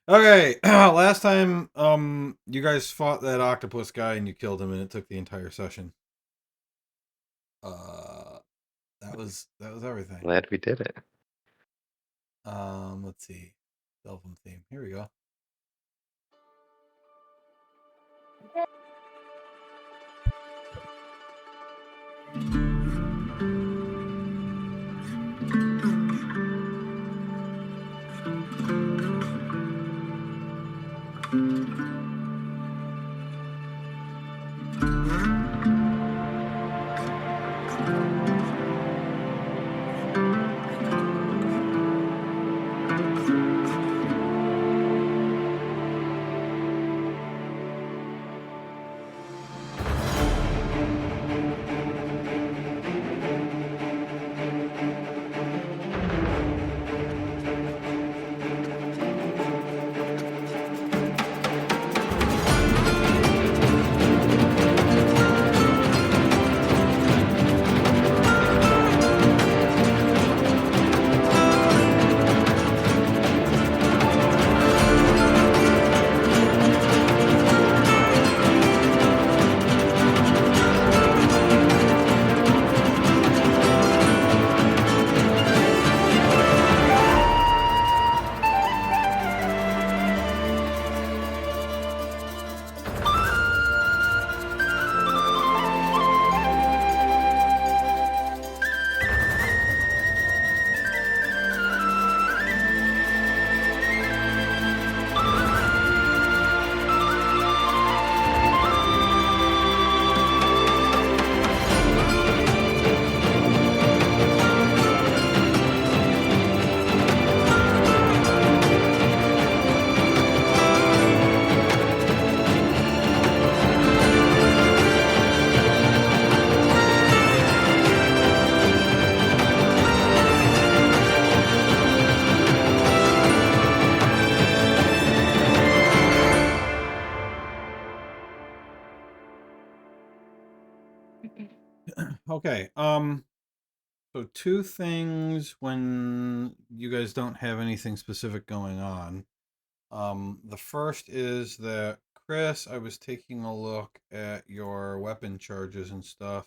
Okay, last time you guys fought that octopus guy and you killed him and it took the entire session. Uh that was everything. Glad we did it. Let's see. Delphine theme. Here we go. Okay. So two things when you guys don't have anything specific going on. The first is that Chris, I was taking a look at your weapon charges and stuff,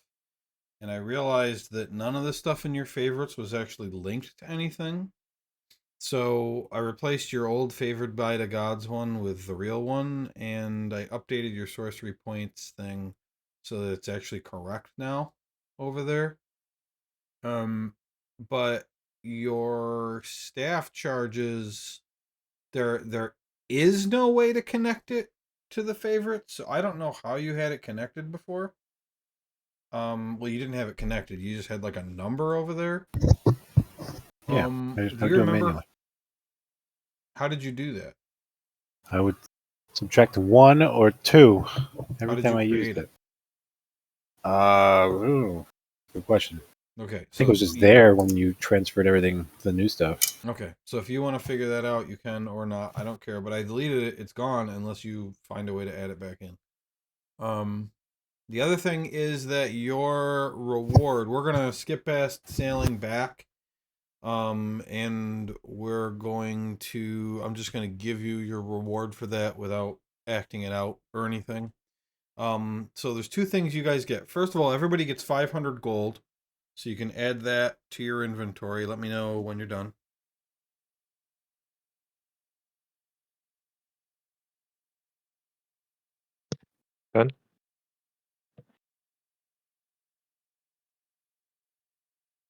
and I realized that none of the stuff in your favorites was actually linked to anything. So I replaced your old favored by the gods one with the real one, and I updated your sorcery points thing so that it's actually correct now over there. Um, but your staff charges, there is no way to connect it to the favorite, so I don't know how you had it connected before. Well, you didn't have it connected. You just had like a number over there. Yeah, I Do would you do it remember manually. how did you do that? I would subtract 1 or 2 How every did time you I create used it? it. Good question. Okay, I think it was just there when you transferred everything to the new stuff. Okay, so if you want to figure that out, you can or not. I don't care, but I deleted it. It's gone unless you find a way to add it back in. The other thing is that your reward, we're gonna skip past sailing back. And I'm just gonna give you your reward for that without acting it out or anything. So there's two things you guys get. First of all, everybody gets 500 gold, so you can add that to your inventory. Let me know when you're done. Done?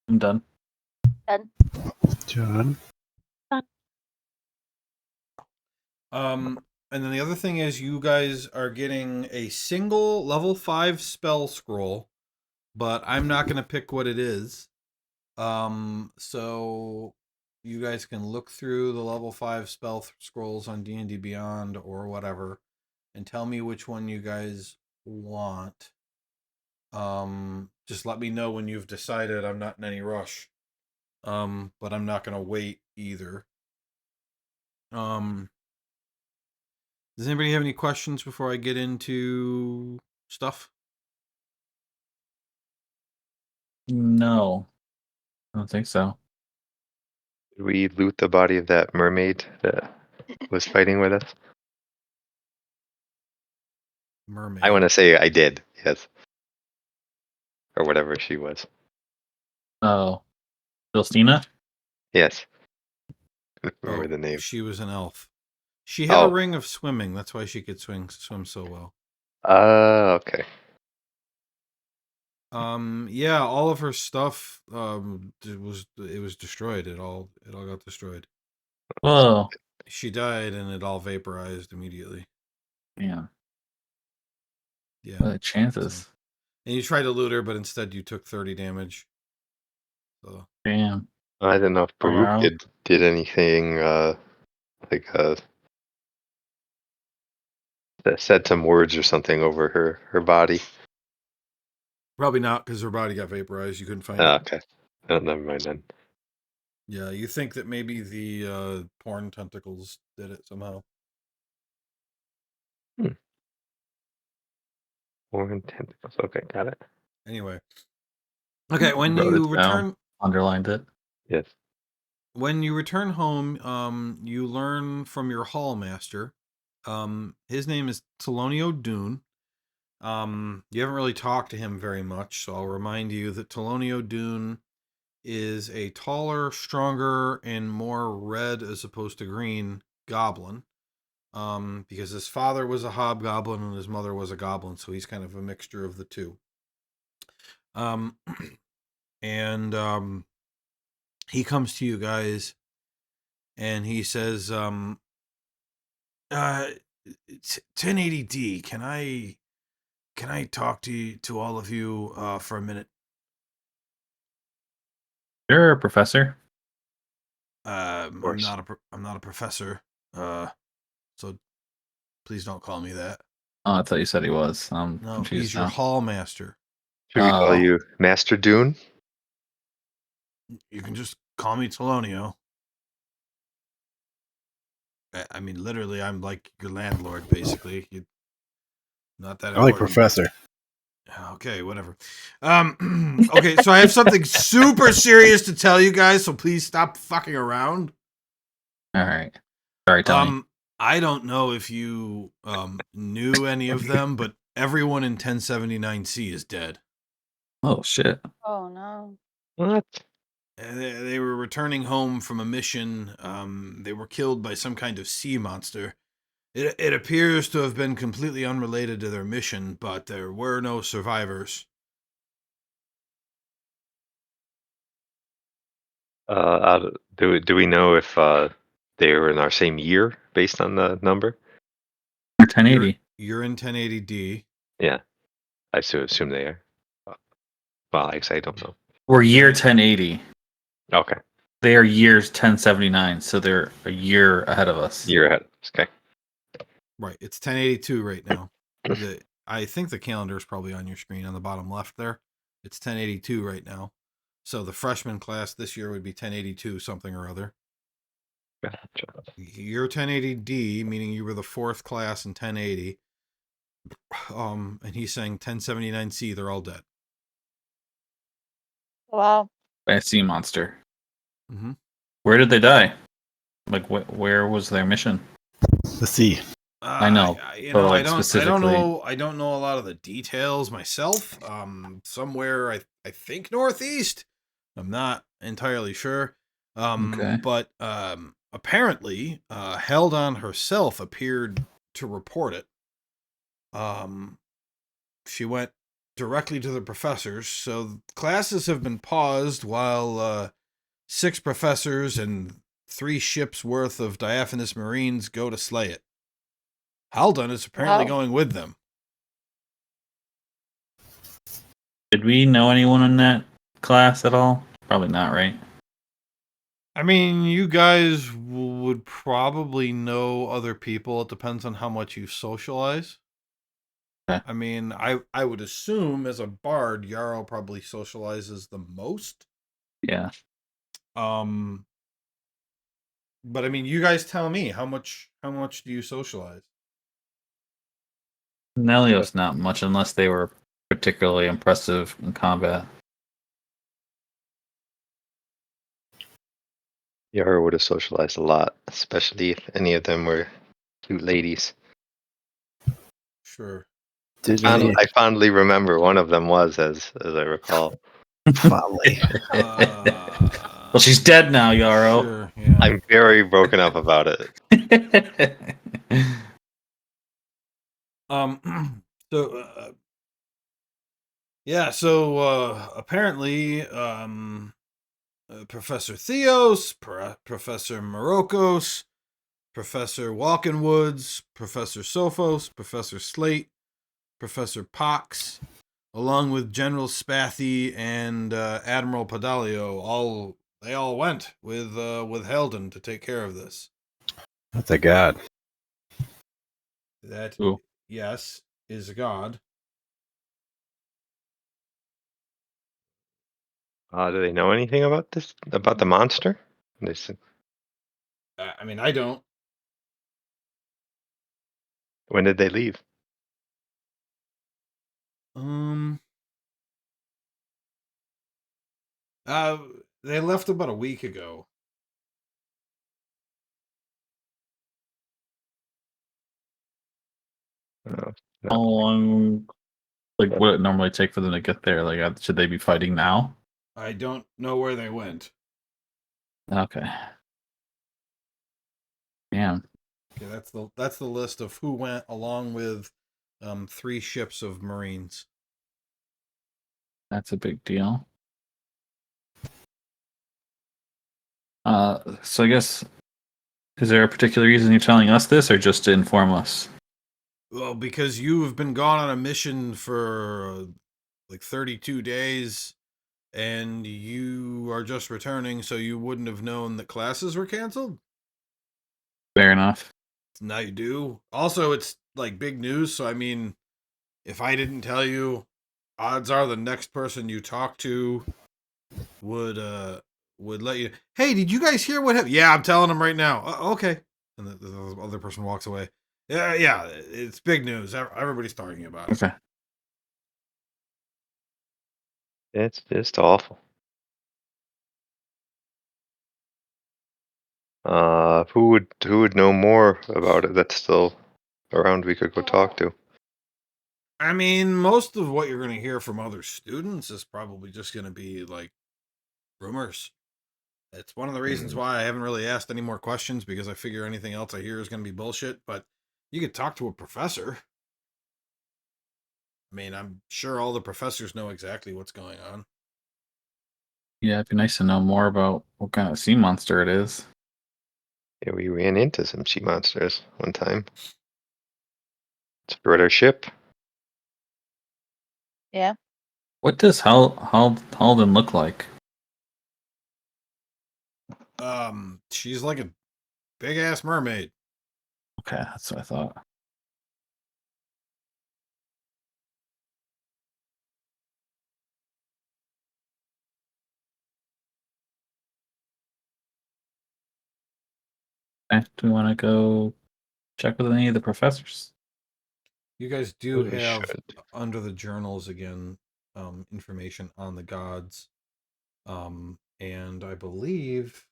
I'm done. John? And then the other thing is you guys are getting a single level 5 spell scroll, but I'm not going to pick what it is. So you guys can look through the level 5 spell scrolls on D&D Beyond or whatever and tell me which one you guys want. Just let me know when you've decided. I'm not in any rush. But I'm not going to wait either. Does anybody have any questions before I get into stuff? No, I don't think so. Did we loot the body of that mermaid that was fighting with us? Mermaid. I want to say I did. Yes. Or whatever she was. Oh, Justina? Yes. Remember the name. She was an elf. She had a Oh. ring of swimming. That's why she could swim so well. Okay. Yeah, all of her stuff it was destroyed. It all got destroyed. Whoa. She died and it all vaporized immediately. Yeah. Yeah. What are the chances? So. And you tried to loot her, but instead you took 30 damage. So I Damn. don't know if Baruch Wow. did anything like that said some words or something over her body. probably not, because her body got vaporized. You couldn't find it. Okay. Oh, never mind then. Yeah, you think that maybe the porn tentacles did it somehow. Foreign tentacles. Okay, got it. Anyway. Okay, when Wrote you it down. return Underlined it. Yes. when you return home, you learn from your hall master. His name is Telonio Dune. You haven't really talked to him very much, so I'll remind you that Telonio Dune is a taller, stronger, and more red as opposed to green goblin. Because his father was a hobgoblin and his mother was a goblin, so he's kind of a mixture of the two. And he comes to you guys and he says, 1080D, can I talk to all of you for a minute? Sure, Professor. I'm not a professor, so please don't call me that. Oh, I thought you said he was. I'm No, confused he's your now. hall master. Should we call Oh. you Master Dune? You can just call me Telonio. I mean, literally, I'm like your landlord, basically. Not that I like important. Professor. Okay, whatever. Okay, so I have something super serious to tell you guys, so please stop fucking around. All right. Sorry, Tony. I don't know if you knew any of them, but everyone in 1079C is dead. Oh, shit. Oh no. What? They were returning home from a mission. They were killed by some kind of sea monster. It appears to have been completely unrelated to their mission, but there were no survivors. Do we know if they were in our same year based on the number? You're 1080. You're in 1080D. Yeah, I assume they are. Well, I guess I don't know. We're year 1080. Okay, They are years 1079, so they're a year ahead of us. year ahead. Okay. Right, it's 1082 right now. I think the calendar is probably on your screen on the bottom left there. It's 1082 right now. So the freshman class this year would be 1082 something or other. Gotcha. You're 1080D, meaning you were the fourth class in 1080. And he's saying 1079C, they're all dead. Wow. By a sea monster. Mm-hmm. Where did they die? Like, where was their mission? The sea. I know, You but, know, like, I don't specifically- know. I don't know a lot of the details myself. Somewhere I think northeast. I'm not entirely sure. Okay. But apparently, Heldon herself appeared to report it. She went directly to the professors, so classes have been paused while 6 professors and 3 ships worth of Diaphanous Marines go to slay it. Haldun is apparently Wow. going with them. Did we know anyone in that class at all? Probably not, right? I mean, you guys would probably know other people. It depends on how much you socialize. Okay. I mean, I would assume as a bard, Yarrow probably socializes the most. Yeah. But I mean, you guys tell me how much do you socialize? Nelios not much unless they were particularly impressive in combat. Yara would have socialized a lot, especially if any of them were cute ladies. Sure. Did any I fondly remember one of them was, as I recall. fondly? Well, she's dead now, Yarrow. Sure. Yeah. I'm very broken up about it. So yeah. So apparently, Professor Theos, Professor Morocos, Professor Walkenwoods, Professor Sophos, Professor Slate, Professor Pox, along with General Spathy and Admiral Padalio, they all went with Heldon to take care of this. Oh, thank God. That, Ooh. yes, is a god. Do they know anything about this? About the monster? They said, I mean, I don't. when did they leave? Um. Uh, they left about a week ago. Oh, How no. long, like, would it normally take for them to get there? Like, should they be fighting now? I don't know where they went. Okay. Damn. Okay, that's the list of who went along with 3 ships of Marines. That's a big deal. So I guess, is there a particular reason you're telling us this, or just to inform us? Well, because you have been gone on a mission for like 32 days and you are just returning, so you wouldn't have known that classes were canceled. Fair enough. Now you do. Also, it's like big news, so I mean, if I didn't tell you, odds are the next person you talk to would let you. Hey, did you guys hear what happened? Yeah, I'm telling them right now. Okay, and the other person walks away. Yeah, yeah, it's big news. Everybody's talking about it. Okay. It's just awful. Who would know more about it that's still around we could go talk to? I mean, most of what you're going to hear from other students is probably just going to be like rumors. It's one of the reasons why I haven't really asked any more questions, because I figure anything else I hear is going to be bullshit. But you could talk to a professor. I mean, I'm sure all the professors know exactly what's going on. Yeah, it'd be nice to know more about what kind of sea monster it is. Yeah, we ran into some sea monsters one time. Destroyed our ship. Yeah. What does Halden look like? She's like a big ass mermaid. Okay, that's what I thought. Okay, do we want to go check with any of the professors? You guys do We have should. under the journals again, information on the gods. And I believe,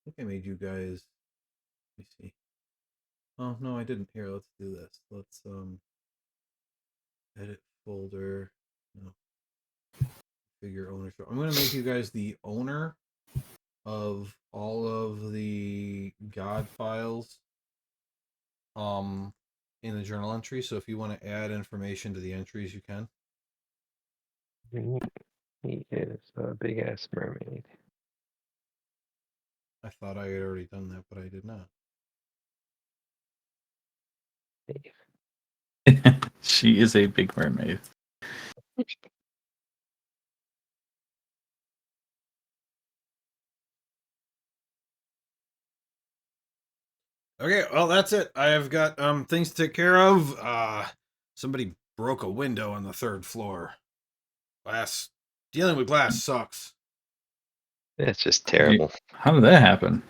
I think I made you guys. Let me see. Oh no, I didn't. Here, let's do this. Let's edit folder. No, figure ownership. I'm gonna make you guys the owner of all of the god files in the journal entry. So if you want to add information to the entries, you can. He is a big ass mermaid. I thought I had already done that, but I did not. She is a big mermaid. Okay, well that's it. I've got things to take care of. Somebody broke a window on the 3rd floor. Glass, dealing with glass sucks. It's just terrible. How did that happen?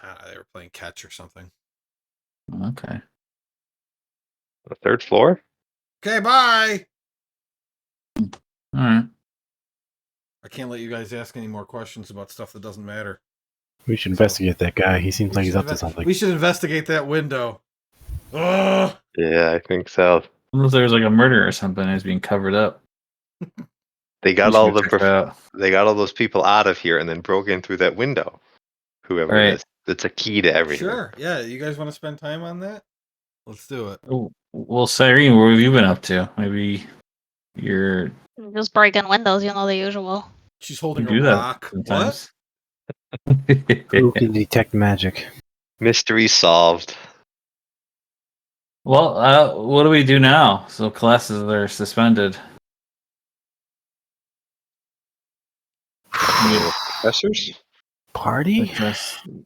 They were playing catch or something. Okay. The 3rd floor? Okay, bye. All right. I can't let you guys ask any more questions about stuff that doesn't matter. We should investigate that guy. He seems like he's up to something. We should investigate that window. Ugh. Yeah, I think so. Unless there was like a murder or something and it's being covered up. They We got should all go the check it out. they got all those people out of here and then broke in through that window. Whoever it Right. is, it's a key to everything. Sure. Yeah. You guys want to spend time on that? Let's do it. Oh, well, Cyrene, what have you been up to? Maybe you're Just breaking windows, the usual. She's you holding a do that rock. What? sometimes. Who can detect magic? Mystery solved. Well, what do we do now? So classes are suspended. Professors? Party?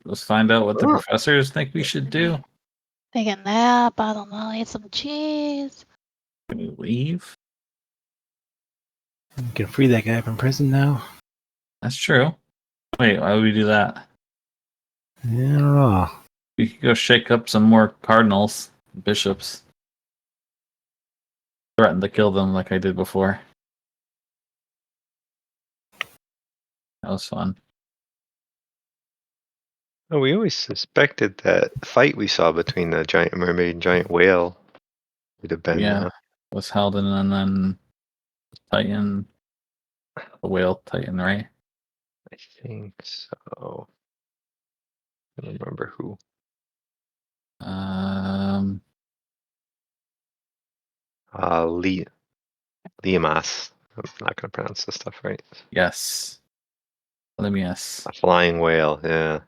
Let's find out what the Oh. professors think we should do. Take a nap, I don't know, eat some cheese. Can we leave? We can free that guy from prison now. That's true. Wait, why would we do that? I don't know. We could go shake up some more cardinals, bishops. Threaten to kill them like I did before. That was fun. Oh, we always suspected that fight we saw between the giant mermaid and giant whale would have been. Yeah, was Halden and then Titan, the whale Titan, right? I think so. I don't remember who. Liamas. I'm not gonna pronounce this stuff right. Yes. Limius. A flying whale. Yeah.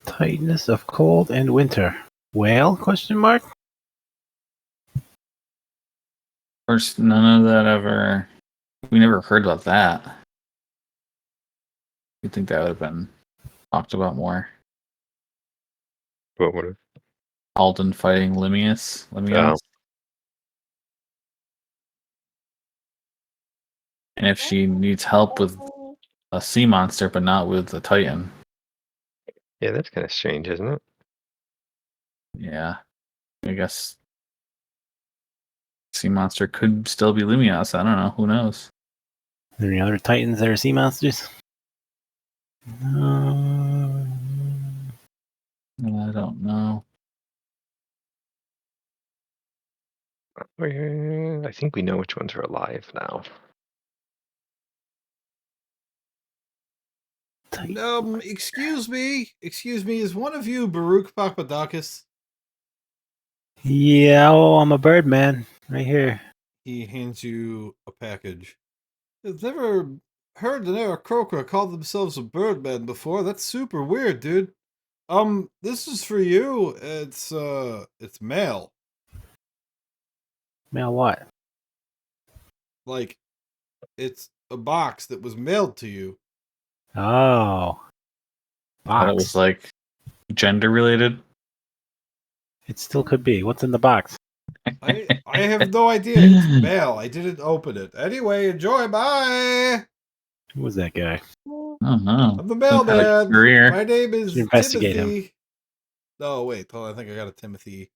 Tightness of cold and winter. Whale? Question mark. First, none of that ever. We never heard about that. You'd think that would have been talked about more. What would have? Halden fighting Limius. Oh. And if she needs help with a sea monster, but not with a Titan. Yeah, that's kind of strange, isn't it? Yeah. I guess sea monster could still be Lumios. I don't know. Who knows? Are there any other titans that are sea monsters? I don't know. I think we know which ones are alive now. Excuse me. Is one of you Baruch Papadakis? Yeah, I'm a bird man. Right here. He hands you a package. I've never heard an Aarakocra call themselves a birdman before. That's super weird, dude. This is for you. It's mail. Mail what? Like, it's a box that was mailed to you. Oh. Thought it was like gender related. It still could be. What's in the box? I have no idea. It's mail. I didn't open it. Anyway, enjoy. Bye. Who was that guy? Oh no. I'm the mailman. Career. My name is Should investigate Timothy. Oh wait, hold on. I think I got a Timothy.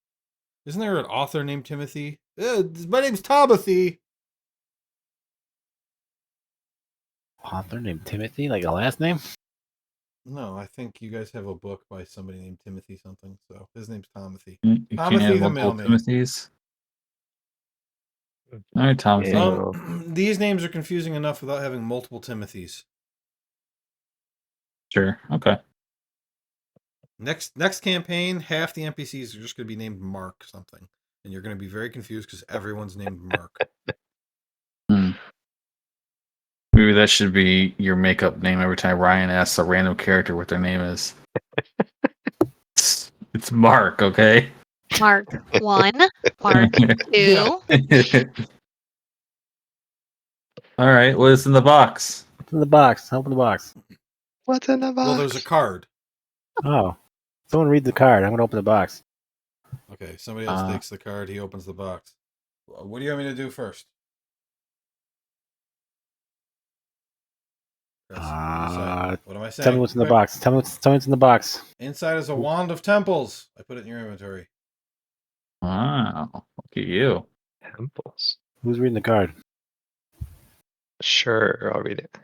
Isn't there an author named Timothy? My name's Tomothy. Author named Timothy, like a last name? No, I think you guys have a book by somebody named Timothy something. So his name's Tomothy. You can't Tomothy have the multiple mailman. Timothys. All right, Tomothy. Yeah. These names are confusing enough without having multiple Timothys. Sure. Okay. Next campaign, half the NPCs are just going to be named Mark something, and you're going to be very confused because everyone's named Mark. Maybe that should be your makeup name every time Ryan asks a random character what their name is. It's Mark, okay? Mark 1, Mark 2. Yeah. All right, what is in the box? What's in the box? Open the box. What's in the box? Well, there's a card. Oh. Someone read the card. I'm going to open the box. Okay, somebody else takes the card. He opens the box. What do you want me to do first? Chris, what am I saying? Tell me what's in the box. Tell me what's in the box. Inside is a wand of temples. I put it in your inventory. Wow, look at you. Temples. Who's reading the card? Sure, I'll read it.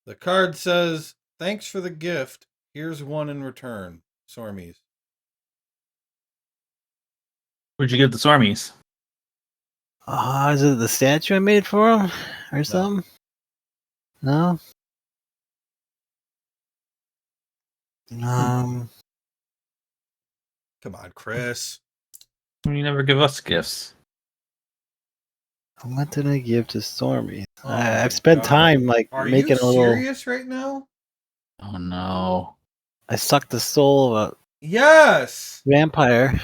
The card says, "Thanks for the gift. Here's one in return." Sormies. Where'd you get the Swarmies? Is it the statue I made for him or No. something? No. Come on, Chris. You never give us gifts. What did I give to Stormy? Oh my I've spent God. time like Are making you a little. serious right now? Oh no. I sucked the soul of a Yes. vampire.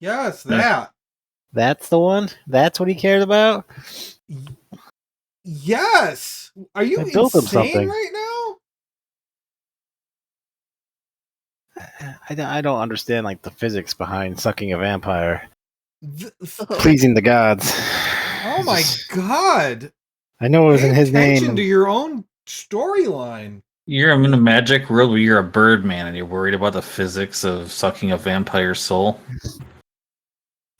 Yes, that. That's the one. That's what he cared about. Yes. Are you I built him insane something. right now? I don't understand like the physics behind sucking a vampire, Th- pleasing the gods. oh my God. I know it was Pay in his attention name. to your own storyline. You're in a magic world where you're a bird man and you're worried about the physics of sucking a vampire's soul.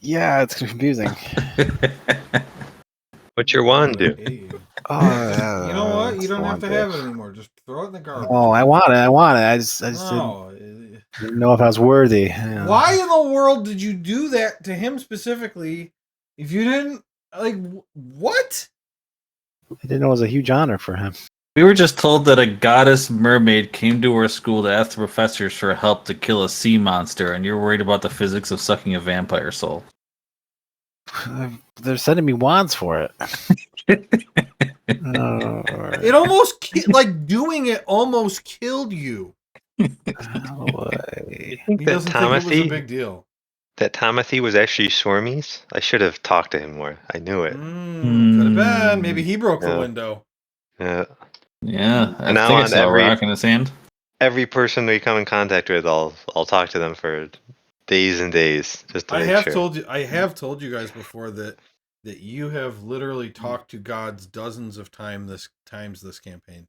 Yeah, it's confusing. What's your wand do? Oh, You know what? You it's don't have to one have day. it anymore. Just throw it in the garbage. Oh, I want it. I want it. I just No. didn't know if I was worthy. Why in the world did you do that to him specifically? If you didn't like, what? I didn't know it was a huge honor for him. We were just told that a goddess mermaid came to our school to ask the professors for help to kill a sea monster, and you're worried about the physics of sucking a vampire soul. They're sending me wands for it. It almost like doing it almost killed you. You think He that doesn't think it was a Timothy big deal. was actually Swarmies? I should have talked to him more. I knew it. Could have been. Maybe he broke the Yeah. window. Yeah. Yeah, I Now think I on saw a rock in his hand. every person we come in contact with, I'll talk to them for days and days just to I make have sure. told you guys before that you have literally talked to gods dozens of times this campaign.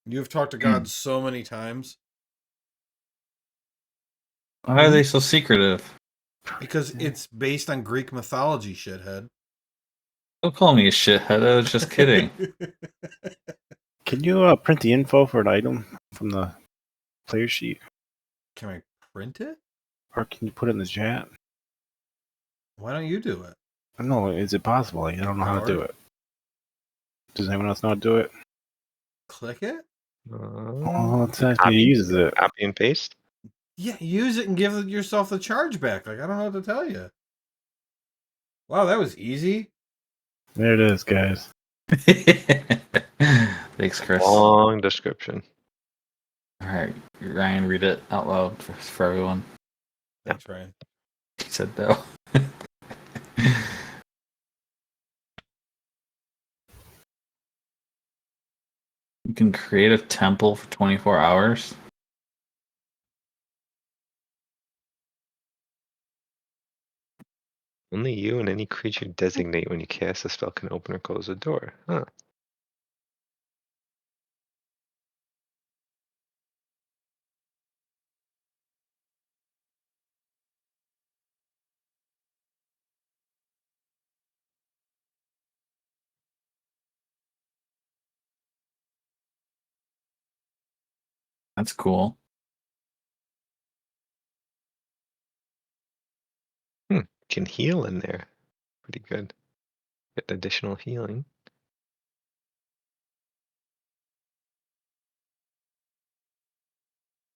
You have talked to gods so many times. Why are they so secretive? Because it's based on Greek mythology, shithead. Don't call me a shithead. I was just kidding. Can you print the info for an item from the player sheet? Can I print it? Or can you put it in the chat? Why don't you do it? I don't know. Is it possible? I don't know how to do Howard? it. Does anyone else know how to do it? Click it? Oh, it actually uses it. Copy and paste. Yeah, use it and give yourself the charge back. Like, I don't know what to tell you. Wow, that was easy. There it is, guys. Thanks, Chris. Long description. All right, Ryan, read it out loud for everyone. Thanks, Ryan. He said no. You can create a temple for 24 hours. Only you and any creature you designate when you cast a spell can open or close a door. Huh. That's cool. Can heal in there. Pretty good. Get additional healing.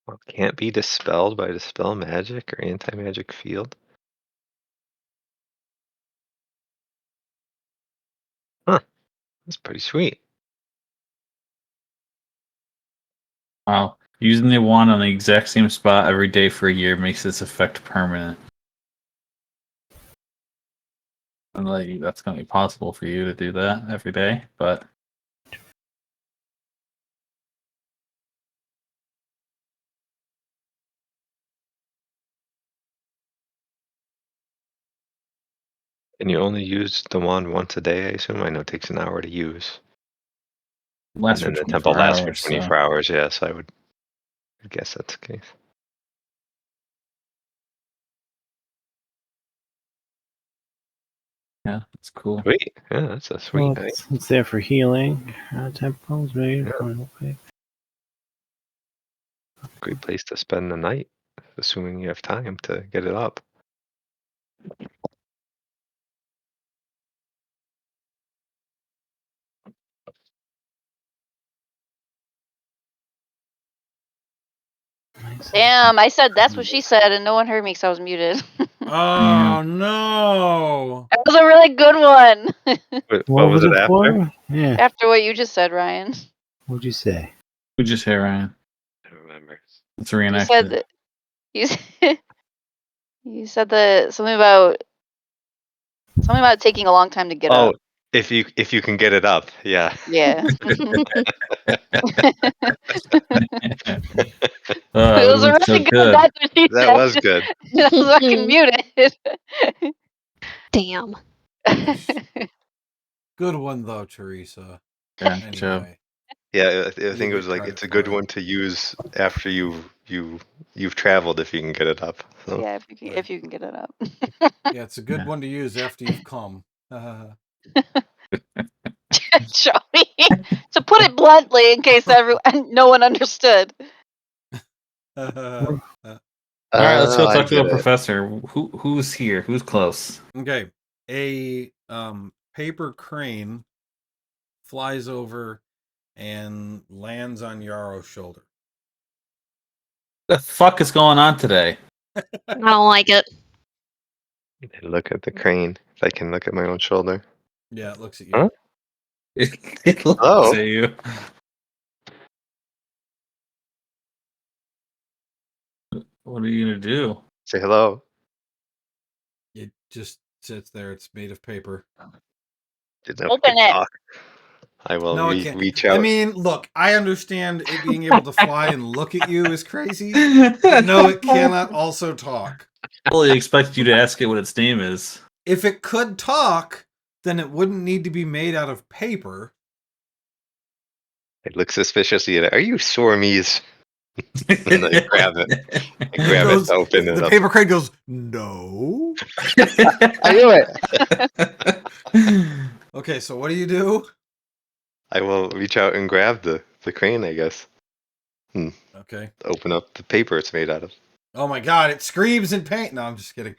Well, can't be dispelled by dispel magic or anti-magic field. Huh. That's pretty sweet. Wow. Using the wand on the exact same spot every day for a year makes this effect permanent. And like that's gonna be possible for you to do that every day, but And you only use the wand once a day, I assume. I know it takes an hour to use. it lasts And for then the temple 24 lasts for hours. 24 hours, yeah, so I guess that's the case. Yeah, it's cool. Sweet. Yeah, that's a sweet Well, night. it's there for healing. Temples made. Yeah. Okay. Great place to spend the night, assuming you have time to get it up. Nice. Damn, I said that's what she said, and no one heard me because I was muted. Oh no! That was a really good one. What was it after? for? Yeah. After what you just said, Ryan. What'd you say? We just hear Ryan. I don't remember. Let's You reenact said it. that you said that something about taking a long time to get Oh, up. if you can get it up, yeah. Yeah. Oh, It it was a was so really good. good. That's what she That said. was good. I was fucking muted. Damn. Good one though, Teresa. Yeah, Joe. Anyway, Yeah, I you think it was get like credit it's a for good it. one to use after you've traveled if you can get it up. So. Yeah, Right. if you can get it up. Yeah, it's a good one to use after you've come. Joey. To put it bluntly, in case no one understood. All right, let's go I talk to get the it. professor. Who's here? Who's close? Okay, a paper crane flies over and lands on Yarrow's shoulder. The fuck is going on today? I don't like it. Look at the crane. If I can look at my own shoulder. Yeah, it looks at you. Huh? It looks Oh. at you. What are you gonna do? Say hello. It just sits there. It's made of paper. Didn't know if Open it could it. talk. I will No, it can't. reach out. I mean, look, I understand it being able to fly and look at you is crazy, but no, it cannot also talk. I fully expected you to ask it what its name is. If it could talk, then it wouldn't need to be made out of paper. It looks suspiciously at it. Are you Sormies? And I grab it. I grab it to open it The up. paper crane goes, no. I knew it. Okay, so what do you do? I will reach out and grab the crane, I guess. Okay. Open up the paper it's made out of. Oh my god, it screams in pain. No, I'm just kidding.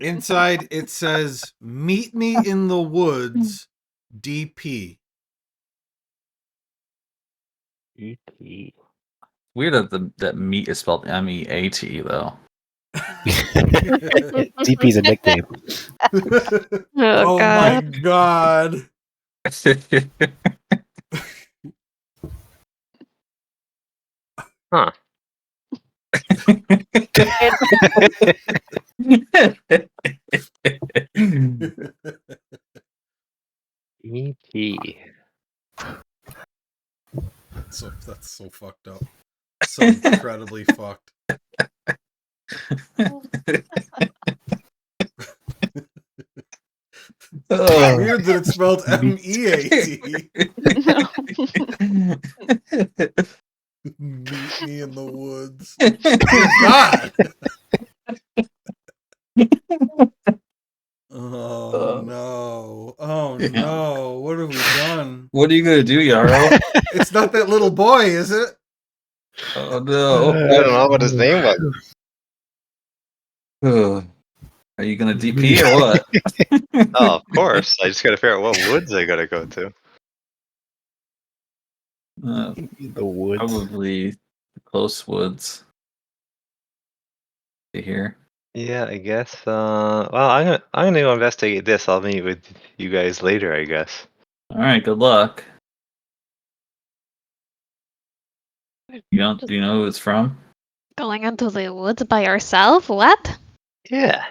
Inside it says, "Meet me in the woods, DP." Weird that meat is spelled MEAT though. DP's a nickname. Oh my God. god. Huh. E.T. That's so fucked up. So incredibly fucked. Oh. Weird that it's spelled MEAT. Meet me in the woods. Oh god. Oh no. Oh no. What have we done? What are you gonna do, Yarrow? It's not that little boy, is it? Oh no. I don't know what his name was. Ugh. Are you gonna DP or what? Oh, of course. I just gotta figure out what woods I gotta go to. The woods. Probably close woods. Here. Yeah, I guess. Well, I'm gonna go investigate this. I'll meet with you guys later, I guess. All right. Good luck. Do you know who it's from? Going into the woods by yourself? What? Yeah,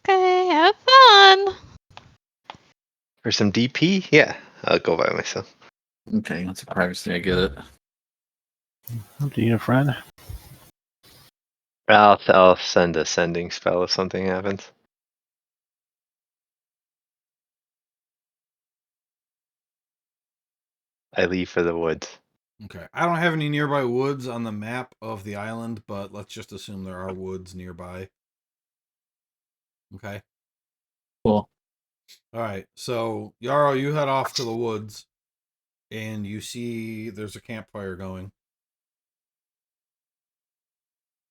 Okay, have fun. for some DP. Yeah, I'll go by myself. Okay, that's a privacy. I get it. Do you need a friend? I'll send a sending spell if something happens. I leave for the woods. Okay. I don't have any nearby woods on the map of the island, but let's just assume there are woods nearby. Okay. Cool. All right. So, Yarrow, you head off to the woods and you see there's a campfire going.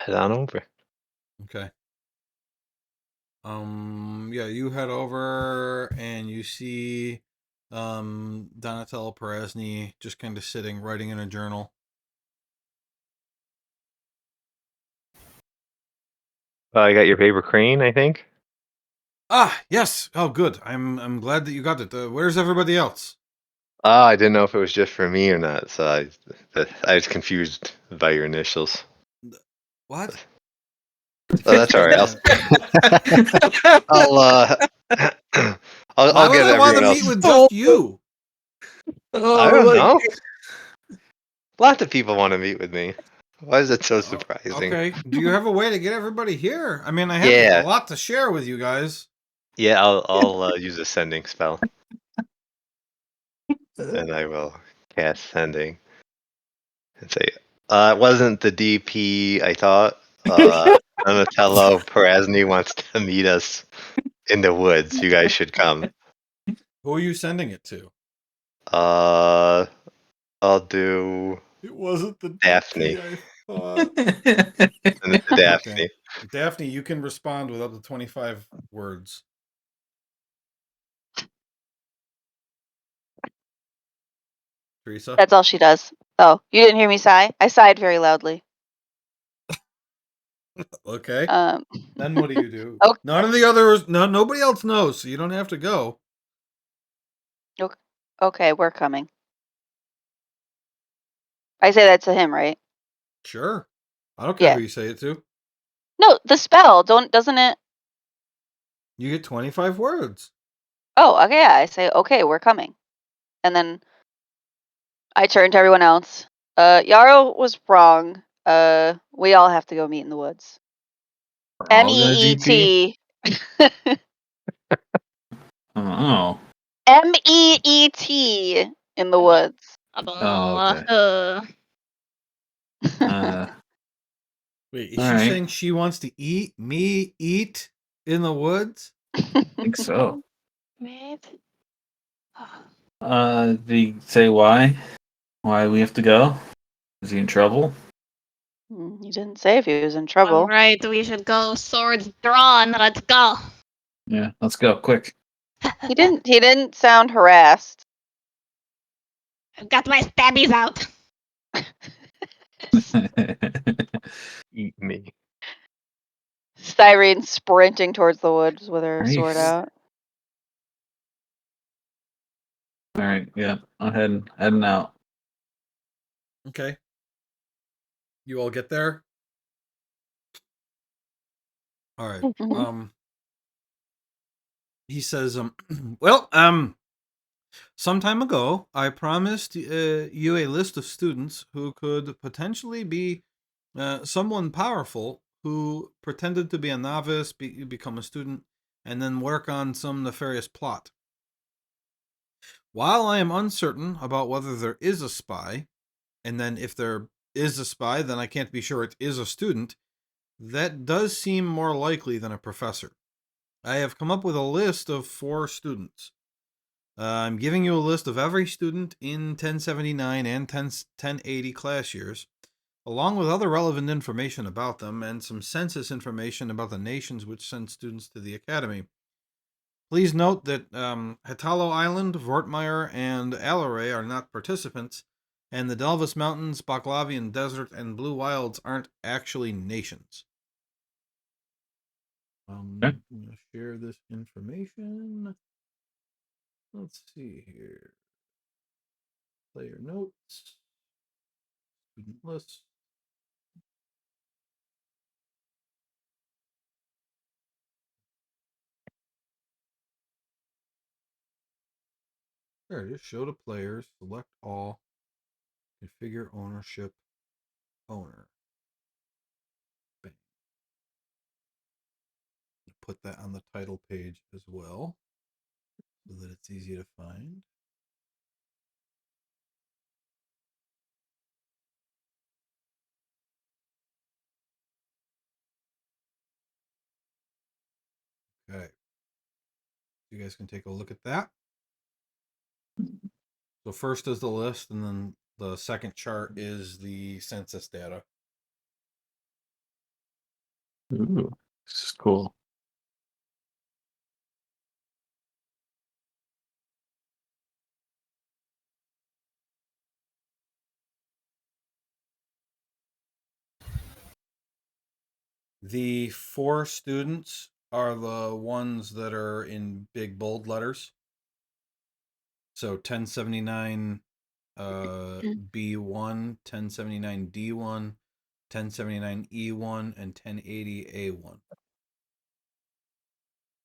Head on over. Okay. Yeah, you head over and you see Donatello Perezny just kind of sitting writing in a journal. I got your paper crane, I think. Ah, yes. Oh, good. I'm glad that you got it. Where's everybody else? I didn't know if it was just for me or not, so I was confused by your initials. What? Oh, that's all right. Why I'll would get I want to everyone meet else. with just you? I Oh don't my know. Lots of people want to meet with me. Why is it so surprising? Okay. Do you have a way to get everybody here? I mean, I have a Yeah, lot to share with you guys. yeah. I'll use a sending spell, God. and I will cast sending and say, "It wasn't the DP I thought. Donatello Perezny wants to meet us in the woods. You guys should come." Who are you sending it to? Uh, I'll do It wasn't the Daphne. DP I thought. Send it to Okay. Daphne. Daphne, you can respond with up to 25 words. Teresa? That's all she does. Oh, you didn't hear me sigh? I sighed very loudly. Okay. Um, Then what do you do? Okay. None of the others, nobody else knows, so you don't have to go. okay, we're coming. I say that to him, right? Sure. I don't care Yeah. who you say it to. No, the spell doesn't it? You get 25 words. Oh, okay. Yeah, I say okay, we're coming, and then I turn to everyone else. Yarrow was wrong. We all have to go meet in the woods. We're all gonna GP? MEET. Oh. MEET in the woods. Oh, okay. Wait, is All she right. saying she wants to eat in the woods? I think so. Wait. Did he say why? Why we have to go? Is he in trouble? You didn't say if he was in All trouble. right, we should go. Swords drawn. Let's go. Yeah, let's go quick. He didn't sound harassed. I've got my stabbies out. Eat me. Cyrene sprinting towards the woods with her sword Nice. out. All right, yeah, I'm heading out. Okay. You all get there? All right. Mhm. He says, well, some time ago, I promised you a list of students who could potentially be someone powerful who pretended to be a novice, become a student, and then work on some nefarious plot. While I am uncertain about whether there is a spy, and then if there is a spy, then I can't be sure it is a student, that does seem more likely than a professor. I have come up with a list of 4 students. I'm giving you a list of every student in 1079 and 1080 class years, along with other relevant information about them and some census information about the nations which send students to the academy. Please note that Hatalo Island, Vortmire, and Alaray are not participants, and the Delvis Mountains, Baklavian Desert, and Blue Wilds aren't actually nations. Okay. I'm going to share this information. Let's see here. Player notes. Student list. There it is. Show to players. Select all. Configure ownership. Owner. Bang. Put that on the title page as well so that it's easy to find. Okay. You guys can take a look at that. So first is the list, and then the second chart is the census data. Ooh, this is cool. The 4 students are the ones that are in big bold letters. So 1079 B1, 1079 D1, 1079 E1, and 1080 A1.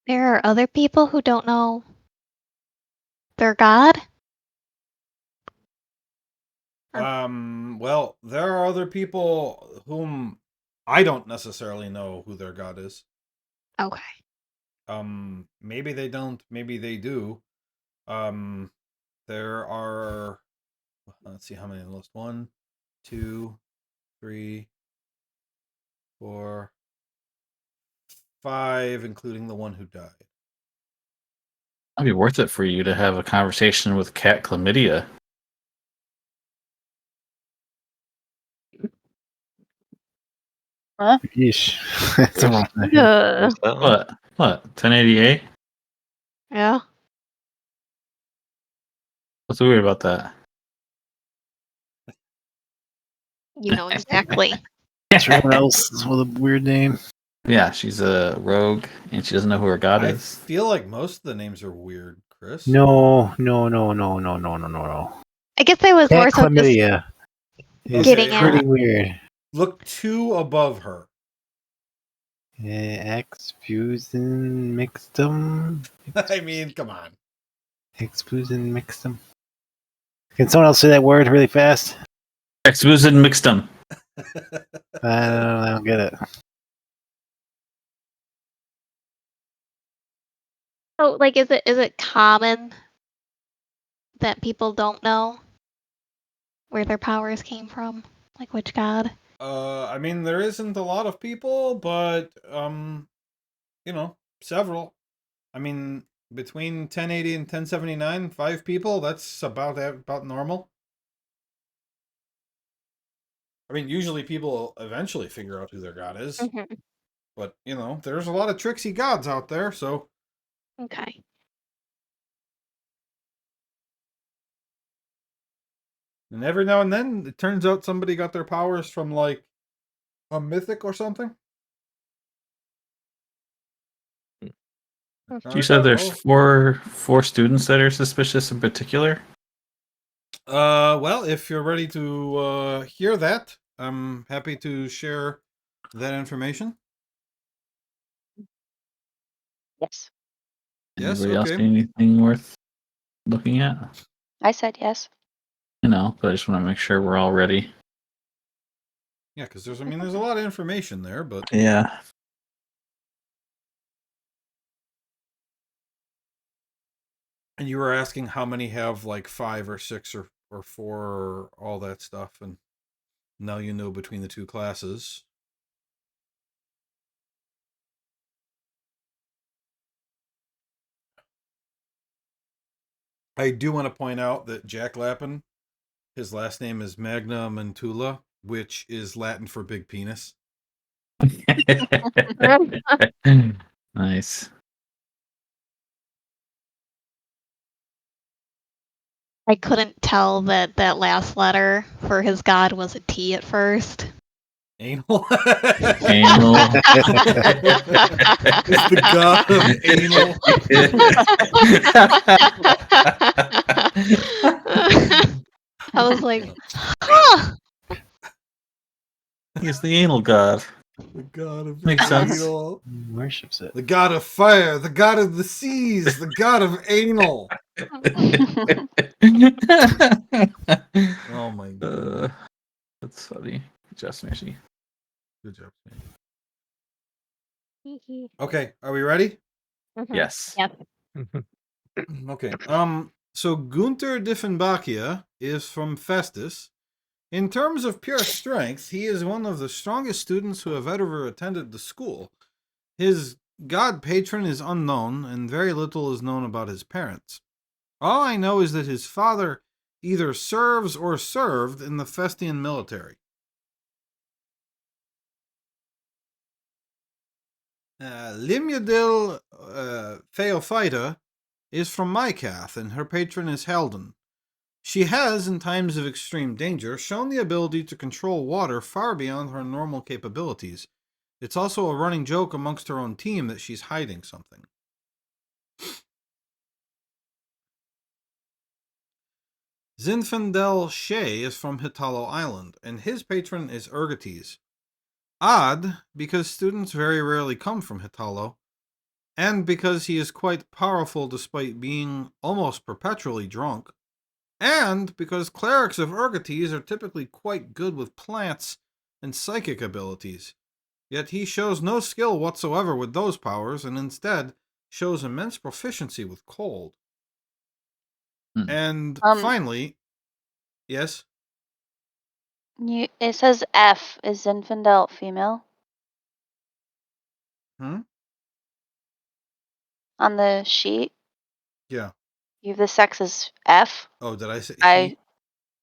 There are other people who don't know their god? Well, there are other people whom I don't necessarily know who their god is. Okay. Maybe they don't, maybe they do. There are, let's see how many on the list. 1, 2, 3, 4, 5, including the one who died. It'd be worth it for you to have a conversation with Cat Chlamydia. Yeesh. That's a lot. Yeah. What's that one? What? 1080A? Yeah. What's weird about that? You know exactly. Someone else with a weird name. Yeah, she's a rogue, and she doesn't know who her god I is. feel like most of the names are weird, Chris. No. I guess I was more Cat so just chlamydia is getting pretty at. weird. Look 2 above her. Exfusion mixtum. I mean, come on. Exfusion mixtum. Can someone else say that word really fast? Exbusin Mixtum. I don't get it. So, like, is it common that people don't know where their powers came from? Like, which god? I mean, there isn't a lot of people, but several. I mean, between 1080 and 1079, 5 people. That's about normal. I mean, usually people eventually figure out who their god is, Mm-hmm. but there's a lot of tricksy gods out there. So, Okay. and every now and then, it turns out somebody got their powers from like a mythic or something. You said there's four students that are suspicious in particular. Well, if you're ready to hear that, I'm happy to share that information. Yes. Yes, Anybody else okay. need anything worth looking at? I said yes. But I just want to make sure we're all ready. Yeah, because there's a lot of information there, but Yeah. and you were asking how many have like 5 or 6 or 4 or all that stuff, and now you know between the 2 classes. I do want to point out that Jack Lappin, his last name is Magna Mantula, which is Latin for big penis. Nice. I couldn't tell that last letter for his god was a T at first. Anal. Anal. It's the god of anal. I was like, huh. He's the anal god. The god of Makes sense. anal. Worships it. The god of fire. The god of the seas. The god of anal. Oh my god. That's funny. Good job, Smashy. Good job, Smashy. Okay, are we ready? Yes. Yep. Okay. So Gunther Diefenbachia is from Festus. In terms of pure strength, he is one of the strongest students who have ever attended the school. His god patron is unknown, and very little is known about his parents. All I know is that his father either serves or served in the Festian military. Limudil Theophyta is from my cath, and her patron is Haldan. She has, in times of extreme danger, shown the ability to control water far beyond her normal capabilities. It's also a running joke amongst her own team that she's hiding something. Zinfandel Shea is from Hitalo Island, and his patron is Ergotes. Odd, because students very rarely come from Hitalo, and because he is quite powerful despite being almost perpetually drunk, and because clerics of Ergotes are typically quite good with plants and psychic abilities. Yet he shows no skill whatsoever with those powers, and instead shows immense proficiency with cold. And finally, yes? It says F. Is Zinfandel female? Hmm? On the sheet? Yeah. You have the sex as F? Oh, did I say he?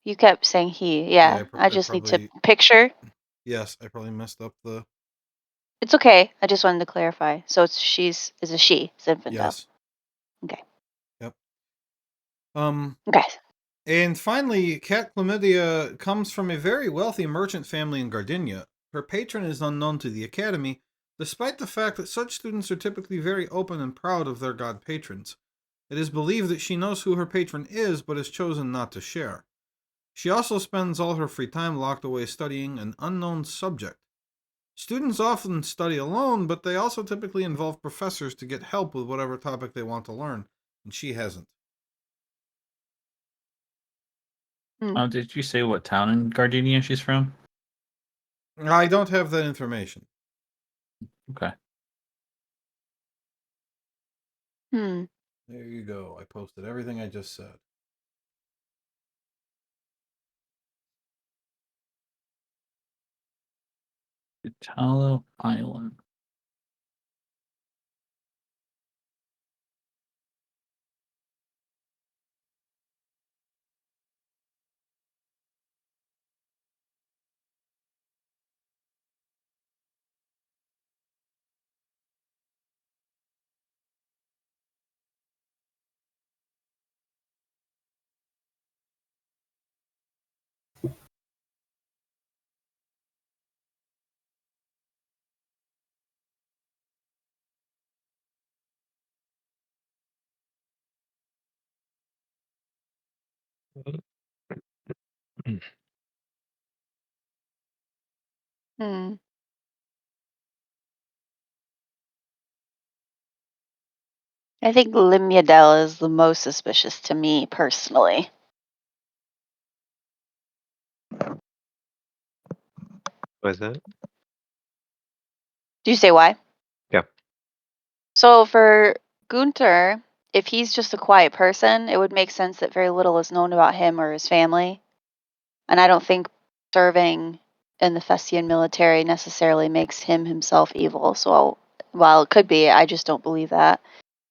You kept saying he. Yeah, I I just need probably, to picture. yes, I probably messed up the, It's okay. I just wanted to clarify. So it's is a she, Zinfandel. yes. Okay. Yep. Okay. And finally, Cat Chlamydia comes from a very wealthy merchant family in Gardinia. Her patron is unknown to the Academy, despite the fact that such students are typically very open and proud of their god patrons. It is believed that she knows who her patron is, but has chosen not to share. She also spends all her free time locked away studying an unknown subject. Students often study alone, but they also typically involve professors to get help with whatever topic they want to learn, and she hasn't. Did you say what town in Gardenia she's from? I don't have that information. Okay. Hmm. There you go. I posted everything I just said. Italo Island. Hmm. I think Limudel is the most suspicious to me personally. What is that? Do you say why? Yeah. So for Gunter, if he's just a quiet person, it would make sense that very little is known about him or his family. And I don't think serving in the Festian military necessarily makes him himself evil. So while it could be, I just don't believe that.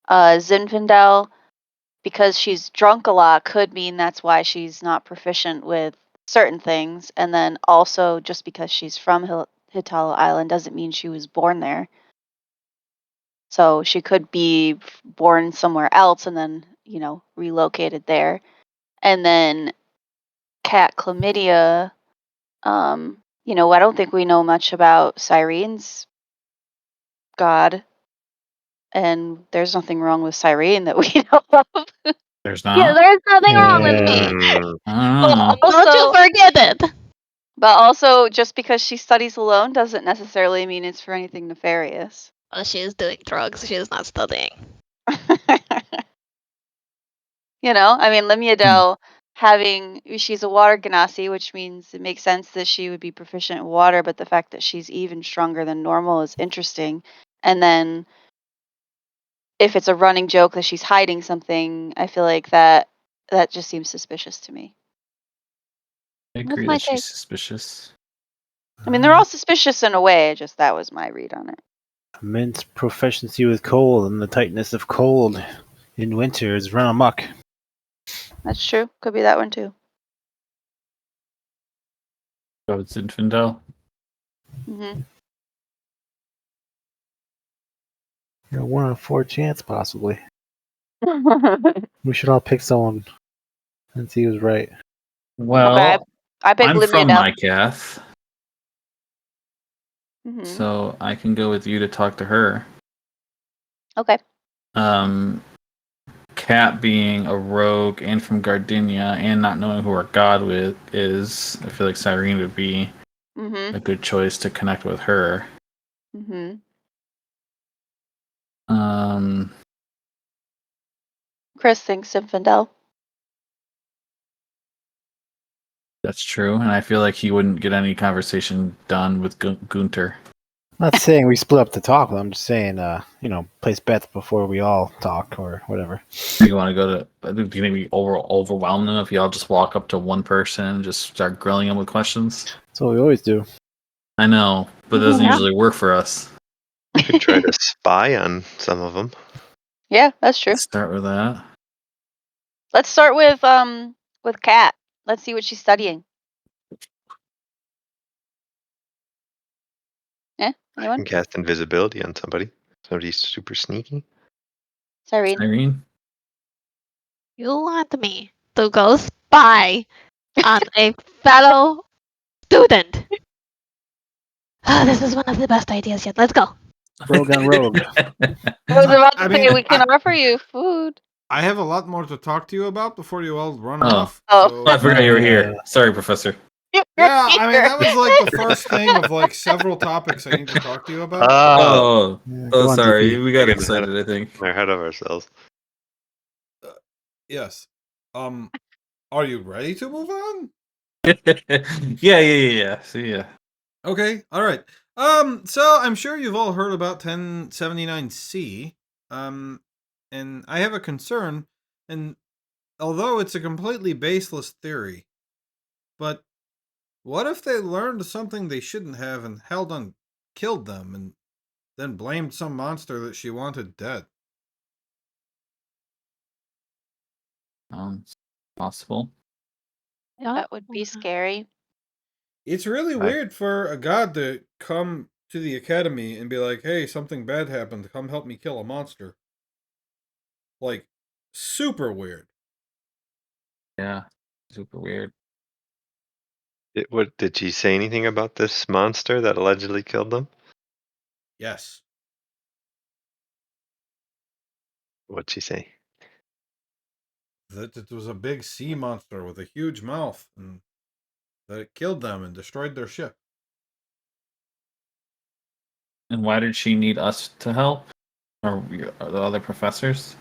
Zinfandel, because she's drunk a lot, could mean that's why she's not proficient with certain things. And then also, just because she's from Hitalo Island doesn't mean she was born there. So she could be born somewhere else and then, relocated there. And then cat chlamydia, I don't think we know much about Cyrene's god. And there's nothing wrong with Cyrene that we know of. There's Yeah, not. there's nothing wrong with Yeah. me. I don't know. Don't you forget it. But also, just because she studies alone doesn't necessarily mean it's for anything nefarious. Well, she is doing drugs. She is not studying. Limudel she's a water ganassi, which means it makes sense that she would be proficient in water, but the fact that she's even stronger than normal is interesting. And then if it's a running joke that she's hiding something, I feel like that just seems suspicious to me. I That's agree my that she's take. suspicious. I mean, they're all suspicious in a way, just that was my read on it. Immense proficiency with cold, and the tightness of cold in winter is run amok. That's true. Could be that one too. So it's Zinfandel. Hmm. 1 in 4 chance, possibly. We should all pick someone and see who's right. Well, Okay. I picked I'm Livia from down. Mycath, Hmm. so I can go with you to talk to her. Okay. Cat being a rogue and from Gardenia and not knowing who our god is, I feel like Cyrene would be Hmm. a good choice to connect with her. Hmm. Um, Chris thinks Zinfandel. that's true, and I feel like he wouldn't get any conversation done with Gunter. I'm not saying we split up to talk, but I'm just saying, place bets before we all talk or whatever. You want to go to? I think you're gonna be overwhelm them if y'all just walk up to one person and just start grilling them with questions. That's what we always do. I know, but it doesn't Yeah. usually work for us. Could try to spy on some of them. Yeah, that's true. Let's start with that. Let's start with Kat. Let's see what she's studying. Yeah, I anyone? can cast invisibility on somebody. Somebody's super sneaky. Cyrene. Irene. You want me to go spy on a fellow student? This is one of the best ideas yet. Let's go. Rogue on rogue. I was about to I say mean, we can offer you food. I have a lot more to talk to you about before you all run Oh. off. Oh. So, I forgot you were here. Sorry, Professor. yeah, I mean that was like the first thing of like several topics I need to talk to you about. Oh, Yeah, oh, go on, sorry. DP. We got We're excited, I think. We're ahead of ourselves. Yes. Are you ready to move on? Yeah. See ya. Okay, all right. So I'm sure you've all heard about 1079C. And I have a concern, and although it's a completely baseless theory, but what if they learned something they shouldn't have and killed them and then blamed some monster that she wanted dead? Possible. That would be scary. It's really Right. weird for a god to come to the academy and be like, "Hey, something bad happened. Come help me kill a monster." Like, super weird. Yeah. Super weird. What did she say anything about this monster that allegedly killed them? Yes. What'd she say? That it was a big sea monster with a huge mouth, and that it killed them and destroyed their ship. And why did she need us to help? Or the other professors?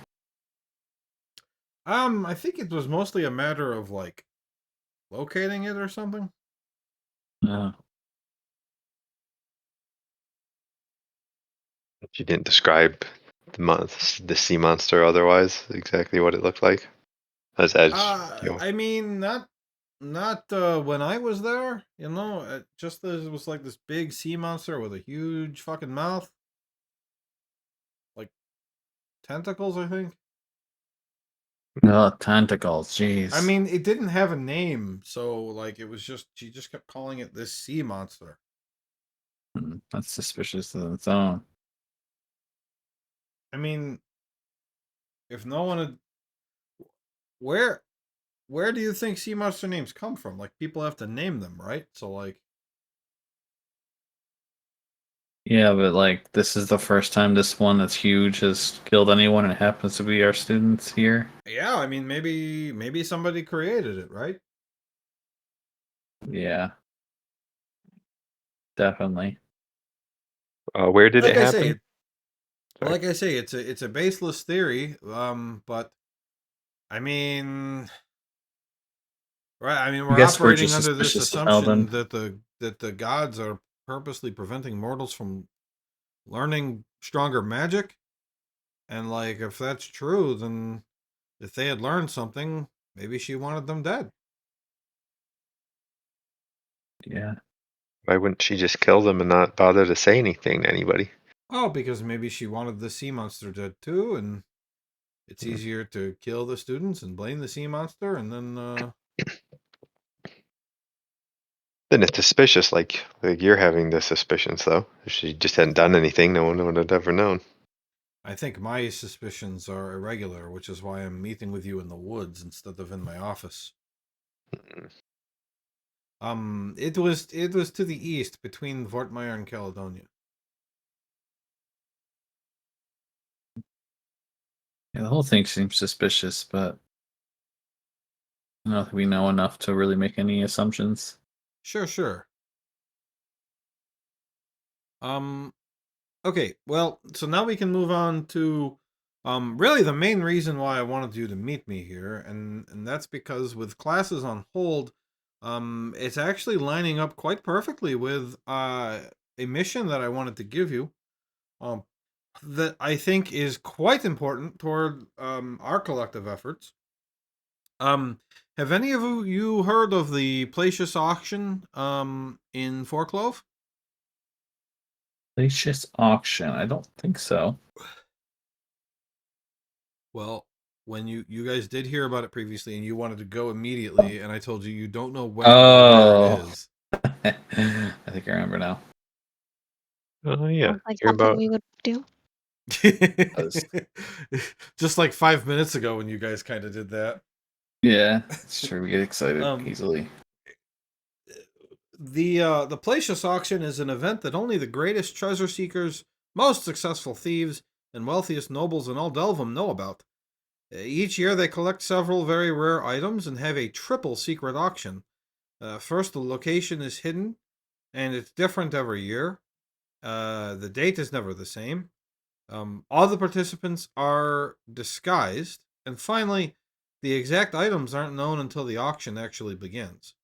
I think it was mostly a matter of like locating it or something. Yeah. She didn't describe the sea monster otherwise, exactly what it looked like. I mean, not when I was there. Just as it was like this big sea monster with a huge fucking mouth, like tentacles, I think. Oh, tentacles. Jeez. I mean, it didn't have a name, so like it was just she just kept calling it this sea monster. That's suspicious in its own. I mean, if no one had, where where do you think sea monster names come from? Like people have to name them, right? So like, Yeah, but like this is the first time this one that's huge has killed anyone, and it happens to be our students here. yeah, I mean maybe somebody created it, right? Yeah, definitely. Where did it Like I say, happen? Sorry. it's a baseless theory. But I mean, right? I mean, I we're guess we're operating just under this suspicious of assumption Eldon. that the gods are purposely preventing mortals from learning stronger magic. And like, if that's true, then if they had learned something, maybe she wanted them dead. Yeah. Why wouldn't she just kill them and not bother to say anything to anybody? Oh, because maybe she wanted the sea monster dead too, and it's easier to kill the students and blame the sea monster, and then. Then it's suspicious, like you're having the suspicions, though. If she just hadn't done anything, no one would have ever known. I think my suspicions are irregular, which is why I'm meeting with you in the woods instead of in my office. It was to the east between Vortmeyer and Caledonia. Yeah, the whole thing seems suspicious, but I don't think we know enough to really make any assumptions. Sure. Okay, well, so now we can move on to really the main reason why I wanted you to meet me here, and that's because with classes on hold, it's actually lining up quite perfectly with a mission that I wanted to give you. Um that I think is quite important toward our collective efforts. Um, have any of you heard of the Placius auction in Foreclove? Placious auction? I don't think so. Well, when you guys did hear about it previously and you wanted to go immediately, and I told you you don't know when or where it Oh, is. I think I remember now. Oh yeah, Sounds like hear something about we would do. Just like 5 minutes ago when you guys kind of did that. Yeah, it's true. We get excited Um, easily. the Placius auction is an event that only the greatest treasure seekers, most successful thieves, and wealthiest nobles in all Delvum know about. Each year they collect several very rare items and have a triple secret auction. First, the location is hidden, and it's different every year. The date is never the same. All the participants are disguised. And finally, the exact items aren't known until the auction actually begins.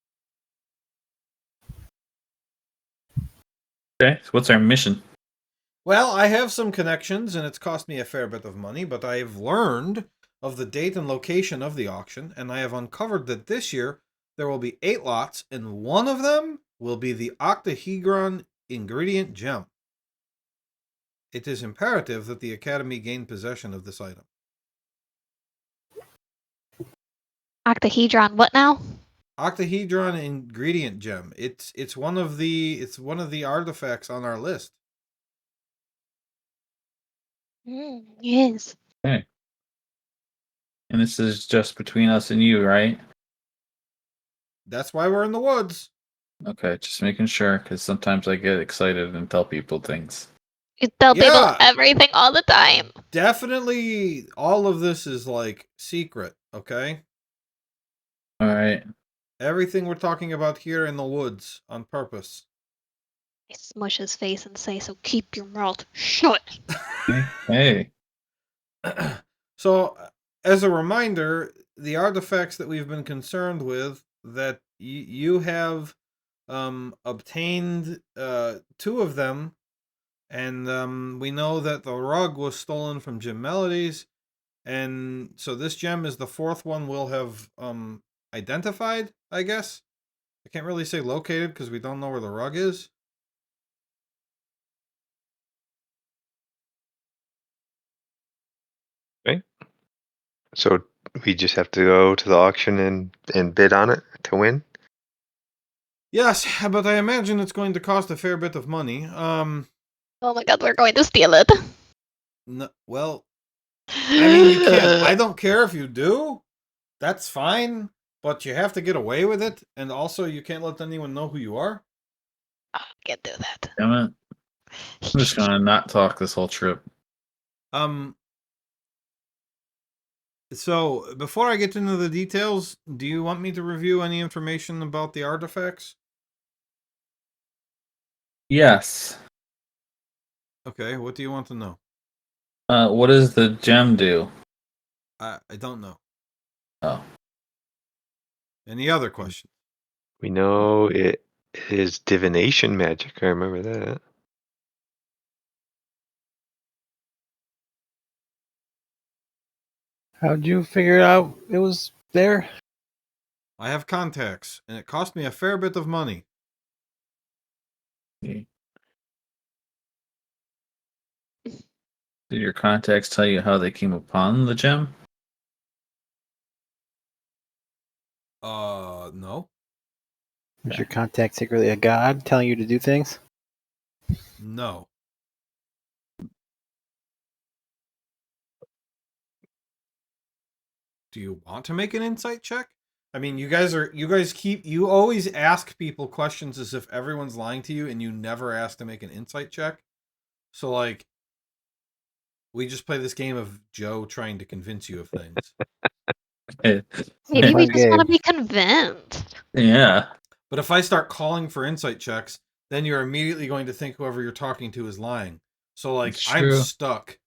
Okay, so what's our mission? Well, I have some connections, and it's cost me a fair bit of money, but I've learned of the date and location of the auction, and I have uncovered that this year there will be 8 lots, and one of them will be the octahedron ingredient gem. It is imperative that the Academy gain possession of this item. Octahedron, what now? Octahedron ingredient gem. It's one of the artifacts on our list. Yes. Okay. And this is just between us and you, right? That's why we're in the woods. Okay, just making sure, because sometimes I get excited and tell people things. You tell people Yeah, everything all the time. definitely all of this is like secret, okay? All right. Everything we're talking about here in the woods on purpose. I smush his face and say, so keep your mouth shut. Hey. So, as a reminder, the artifacts that we've been concerned with that you have obtained 2 of them, and we know that the rug was stolen from Jim Melodies, and so this gem is the 4th one we'll have identified, I guess. I can't really say located because we don't know where the rug is. right. So we just have to go to the auction and bid on it to win. Yes, but I imagine it's going to cost a fair bit of money. Oh my god, we're going to steal it. No, well, I mean, you can't. I don't care if you do. That's fine, but you have to get away with it, and also you can't let anyone know who you are. I can't do that. Damn it. I'm just gonna not talk this whole trip. Um. So before I get into the details, do you want me to review any information about the artifacts? Yes. Okay. What do you want to know? What does the gem do? I don't know. Oh. Any other questions? We know it is divination magic. I remember that. How'd you figure out it was there? I have contacts, and it cost me a fair bit of money. Did your contacts tell you how they came upon the gem? No. Was your contact secretly a god telling you to do things? No. Do you want to make an insight check? I mean, you guys always ask people questions as if everyone's lying to you, and you never ask to make an insight check. So, like, we just play this game of Joe trying to convince you of things. Maybe we Fun just want to game. be convinced. Yeah. But if I start calling for insight checks, then you're immediately going to think whoever you're talking to is lying. So, like, It's I'm true. stuck.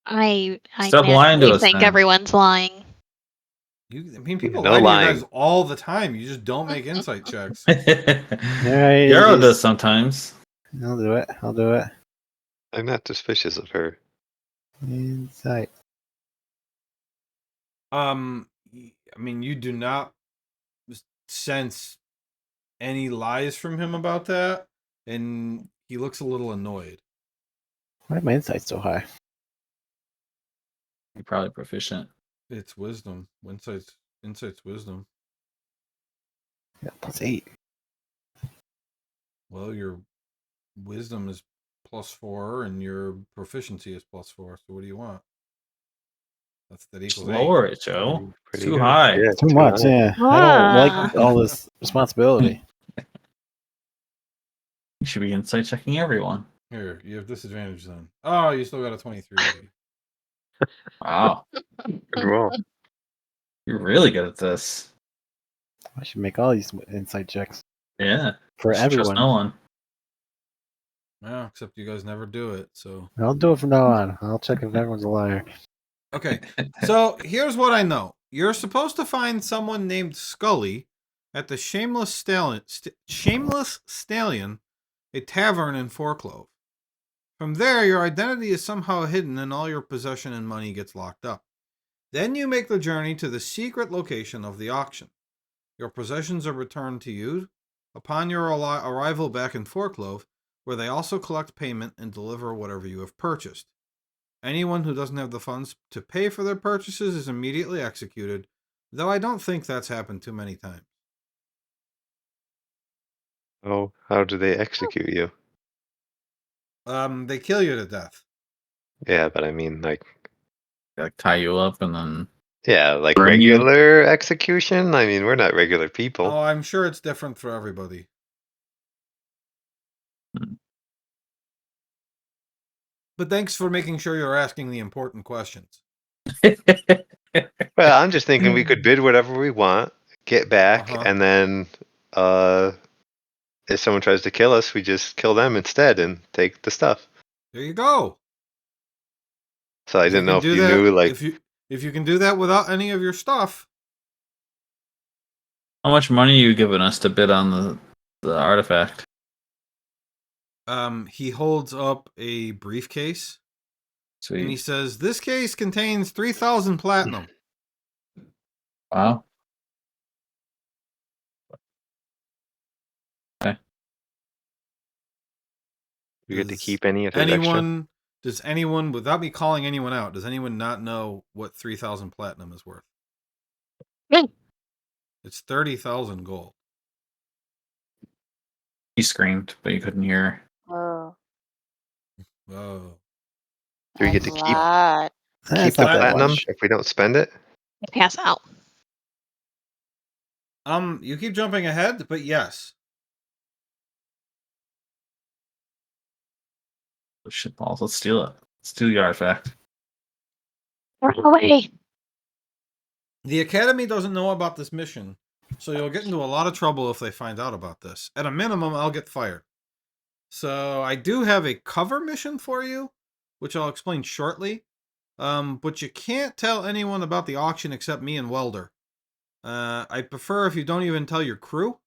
I Stop lying to naturally us, think then. everyone's lying. People No lie to you lying. guys all the time. You just don't make insight checks. Alright, Yarrow just- does sometimes. I'll do it. I'll do it. I'm not suspicious of her. Insight. I mean, you do not sense any lies from him about that, and he looks a little annoyed. Why is my insight so high? You're probably proficient. It's wisdom. Insight's wisdom. Yeah, +8. Well, your wisdom is +4, and your proficiency is +4. So what do you want? That Just equals 8. lower it, Joe. It's Pretty too good. high. Yeah, Too much, high. yeah. I Ah. don't like all this responsibility. You should be insight checking everyone. Here, you have disadvantage then. Oh, you still got a 23. Wow. Good roll. You're really good at this. I should make all these insight checks Yeah. for You should trust everyone. no one. Well, except you guys never do it, so. I'll do it from now on. I'll check if everyone's a liar. Okay, so here's what I know. You're supposed to find someone named Scully at the Shameless Stallion, a tavern in Foreclove. From there, your identity is somehow hidden and all your possession and money gets locked up. Then you make the journey to the secret location of the auction. Your possessions are returned to you upon your arrival back in Foreclove, where they also collect payment and deliver whatever you have purchased. Anyone who doesn't have the funds to pay for their purchases is immediately executed, though I don't think that's happened too many times. Oh, how do they execute you? They kill you to death. Yeah, but I mean, like, Like tie you up and then yeah, like burn you. regular execution. I mean, we're not regular people. Oh, I'm sure it's different for everybody. But thanks for making sure you're asking the important questions. Well, I'm just thinking we could bid whatever we want, get back, Uh-huh. and then if someone tries to kill us, we just kill them instead and take the stuff. There you go. So I If you didn't know can if do you that, knew, like, if you can do that without any of your stuff, How much money are you giving us to bid on the artifact? he holds up a briefcase and he Sweet. says, "This case contains 3,000 platinum." Wow. we get to Does keep any of his extra. Does anyone, without me calling anyone out, does anyone not know what 3,000 platinum is worth? Mm. It's 30,000 gold. He screamed, but you couldn't hear. Oh, Oh. Do we get that's to a keep lot. That's the not that platinum much. if we don't spend it? Pass out. You keep jumping ahead, but yes. Oh, shit balls. Let's steal it. Let's steal the artifact. Run away. The Academy doesn't know about this mission, so you'll get into a lot of trouble if they find out about this. At a minimum, I'll get fired. So I do have a cover mission for you, which I'll explain shortly. But you can't tell anyone about the auction except me and Welder. I prefer if you don't even tell your crew.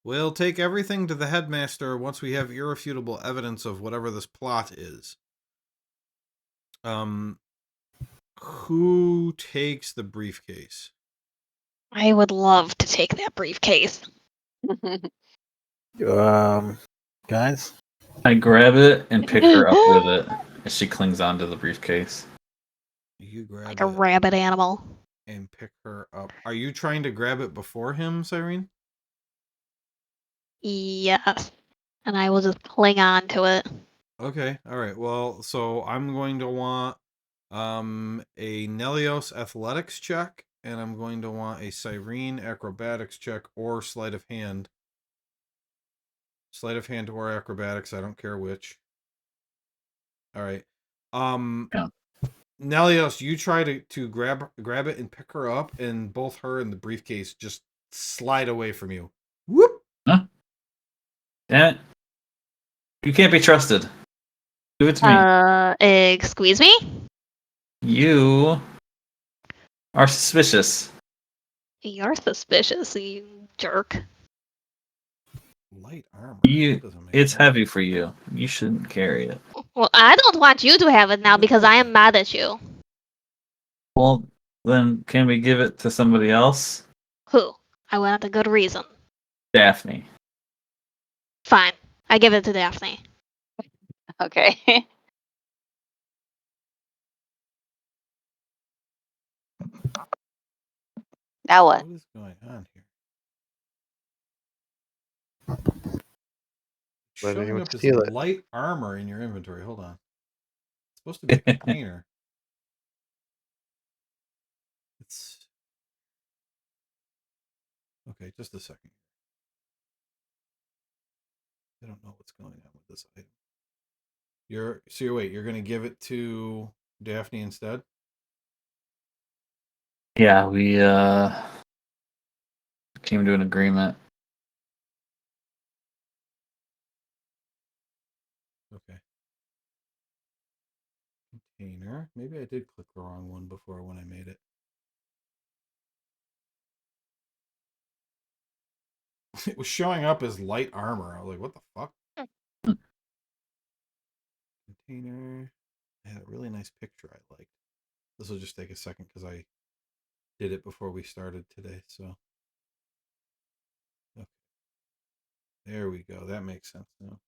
We'll take everything to the headmaster once we have irrefutable evidence of whatever this plot is. Who takes the briefcase? I would love to take that briefcase. Guys, I grab it and pick her up with it as she clings onto the briefcase. You grab Like a it rabid animal. and pick her up. Are you trying to grab it before him, Cyrene? Yes. And I will just cling on to it. Okay. All right. Well, so I'm going to want a Nelios athletics check, and I'm going to want a Cyrene acrobatics check or sleight of hand. Sleight of hand or acrobatics, I don't care which. All right. Yeah. Nelios, you try to grab it and pick her up, and both her and the briefcase just slide away from you. Whoop! Huh? Damn it. You can't be trusted. Give it to me. Excuse me? You are suspicious. You're suspicious, you jerk. Light armor. You, That doesn't make it's sense. heavy for you. You shouldn't carry it. Well, I don't want you to have it now What does because that I am mean? mad at you. Well, then can we give it to somebody else? Who? I want a good reason. Daphne. Fine. I give it to Daphne. Okay. Now what? What is going on here? Let Showing anyone up as steal it. light armor in your inventory. Hold on. It's supposed to be a container. It's okay. Just a second. I don't know what's going on with this item. You're gonna give it to Daphne instead? Yeah, we came to an agreement. Okay. Container. Maybe I did click the wrong one before when I made it. It was showing up as light armor. I was like, what the fuck? Container. I had a really nice picture I liked. This will just take a second because I did it before we started today. So, okay. There we go. That makes sense now.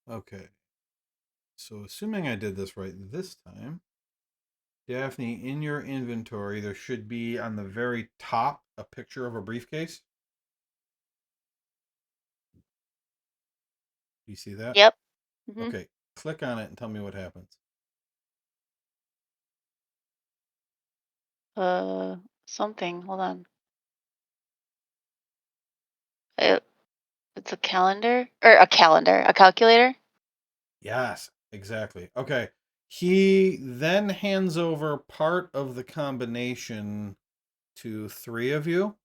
Okay. So, assuming I did this right this time, Daphne, in your inventory, there should be on the very top a picture of a briefcase. Do you see that? Yep. Hmm. Okay. Click on it and tell me what happens. Something. Hold on. It's a calendar or a calendar, a calculator. Yes, exactly. Okay. He then hands over part of the combination to three of you.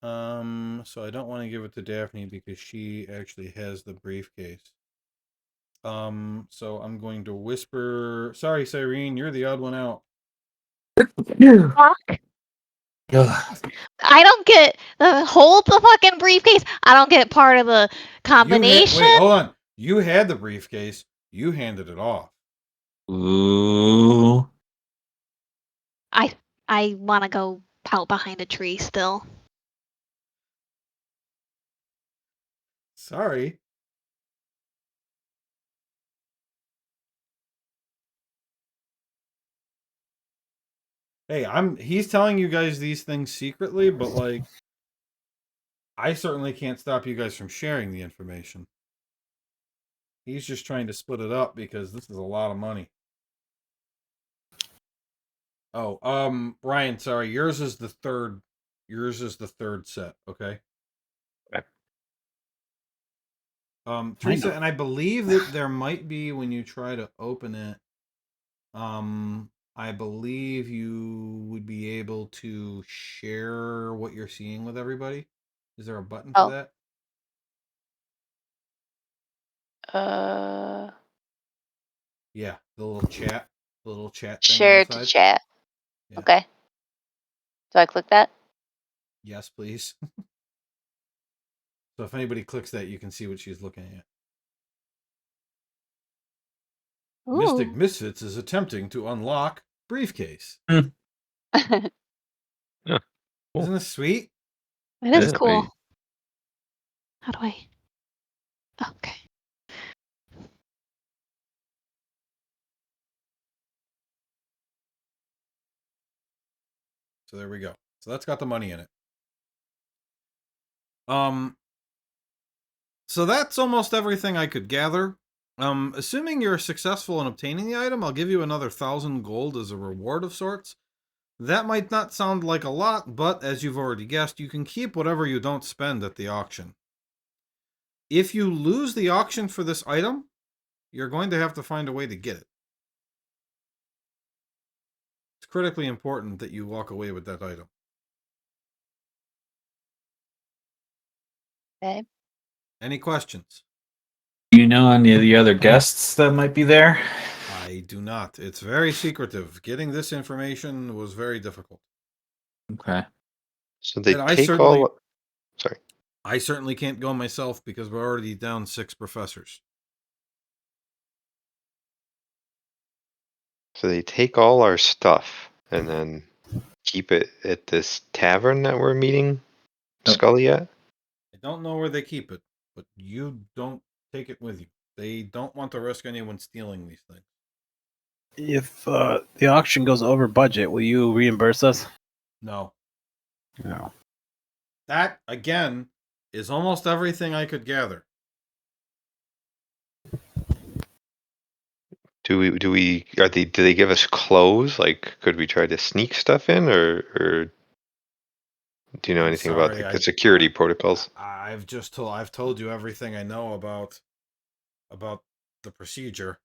So I don't want to give it to Daphne because she actually has the briefcase. So I'm going to whisper. Sorry, Cyrene, you're the odd one out. Fuck. I don't get the hold the fucking briefcase. I don't get part of the combination. Wait, hold on. You had the briefcase. You handed it off. Ooh. I want to go pout behind a tree still. Sorry. Hey, he's telling you guys these things secretly, but like I certainly can't stop you guys from sharing the information. He's just trying to split it up because this is a lot of money. Oh, Ryan, sorry, yours is the third. Yours is the third set, okay? Okay. Teresa, and I believe that there might be when you try to open it, I believe you would be able to share what you're seeing with everybody. Is there a button for Oh. that? Yeah, the little chat thing on the Share to side. chat. Yeah. Okay. Do I click that? Yes, please. So if anybody clicks that, you can see what she's looking at. Mystic Ooh. Misfits is attempting to unlock briefcase. Yeah, cool. Isn't this sweet? It is Yeah, cool. wait. How do I? Okay. So there we go. So that's got the money in it. So that's almost everything I could gather. Assuming you're successful in obtaining the item, I'll give you another 1,000 gold as a reward of sorts. That might not sound like a lot, but as you've already guessed, you can keep whatever you don't spend at the auction. If you lose the auction for this item, you're going to have to find a way to get it. It's critically important that you walk away with that item. Okay. Any questions? Do you know any of the other guests that might be there? I do not. It's very secretive. Getting this information was very difficult. Okay. So they And take all. Sorry. I certainly can't go myself because we're already down 6 professors. So they take all our stuff and then keep it at this tavern that we're meeting Nope. Scully at. I don't know where they keep it, but you don't take it with you. They don't want to risk anyone stealing these things. If the auction goes over budget, will you reimburse us? No. No. That, again, is almost everything I could gather. Do they give us clothes? Like, could we try to sneak stuff in, or do you know I'm anything about sorry, like, the security protocols? I've told you everything I know about the procedure.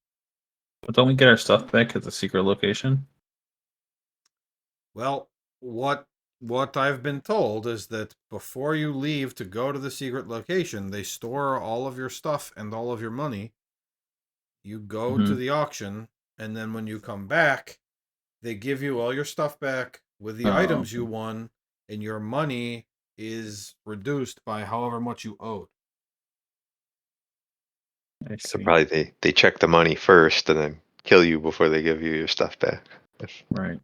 But don't we get our stuff back at the secret location? Well, what I've been told is that before you leave to go to the secret location, they store all of your stuff and all of your money. You go to Mhm. the auction, and then when you come back, they give you all your stuff back with the Oh, items you okay. won, and your money is reduced by however much you owed. I So see. probably they check the money first and then kill you before they give you your stuff back. Right.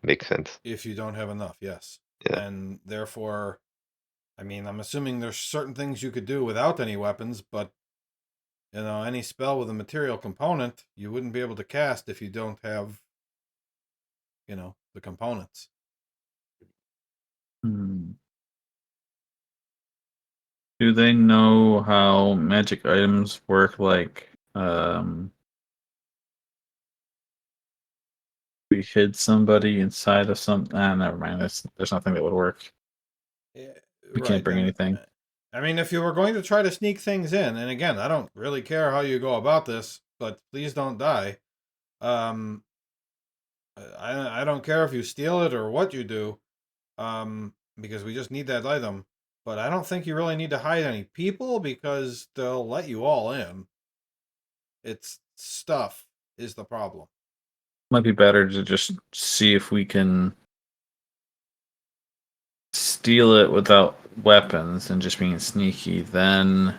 Makes sense. If you don't have enough, yes. Yeah. And therefore, I mean, I'm assuming there's certain things you could do without any weapons, but any spell with a material component, you wouldn't be able to cast if you don't have, the components. Hmm. Do they know how magic items work? Like, we hid somebody inside of some. Ah, never mind. There's nothing that would work. Yeah, We can't right. bring anything. I mean, if you were going to try to sneak things in, and again, I don't really care how you go about this, but please don't die. Um, I don't care if you steal it or what you do, because we just need that item. But I don't think you really need to hide any people because they'll let you all in. It's stuff is the problem. Might be better to just see if we can steal it without weapons and just being sneaky. Then,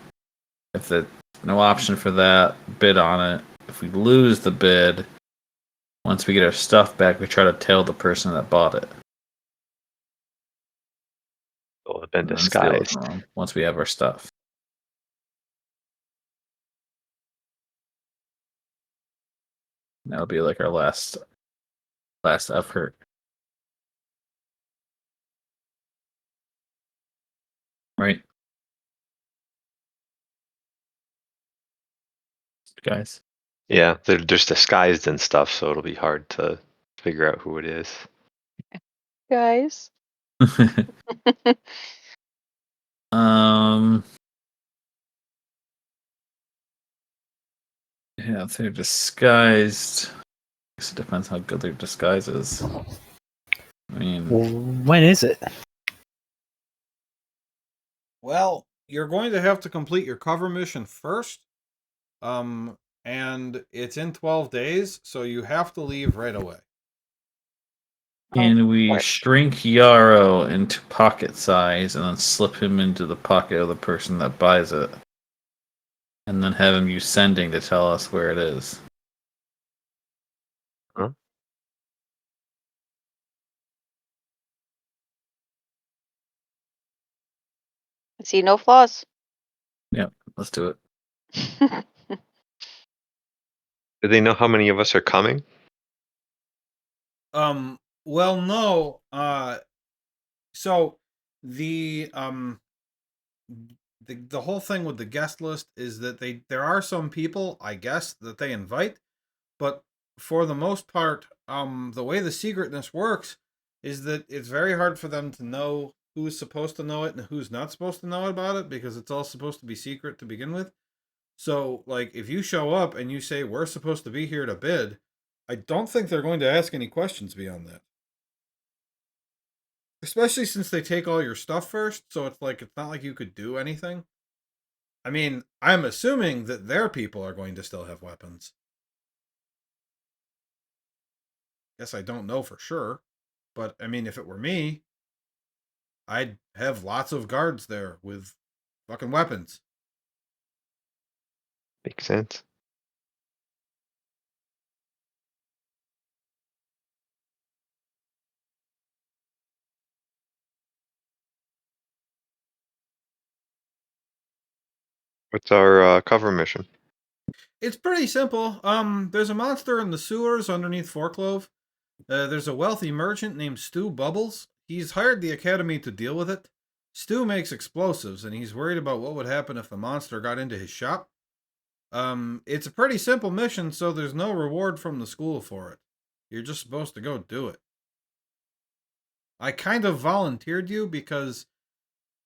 if there's no option for that, bid on it. If we lose the bid, once we get our stuff back, we try to tail the person that bought it. They'll have been And then steal it disguised. from them once we have our stuff. That'll be like our last effort. Right, guys? Yeah, they're just disguised and stuff, so it'll be hard to figure out who it is. Guys. um. Yeah, if they're disguised. I guess it depends how good their disguise is. I mean, When is it? Well, you're going to have to complete your cover mission first. And it's in 12 days, so you have to leave right away. Can we Or- shrink Yarrow into pocket size and then slip him into the pocket of the person that buys it? And then have him use sending to tell us where it is. Huh? I see no flaws. Yep, let's do it. Do they know how many of us are coming? Well, no. So the the whole thing with the guest list is that there are some people, I guess, that they invite, but for the most part, the way the secretness works is that it's very hard for them to know who's supposed to know it and who's not supposed to know about it because it's all supposed to be secret to begin with. So, like, if you show up and you say we're supposed to be here to bid, I don't think they're going to ask any questions beyond that. Especially since they take all your stuff first, so it's like it's not like you could do anything. I mean, I'm assuming that their people are going to still have weapons. Guess I don't know for sure. But I mean, if it were me, I'd have lots of guards there with fucking weapons. Makes sense. What's our cover mission? It's pretty simple. There's a monster in the sewers underneath Forklove. There's a wealthy merchant named Stu Bubbles. He's hired the academy to deal with it. Stu makes explosives, and he's worried about what would happen if the monster got into his shop. It's a pretty simple mission, so there's no reward from the school for it. You're just supposed to go do it. I kind of volunteered you because,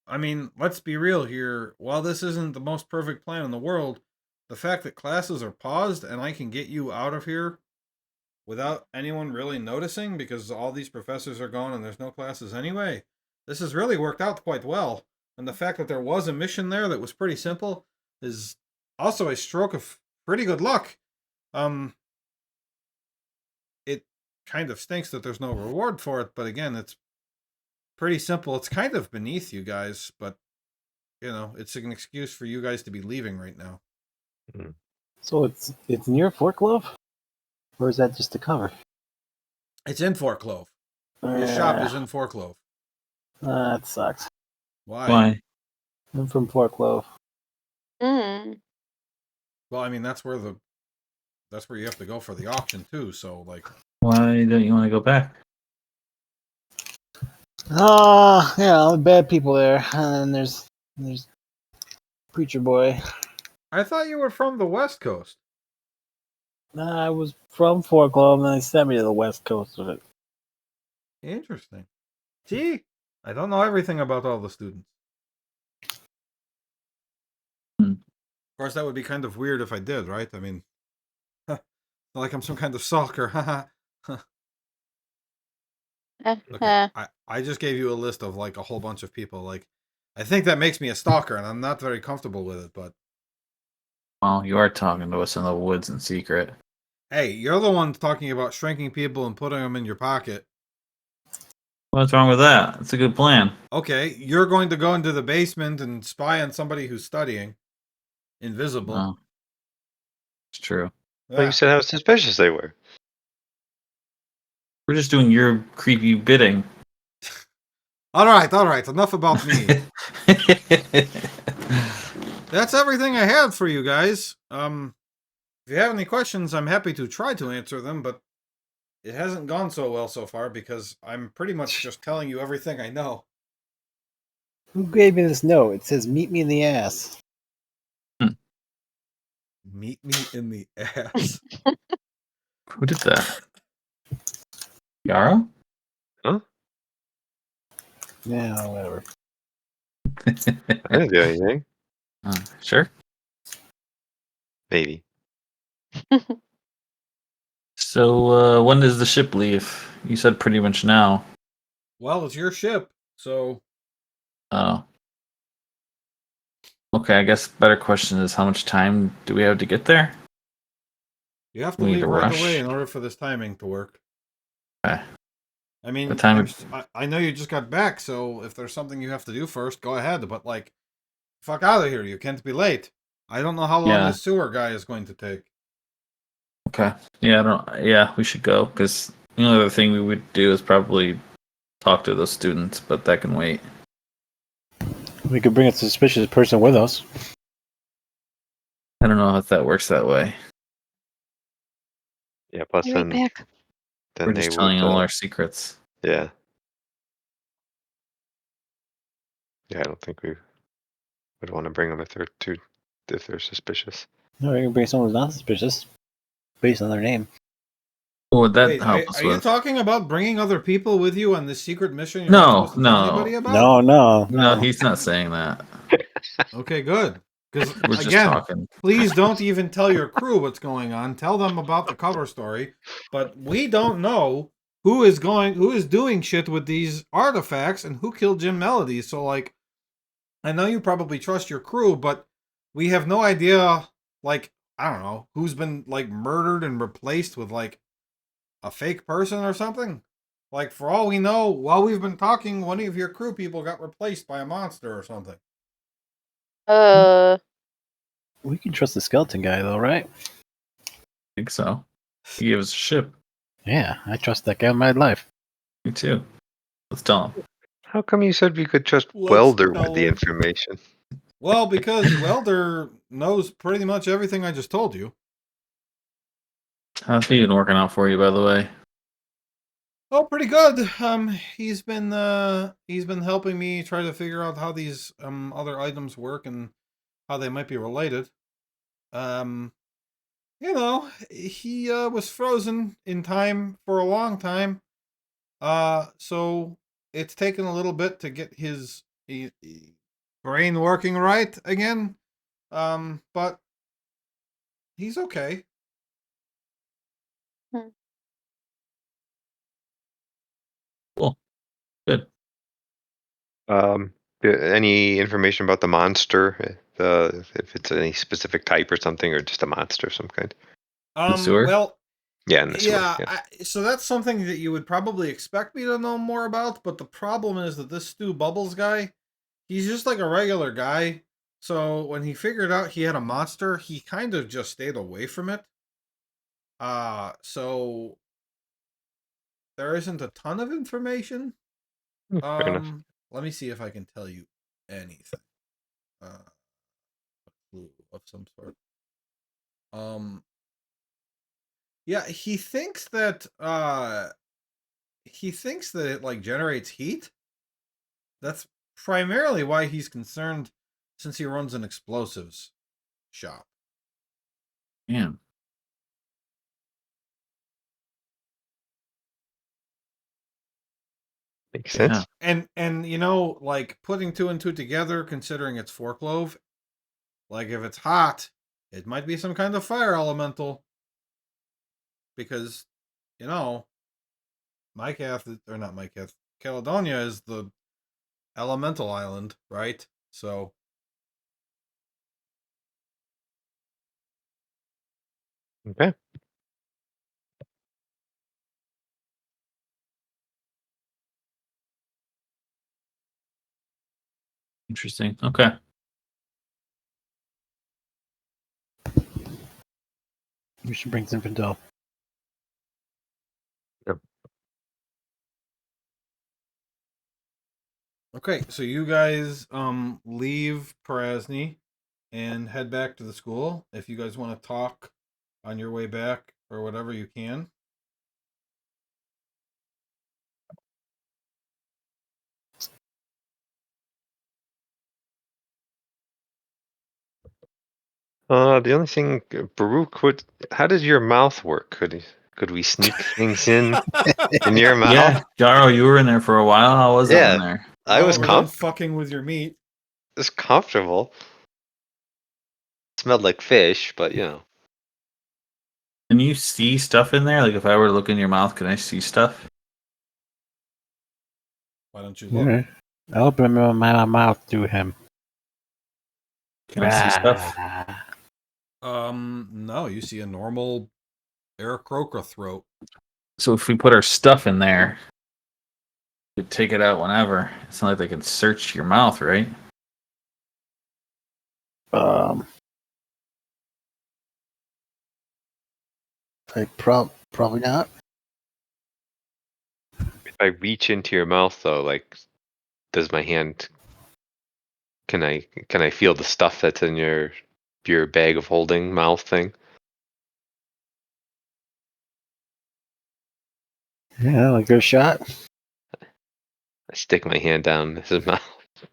I mean, let's be real here. While this isn't the most perfect plan in the world, the fact that classes are paused and I can get you out of here without anyone really noticing because all these professors are gone and there's no classes anyway, this has really worked out quite well. And the fact that there was a mission there that was pretty simple is also a stroke of pretty good luck. It kind of stinks that there's no reward for it, but again, it's pretty simple. It's kind of beneath you guys, but you know, it's an excuse for you guys to be leaving right now. So it's near Forklove, or is that just a cover? It's in Forklove. His shop is in Forklove. That sucks. Why? Why? I'm from Forklove. Mm. Well, I mean, that's where you have to go for the auction too. So, like, Why don't you want to go back? Yeah, all the bad people there, and then there's Preacher Boy. I thought you were from the West Coast. I was from Forklove, and then they sent me to the West Coast of it. Interesting. Gee, I don't know everything about all the students. Of course, that would be kind of weird if I did, right? I mean, like I'm some kind of stalker. Okay, I just gave you a list of like a whole bunch of people. Like, I think that makes me a stalker, and I'm not very comfortable with it. But Well, you are talking to us in the woods in secret. hey, you're the one talking about shrinking people and putting them in your pocket. What's wrong with that? It's a good plan. Okay, you're going to go into the basement and spy on somebody who's studying. Invisible. No. It's true. Well, you said how suspicious they were. We're just doing your creepy bidding. All right. Enough about me. That's everything I have for you guys. If you have any questions, I'm happy to try to answer them, but it hasn't gone so well so far because I'm pretty much just telling you everything I know. Who gave me this note? It says, "Meet me in the ass." Meet me in the ass. Who did that? Yarrow? Huh? Yeah, whatever. I didn't do anything. Sure. Maybe. So, when does the ship leave? You said pretty much now. Well, it's your ship, so Oh. Okay, I guess better question is how much time do we have to get there? you have to We need leave to right rush. away in order for this timing to work. Okay. I mean, The time I know you just got back, so if there's something you have to do first, go ahead. But like, fuck out of here! You can't be late. I don't know how long Yeah. this sewer guy is going to take. Okay. Yeah, I don't. Yeah, we should go because the only other thing we would do is probably talk to those students, but that can wait. We could bring a suspicious person with us. I don't know if that works that way. Yeah. Plus, Be right back. then We're they just would. telling all our secrets. Yeah. Yeah. I don't think we would want to bring them if they're suspicious. No, we can bring someone who's not suspicious, based on their name. What would that Wait, help us are you with? talking about bringing other people with you on this secret mission you're not No, supposed to tell anybody no, about? No, no, no. no. He's not saying that. Okay, good. Because We're just again, talking. please don't even tell your crew what's going on. Tell them about the cover story. But we don't know who is doing shit with these artifacts and who killed Jim Melody. So like, I know you probably trust your crew, but we have no idea. Like, I don't know who's been like murdered and replaced with like a fake person or something. Like, for all we know, while we've been talking, one of your crew people got replaced by a monster or something. We can trust the skeleton guy, though, right? I think so. He gave us a ship. Yeah, I trust that guy in my life. Me too. Let's tell him. How come you said we could trust Let's Welder tell with the him. information? Well, because Welder knows pretty much everything I just told you. How's he been working out for you, by the way? Oh, pretty good. He's been helping me try to figure out how these other items work and how they might be related. You know, he was frozen in time for a long time. So it's taken a little bit to get his brain working right again. But he's okay. Cool. Good. Any information about the monster? If it's any specific type or something, or just a monster of some kind? The sewer? Well, Yeah, in the sewer. yeah, Yeah. so that's something that you would probably expect me to know more about, but the problem is that this Stu Bubbles guy, he's just like a regular guy. So when he figured out he had a monster, he kind of just stayed away from it. So there isn't a ton of information. Fair enough. Let me see if I can tell you anything. A clue of some sort. Yeah, he thinks that it like generates heat. That's primarily why he's concerned, since he runs an explosives shop. Yeah. Makes Yeah. sense. And you know, like putting two and two together, considering it's forklove, like if it's hot, it might be some kind of fire elemental. Because, you know, Caledonia is the elemental island, right? So Okay. Interesting. Okay. We should bring Zinfandel. okay, so you guys leave Prasny and head back to the school. If you guys want to talk on your way back or whatever, you can. The only thing, Baruch, how does your mouth work? Could we sneak things in your mouth? Yeah, Jaro, you were in there for a while. How was that in there? I was Other than fucking with your meat. It's comfortable. Smelled like fish, but you know. Can you see stuff in there? Like if I were to look in your mouth, can I see stuff? Why don't you look? Alright. I open my mouth to him. Can I see stuff? No, you see a normal Aarakocra throat. So if we put our stuff in there, You take it out whenever. It's not like they can search your mouth, right? Probably not. If I reach into your mouth, though, like, does my hand? Can I feel the stuff that's in your bag of holding mouth thing? Yeah, like good shot. I stick my hand down his mouth.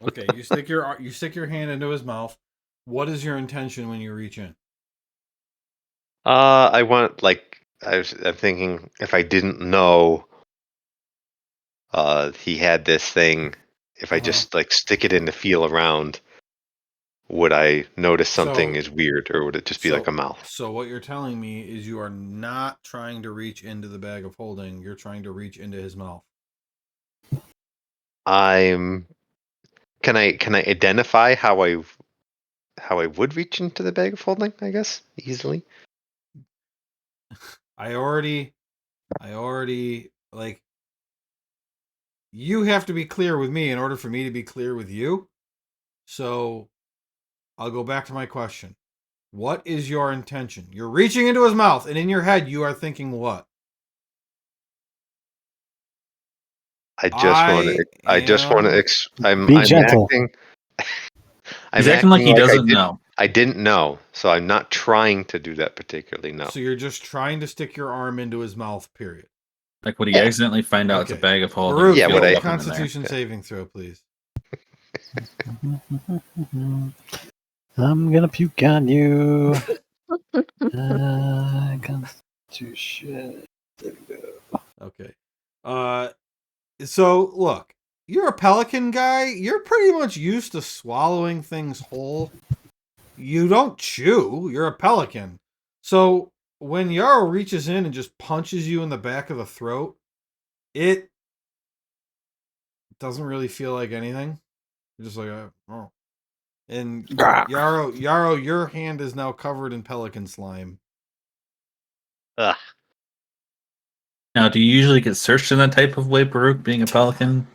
Okay, you stick your hand into his mouth. What is your intention when you reach in? I want, like, I'm thinking if I didn't know he had this thing, if I just like stick it in to feel around, would I notice something So- is weird, or would it just be like a mouth? So what you're telling me is you are not trying to reach into the bag of holding. You're trying to reach into his mouth. Can I identify how I would reach into the bag of holding, I guess, easily? I already like you have to be clear with me in order for me to be clear with you. So I'll go back to my question. What is your intention? You're reaching into his mouth, and in your head you are thinking what? I just want to. I just want to. I'm gentle. acting. He's acting like he doesn't I know. I didn't know, so I'm not trying to do that particularly. No. So you're just trying to stick your arm into his mouth, period. Like, would he accidentally find out it's a Okay. bag of holding? Baruch, Yeah, make would a I- Constitution saving throw, please. I'm gonna puke on you. Constitution. There we go. Okay. So look, you're a pelican guy. You're pretty much used to swallowing things whole. You don't chew. You're a pelican. So when Yarrow reaches in and just punches you in the back of the throat, it doesn't really feel like anything. You're just like, oh. And Yarrow, your hand is now covered in pelican slime. Ugh. Now, do you usually get searched in that type of way, Baruch, being a pelican?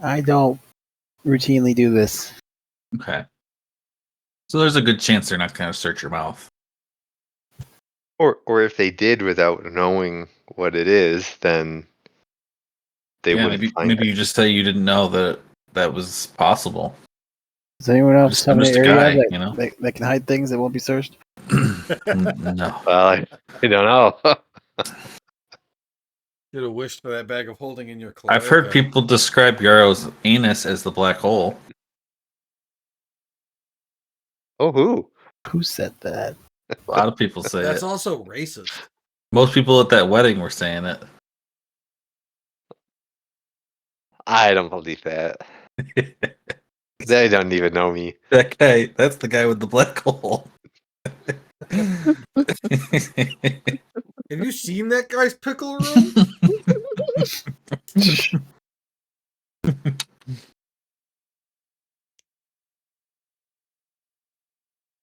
I don't routinely do this. Okay. So there's a good chance they're not going to search your mouth. Or if they did without knowing what it is, then they Yeah, wouldn't find maybe it. you just say you didn't know that that was possible. Does anyone else I'm have an just a area guy, that, you know? that can hide things that won't be searched? No. Well, I don't know. You'd have wished for that bag of holding in your cloaca. I've heard people describe Yarrow's anus as the black hole. Oh, who? Who said that? A lot of people say That's it. also racist. Most people at that wedding were saying it. I don't believe that. They don't even know me. That guy, that's the guy with the black hole. Have you seen that guy's pickle room?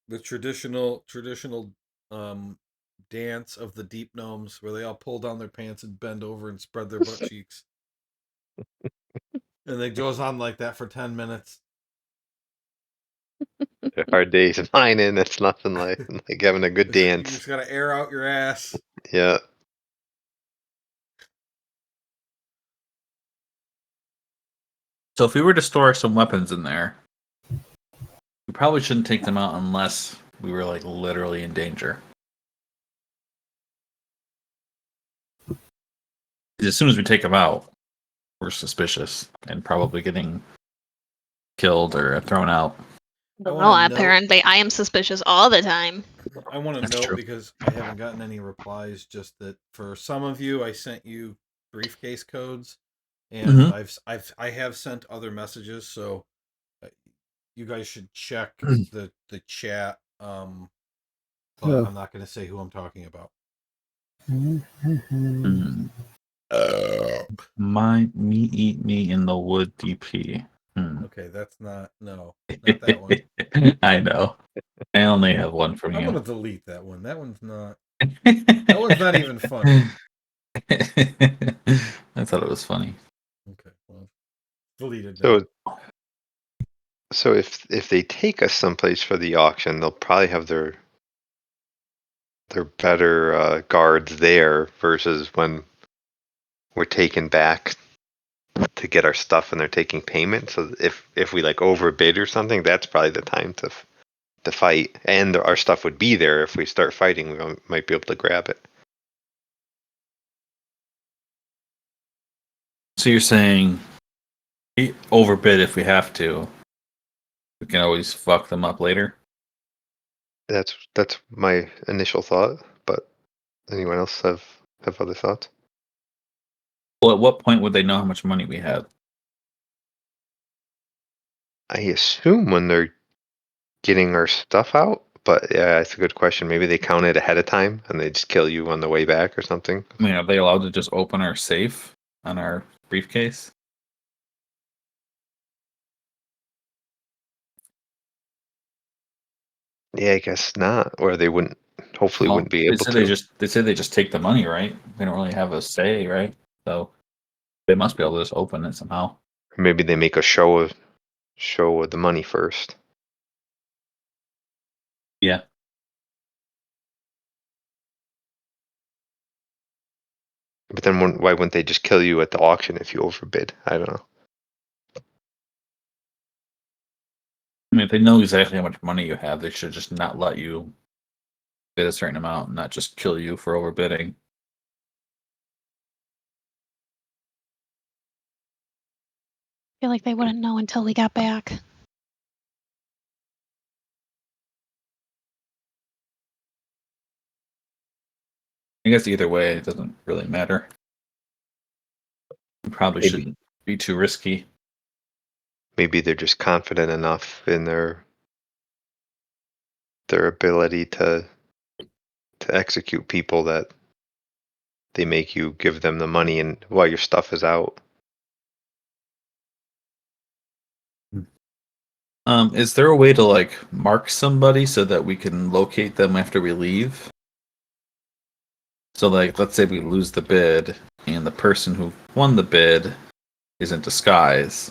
The traditional dance of the deep gnomes where they all pull down their pants and bend over and spread their butt cheeks. And it goes on like that for 10 minutes. A hard days of mining. It's nothing like having a good You dance. just gotta air out your ass. Yeah. So if we were to store some weapons in there, we probably shouldn't take them out unless we were like literally in danger. 'Cause as soon as we take them out, we're suspicious and probably getting killed or thrown out. I No, wanna note- apparently I am suspicious all the time. I want to That's note true. because I haven't gotten any replies. Just that for some of you, I sent you briefcase codes, and Mhm. I have sent other messages. So you guys should check the chat. But Oh. I'm not going to say who I'm talking about. Hmm. Me eat me in the wood DP. Okay, that's not that one. I know. I only have one from I'm you. gonna delete that one. That one's not even funny. I thought it was funny. Okay, well, deleted So, that. so if they take us someplace for the auction, they'll probably have their better guards there versus when we're taken back to get our stuff and they're taking payment. So if we like overbid or something, that's probably the time to fight. And our stuff would be there. If we start fighting, we might be able to grab it. So you're saying overbid if we have to. We can always fuck them up later. That's my initial thought. But anyone else have other thoughts? Well, at what point would they know how much money we had? I assume when they're getting our stuff out. But yeah, that's a good question. Maybe they count it ahead of time and they just kill you on the way back or something. I mean, are they allowed to just open our safe on our briefcase? Yeah, I guess not. Or they wouldn't. Hopefully, Well, wouldn't be they able said to. they said they just take the money, right? They don't really have a say, right? So they must be able to just open it somehow. Maybe they make a show of the money first. Yeah. But then why wouldn't they just kill you at the auction if you overbid? I don't know. I mean, if they know exactly how much money you have, they should just not let you bid a certain amount and not just kill you for overbidding. I feel like they wouldn't know until we got back. I guess either way, it doesn't really matter. We probably Maybe shouldn't be too risky. maybe they're just confident enough in their ability to execute people that they make you give them the money and while your stuff is out. Is there a way to like mark somebody so that we can locate them after we leave? So like let's say we lose the bid and the person who won the bid is in disguise.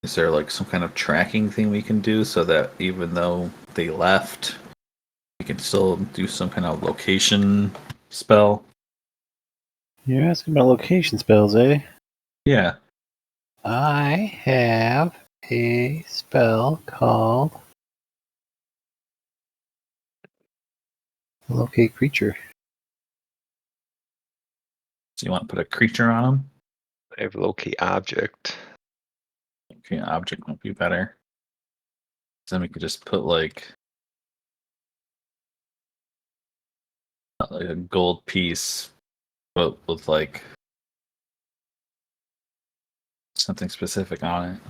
Is there like some kind of tracking thing we can do so that even though they left, we can still do some kind of location spell? You're asking about location spells, eh? Yeah. I have a spell called Locate Creature. So you want to put a creature on them? I have locate object. Okay, object might be better. So then we could just put like a gold piece, but with like something specific on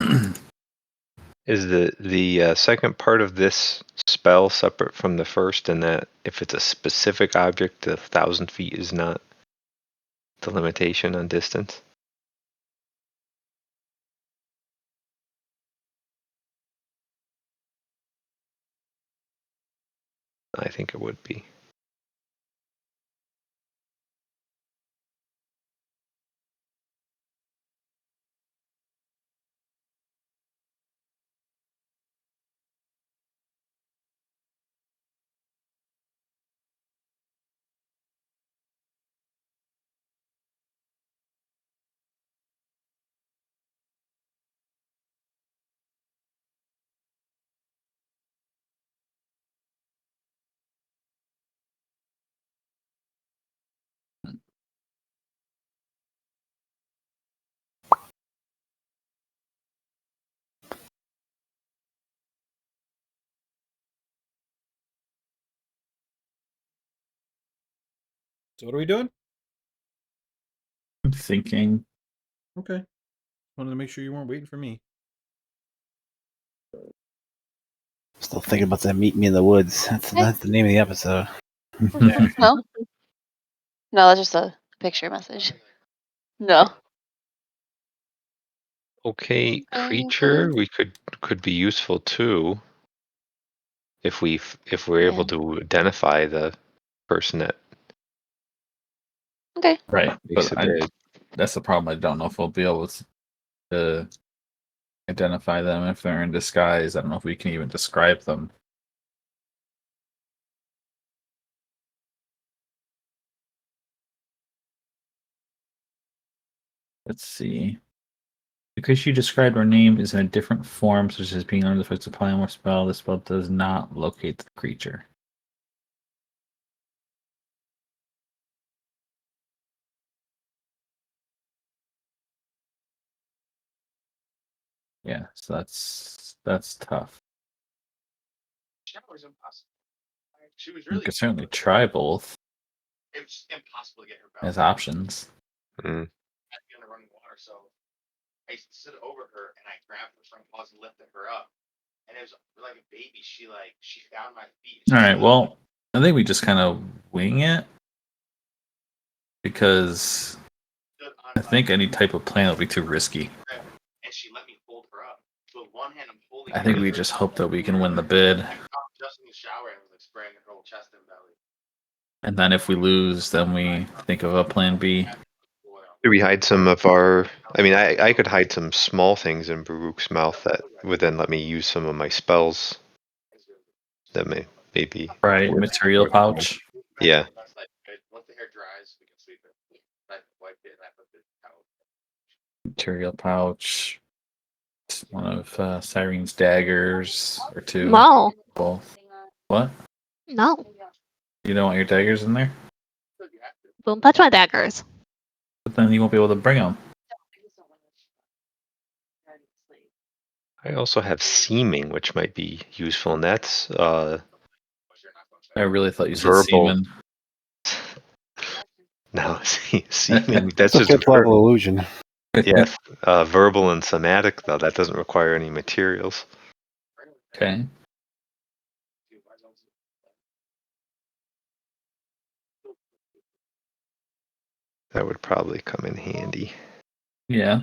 it. Is the second part of this spell separate from the first in that if it's a specific object, 1,000 feet is not the limitation on distance? I think it would be. So what are we doing? I'm thinking. Okay. Wanted to make sure you weren't waiting for me. Still thinking about that Meet Me in the Woods. That's the name of the episode. No, no, that's just a picture message. No. Okay, Okay, creature we could be useful too if we're able Yeah. to identify the person that Okay. Right, Makes but a bid. that's the problem. I don't know if we'll be able to identify them if they're in disguise. I don't know if we can even describe them. Let's see. Because you described our name is in a different form, such as being under the effects of polymorph spell, this spell does not locate the creature. Yeah, so that's tough. You could certainly try both as options. Mm. All right, well, I think we just kind of wing it because I think any type of plan will be too risky. I think we just hope that we can win the bid. And then if we lose, then we think of a plan B. Do we hide some of our? I mean, I could hide some small things in Baruch's mouth that would then let me use some of my spells. That may maybe Right, material pouch. Yeah. Material pouch. One of Cyrene's daggers or two. No. Both. What? No. You don't want your daggers in there? Don't touch my daggers. But then you won't be able to bring them. I also have seeming, which might be useful, and that's I really thought you said verbal. semen. No, seeming. It's That's a just fifth level verbal. illusion. Yes, verbal and somatic though. That doesn't require any materials. Okay. That would probably come in handy. Yeah.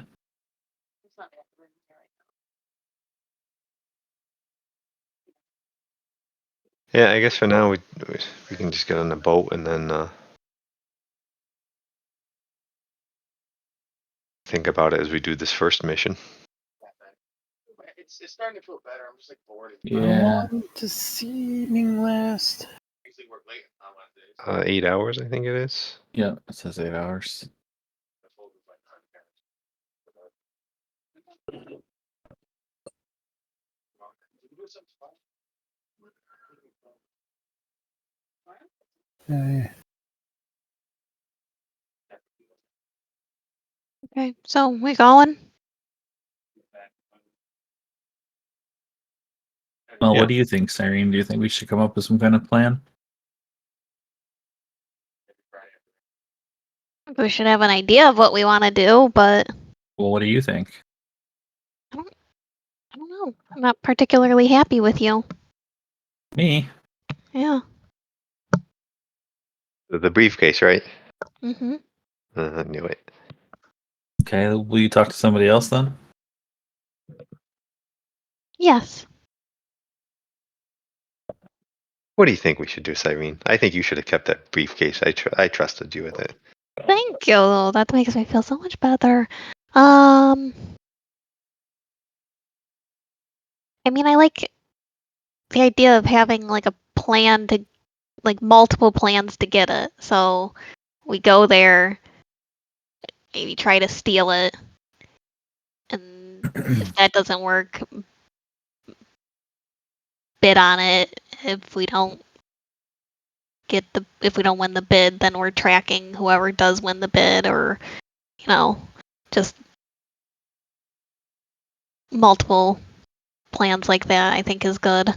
Yeah, I guess for now we can just get on the boat and then think about it as we do this first mission. Yeah. Does seeming last? 8 hours, I think it is. Yeah. It says 8 hours. Okay, so we going? Well, Yeah. what do you think, Cyrene? Do you think we should come up with some kind of plan? We should have an idea of what we want to do, but Well, what do you think? I don't know. I'm not particularly happy with you. Me? Yeah. The briefcase, right? Mm-hmm. I knew it. Okay, will you talk to somebody else then? Yes. What do you think we should do, Cyrene? I think you should have kept that briefcase. I trusted you with it. Thank you. That makes me feel so much better. I mean, I like the idea of having like a plan to, like multiple plans to get it. So we go there, maybe try to steal it, and if that doesn't work, bid on it. If we don't win the bid, then we're tracking whoever does win the bid, or just multiple plans like that. I think is good.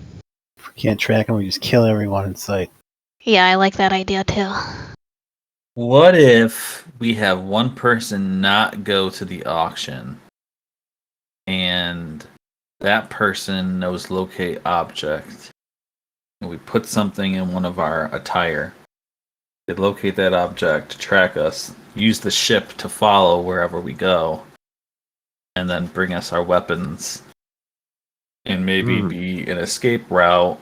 If we can't track them, we just kill everyone in sight. Yeah, I like that idea too. What if we have one person not go to the auction and that person knows locate object and we put something in one of our attire? They locate that object, track us, use the ship to follow wherever we go, and then bring us our weapons and maybe be an escape route.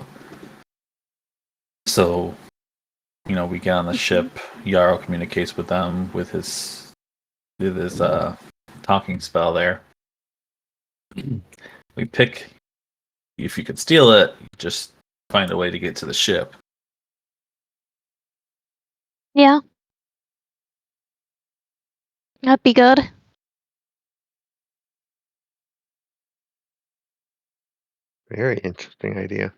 So we get on the ship. Yarrow communicates with them with his talking spell there. We pick. If you could steal it, just find a way to get to the ship. Yeah. That'd be good. Very interesting idea.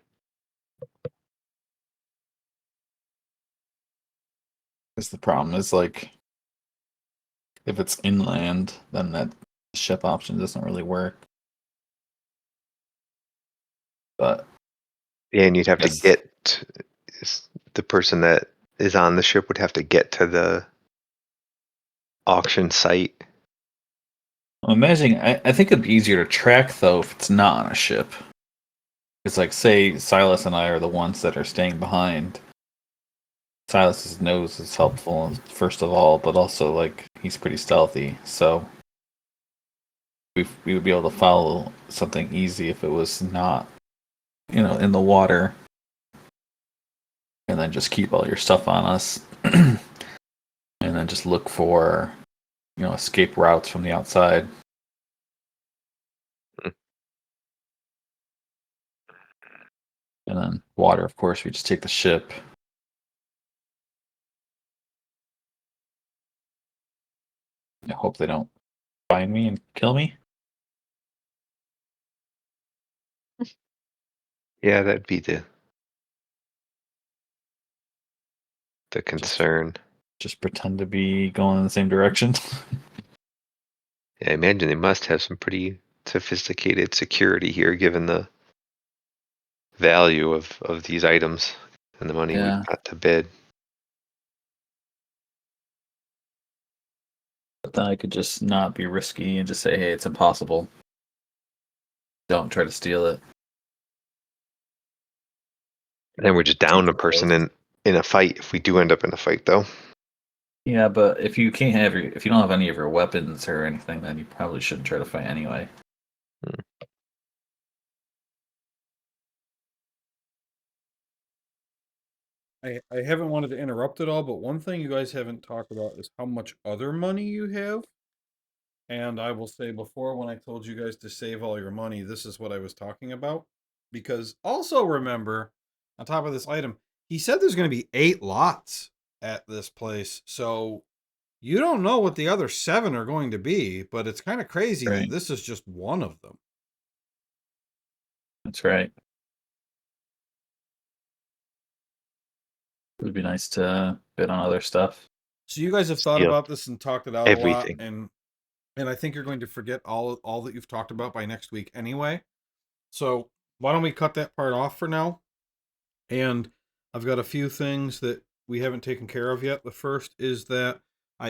Because the problem is, like, if it's inland, then that ship option doesn't really work. But Yeah, and you'd have to yes, get the person that is on the ship would have to get to the auction site. I'm imagining. I think it'd be easier to track though if it's not on a ship. It's like, say Silas and I are the ones that are staying behind. Silas's nose is helpful first of all, but also like he's pretty stealthy, so we would be able to follow something easy if it was not, in the water, and then just keep all your stuff on us, and then just look for, escape routes from the outside. And then water, of course, we just take the ship. I hope they don't find me and kill me. Yeah, that'd be the concern. Just pretend to be going in the same direction. Yeah, I imagine they must have some pretty sophisticated security here, given the value of these items and the money we've Yeah. got to bid. But then I could just not be risky and just say, hey, it's impossible. Don't try to steal it. And then we're just down a person in a fight if we do end up in a fight, though. Yeah, but if you can't have if you don't have any of your weapons or anything, then you probably shouldn't try to fight anyway. I haven't wanted to interrupt at all, but one thing you guys haven't talked about is how much other money you have. And I will say before, when I told you guys to save all your money, this is what I was talking about. Because also remember, on top of this item, he said there's going to be 8 lots at this place. So you don't know what the other 7 are going to be, but it's kind of crazy that Right. this is just one of them. That's right. It would be nice to bid on other stuff. So you guys have thought Steal about this and talked it out a lot, everything. and I think you're going to forget all that you've talked about by next week anyway. So why don't we cut that part off for now? And I've got a few things that we haven't taken care of yet. The first is that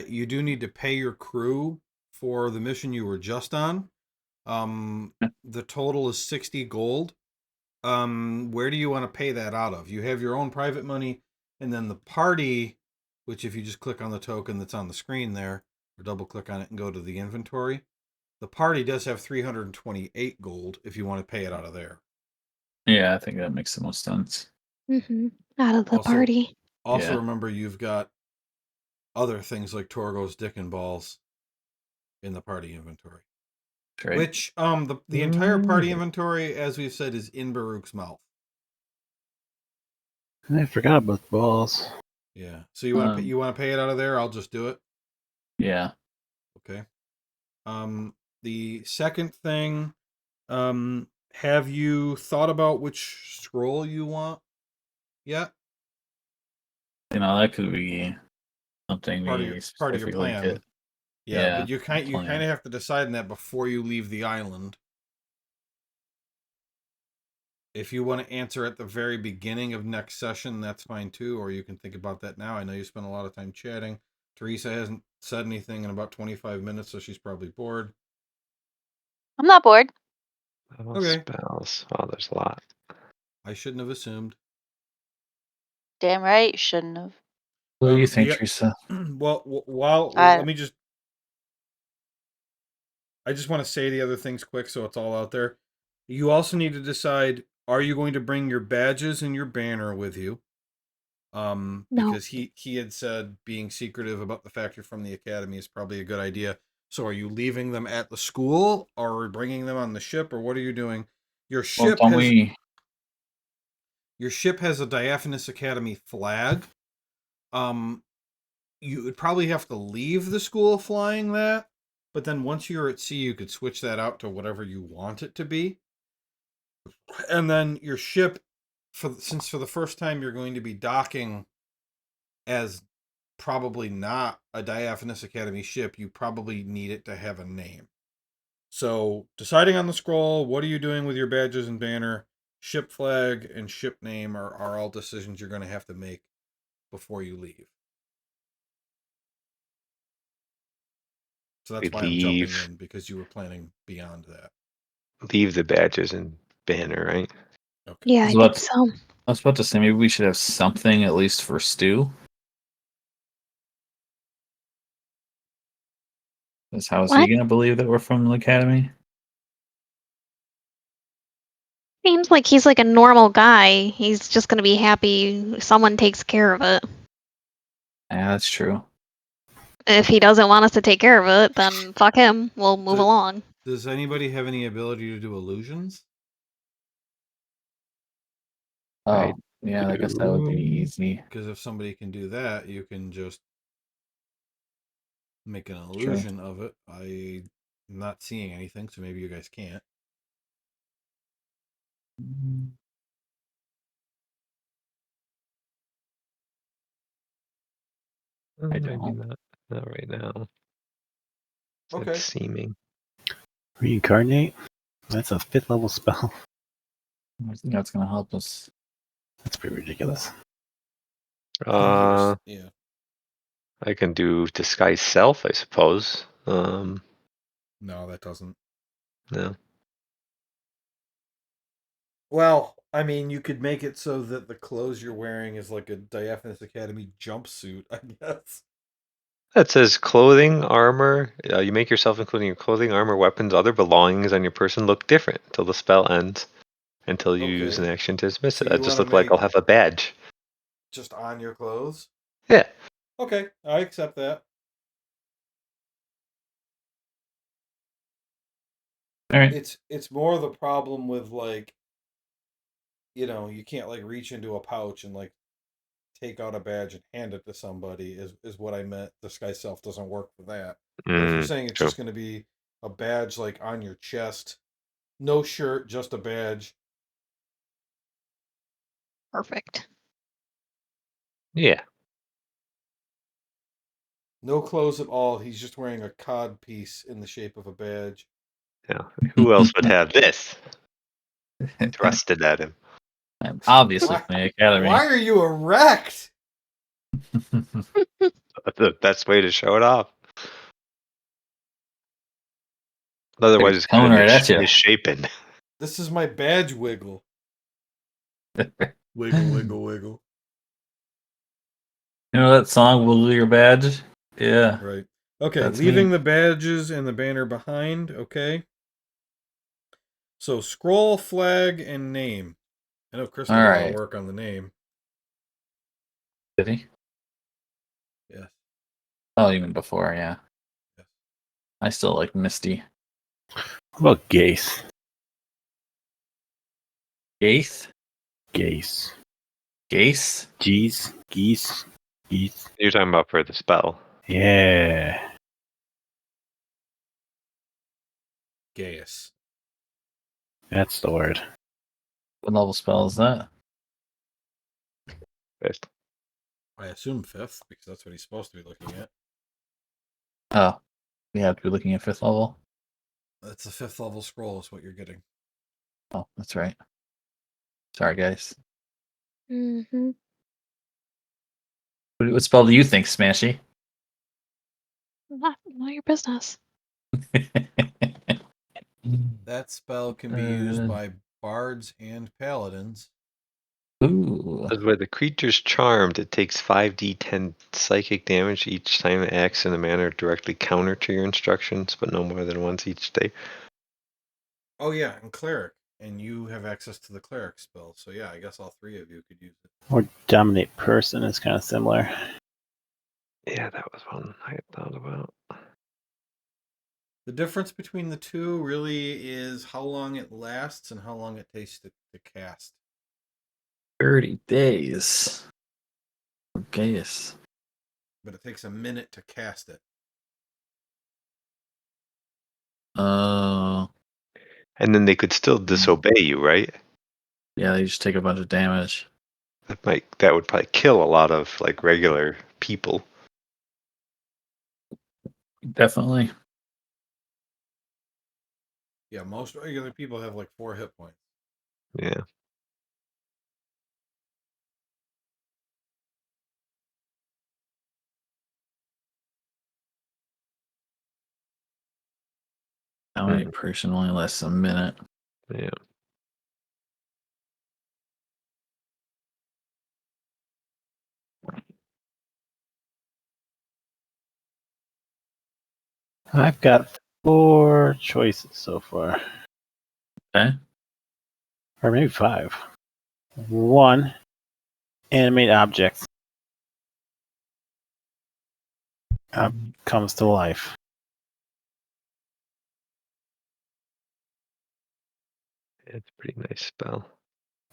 you do need to pay your crew for the mission you were just on. The total is 60 gold. Where do you want to pay that out of? You have your own private money, and then the party, which if you just click on the token that's on the screen there, or double click on it and go to the inventory, the party does have 328 gold if you want to pay it out of there. Yeah, I think that makes the most sense. Out of the party. Also Yeah. remember you've got other things like Torgo's Dick and Balls in the party inventory. Right. Which the entire party inventory, as we've said, is in Baruch's mouth. I forgot about the balls. Yeah. So you want to pay it out of there? I'll just do it. Yeah. Okay. The second thing, have you thought about which scroll you want yet? That could be something Part of we your specifically plan. get. Yeah, but you kind plan. of have to decide on that before you leave the island. If you want to answer at the very beginning of next session, that's fine too, or you can think about that now. I know you spent a lot of time chatting. Teresa hasn't said anything in about 25 minutes, so she's probably bored. I'm not bored. Okay. Spells. Oh, there's a lot. I shouldn't have assumed. Damn right, you shouldn't have. What do you think, the- Teresa? Well, while I let me just. I just want to say the other things quick, so it's all out there. You also need to decide: are you going to bring your badges and your banner with you? No. Because he had said being secretive about the fact you're from the academy is probably a good idea. So are you leaving them at the school, or bringing them on the ship, or what are you doing? Your Well, ship don't has we? your ship has a Diaphanous Academy flag. You would probably have to leave the school flying that, but then once you're at sea, you could switch that out to whatever you want it to be. And then your ship, since for the first time you're going to be docking as probably not a Diaphanous Academy ship, you probably need it to have a name. So deciding on the scroll, what are you doing with your badges and banner, ship flag, and ship name are all decisions you're going to have to make before you leave. So We that's why I'm jumping leave in, because you were planning beyond that. the badges and banner, right? Okay. Yeah, I I was think about to, so. I was about to say maybe we should have something at least for Stu. Because how is he What? gonna believe that we're from the academy? Seems like he's like a normal guy. He's just gonna be happy someone takes care of it. Yeah, that's true. If he doesn't want us to take care of it, then fuck him. We'll move along. Does anybody have any ability to do illusions? Oh, yeah, I guess that would be easy. Because if somebody can do that, you can just make an True. illusion of it. I'm not seeing anything, so maybe you guys can't. I Maybe don't. not right now. Okay. It's seeming. Reincarnate? That's a 5th level spell. I think that's gonna help us. That's pretty ridiculous. Yeah. I can do disguise self, I suppose. No, that doesn't. No. Well, I mean, you could make it so that the clothes you're wearing is like a Diaphanous Academy jumpsuit, I guess. That says clothing, armor. You make yourself, including your clothing, armor, weapons, other belongings on your person, look different until the spell ends. Until you use an Okay. action to dismiss So it. I you just want to look like I'll make have a badge. just on your clothes? Yeah. Okay, I accept that. All right. It's more the problem with, like, you can't like reach into a pouch and like take out a badge and hand it to somebody is what I meant. Disguise self doesn't work for that. But if you're saying it's True. just going to be a badge like on your chest, no shirt, just a badge. Perfect. Yeah. No clothes at all. He's just wearing a cod piece in the shape of a badge. Yeah. Who else would have this? Thrusted at him. I'm obviously Why, from the academy. why are you erect? The best way to show it off. Otherwise, it's kind Coming of right at you. misshapen. This is my badge wiggle. Wiggle, wiggle, wiggle. You know that song, Wiggle Your Badge? Yeah. Right. Okay, That's leaving me. the badges and the banner behind. Okay. So scroll, flag, and name. I know Chris did All a lot of right. work on the name. Did he? Yes. Oh, even before, yeah. Yes. I still like Misty. What about Gace? Gaith? Gace. Gace? Geese? Geese? Geese? You're talking about for the spell. Yeah. Gaius. That's the word. What level spell is that? Fifth. I assume 5th, because that's what he's supposed to be looking at. Oh, we have to be looking at 5th level. That's the 5th level scroll is what you're getting. Oh, that's right. Sorry, guys. Mm-hmm. What spell do you think, Smashy? Not your business. That spell can be used by bards and paladins. Ooh. With the creature's charmed, it takes 5d10 psychic damage each time it acts in a manner directly counter to your instructions, but no more than once each day. Oh yeah, and cleric. and you have access to the cleric spell. So yeah, I guess all three of you could use it. Or dominate person is kind of similar. Yeah, that was one I had thought about. The difference between the two really is how long it lasts and how long it takes to cast. 30 days. Okay, yes. But it takes a minute to cast it. Uh, And then they could still disobey you, right? yeah, they just take a bunch of damage. That would probably kill a lot of like regular people. Definitely. Yeah, most regular people have like 4 hit points. Yeah. How many person only lasts a minute? Yeah. I've got 4 choices so far. Okay. Or maybe 5. 1, animate objects. Comes to life. It's a pretty nice spell.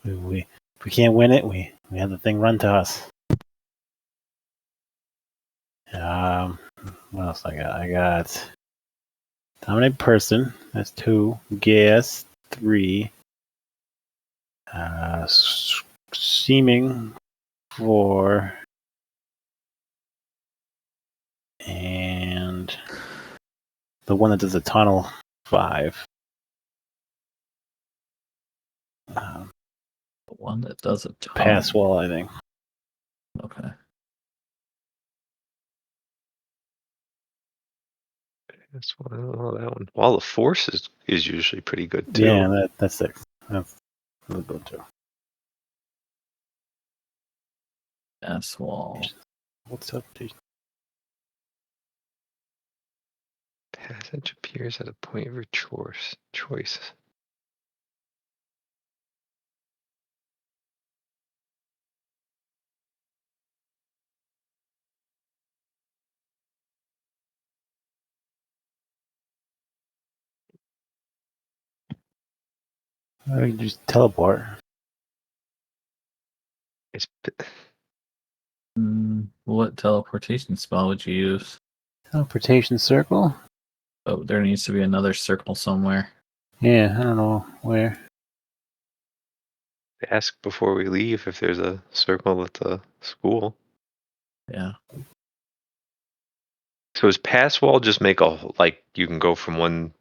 If we can't win it, we have the thing run to us. What else I got? I got dominate person. That's 2. Guess 3. Seeming 4. And the one that does the tunnel 5. The one that does a ton. Pass wall, I think. Okay. That's one. I don't know that one. Wall of Force is usually pretty good too. Yeah, that's 6. That's really good too. Pass wall. What's up? Passage appears at a point of your choice. You just teleport. It's What teleportation spell would you use? Teleportation circle? Oh, there needs to be another circle somewhere. Yeah, I don't know where. ask before we leave if there's a circle at the school. Yeah. So is pass wall just make like you can go from one,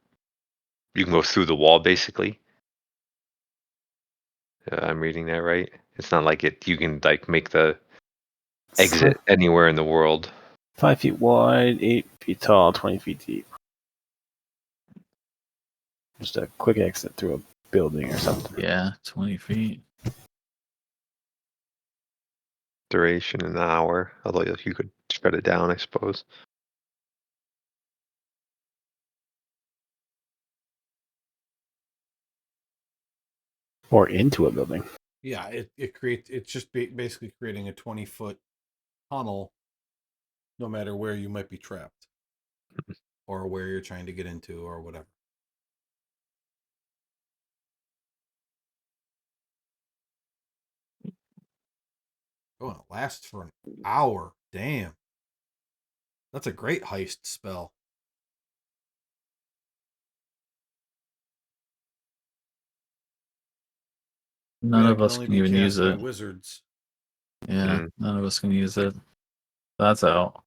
you can go through the wall basically? I'm reading that right. It's not like you can like make the exit anywhere in the world. 5 feet wide, 8 feet tall, 20 feet deep. Just a quick exit through a building or something. Yeah, 20 feet. Duration an hour, although you could spread it down, I suppose. Or into a building. Yeah, it's just basically creating a 20-foot tunnel no matter where you might be trapped or where you're trying to get into or whatever. Oh, and it lasts for an hour. Damn. That's a great heist spell. None It of can us only can be even use cast by it. wizards. Yeah, none of us can use it. That's out.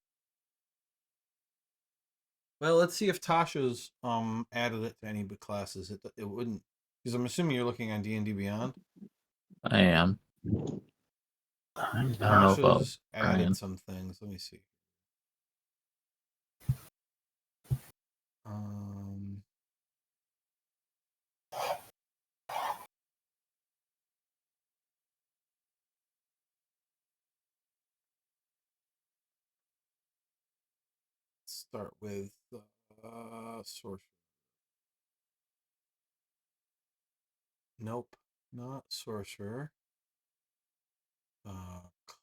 Well, let's see if Tasha's added it to any classes. It wouldn't, because I'm assuming you're looking on D&D Beyond. I am. I'm I don't know about Tasha's added Brian. some things. Let me see. Um, let's start with sorcery. Nope, not sorcerer.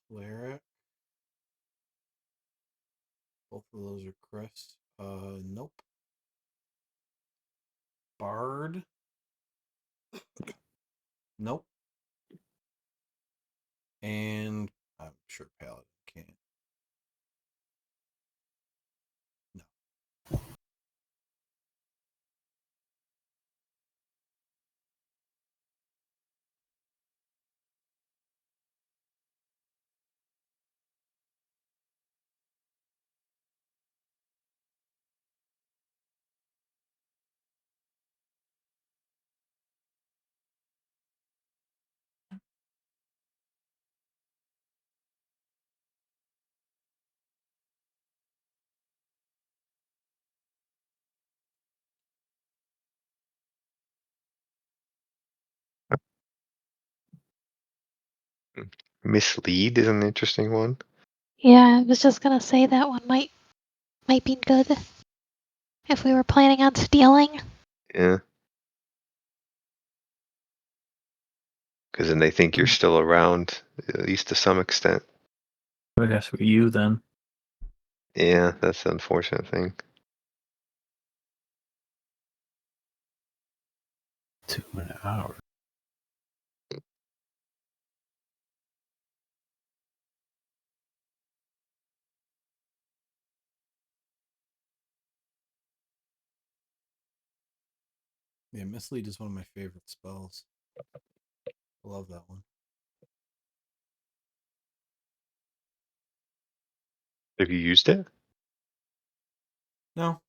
Cleric. Both of those are Chris. Nope. Bard. Nope. And I'm sure Paladin can't. No. Mislead is an interesting one. Yeah, I was just gonna say that one might be good if we were planning on stealing. Yeah. Because then they think you're still around, at least to some extent. I guess for you then. Yeah, that's the unfortunate thing. 2 hours. Yeah, Mislead is one of my favorite spells. I love that one. Have you used it? No.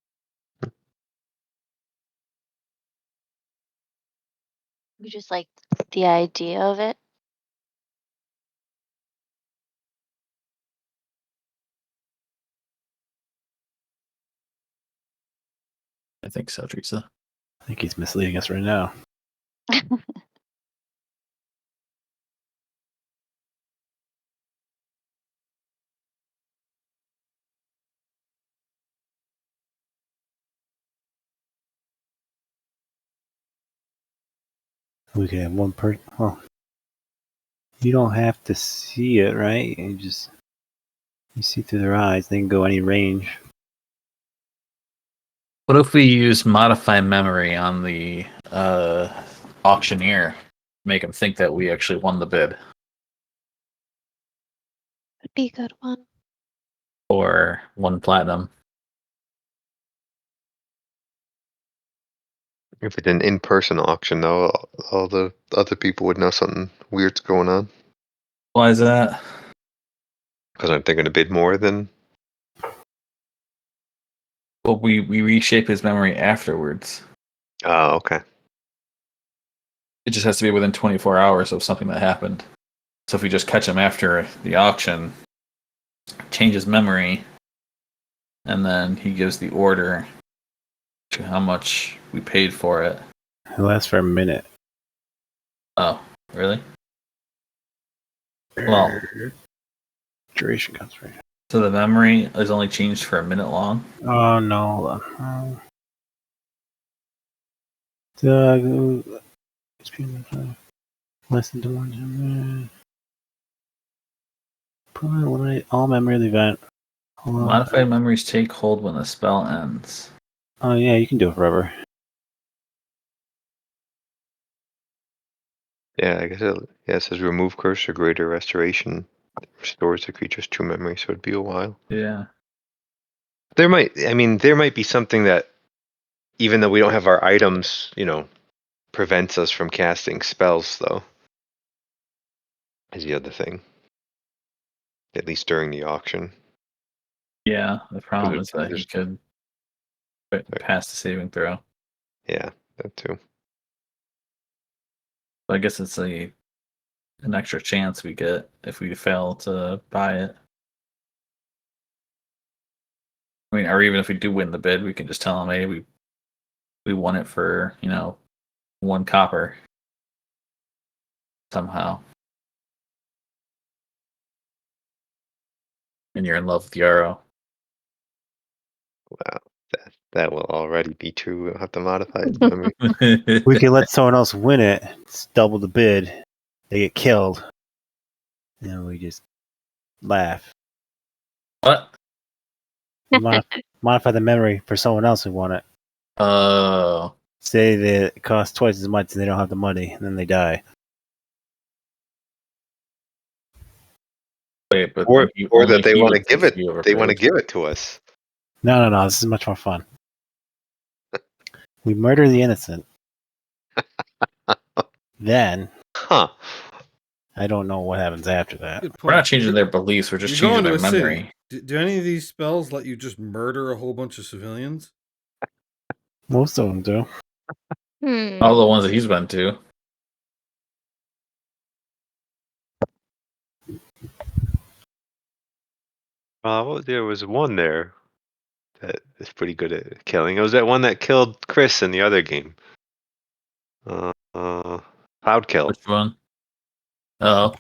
You just like the idea of it. I think so, Teresa. I think he's misleading us right now. We can have one person. Oh, you don't have to see it, right? You see through their eyes. They can go any range. What if we use modify memory on the auctioneer? Make him think that we actually won the bid. Would be a good one. Or 1 platinum. If it's an in-person auction, though, all the other people would know something weird's going on. Why is that? Because aren't they going to bid more than? Well, we reshape his memory afterwards. Oh, okay. It just has to be within 24 hours of something that happened. So if we just catch him after the auction, change his memory, and then he gives the order to how much we paid for it. It lasts for a minute. Oh, really? Well, Duration concentration. so the memory is only changed for a minute long? Oh no! Hold on. Less than 200. Eliminate all memory of the event. Modified memories take hold when the spell ends. Oh yeah, you can do it forever. Yeah, I guess it says remove curse or greater restoration restores the creature's true memory, so it'd be a while. Yeah. There might be something that, even though we don't have our items, prevents us from casting spells, though. Is the other thing. At least during the auction. Yeah, the problem is that he There's- could pass the saving throw. Yeah, that too. But I guess it's an extra chance we get if we fail to buy it. I mean, or even if we do win the bid, we can just tell them, hey, we won it for, 1 copper. Somehow. And you're in love with Yarrow. Wow, That will already be true. We'll have to modify it. I mean, We could let someone else win it. It's double the bid. They get killed. And we just laugh. What? Modify the memory for someone else who won it. Oh. Say that it costs twice as much and they don't have the money, and then they die. Wait, but or only that they he want to would give think it. you They want to overpaid. give it to us. No. This is much more fun. We murder the innocent. Then Huh. I don't know what happens after that. Good We're point. not changing their beliefs. We're just You're going changing to their a city. memory. Do any of these spells let you just murder a whole bunch of civilians? Most of them do. All the ones that he's been to. There was one there that is pretty good at killing. It was that one that killed Chris in the other game. Cloud kill. Which one? Oh,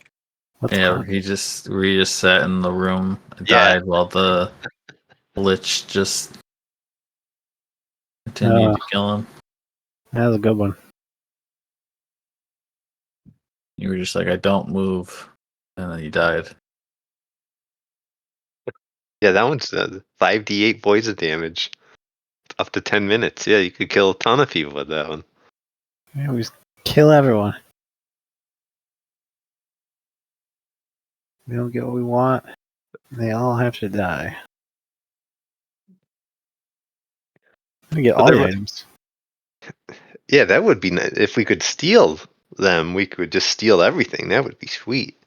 What's yeah. called? We just sat in the room and Yeah. died while the lich just continued to kill him. That was a good one. You were just like, I don't move, and then he died. Yeah, that one's 5d8 poison damage. Up to 10 minutes. Yeah, you could kill a ton of people with that one. Yeah, we just kill everyone. We don't get what we want. They all have to die. We get But all there the was- items. Yeah, that would be nice. If we could steal them, we could just steal everything. That would be sweet.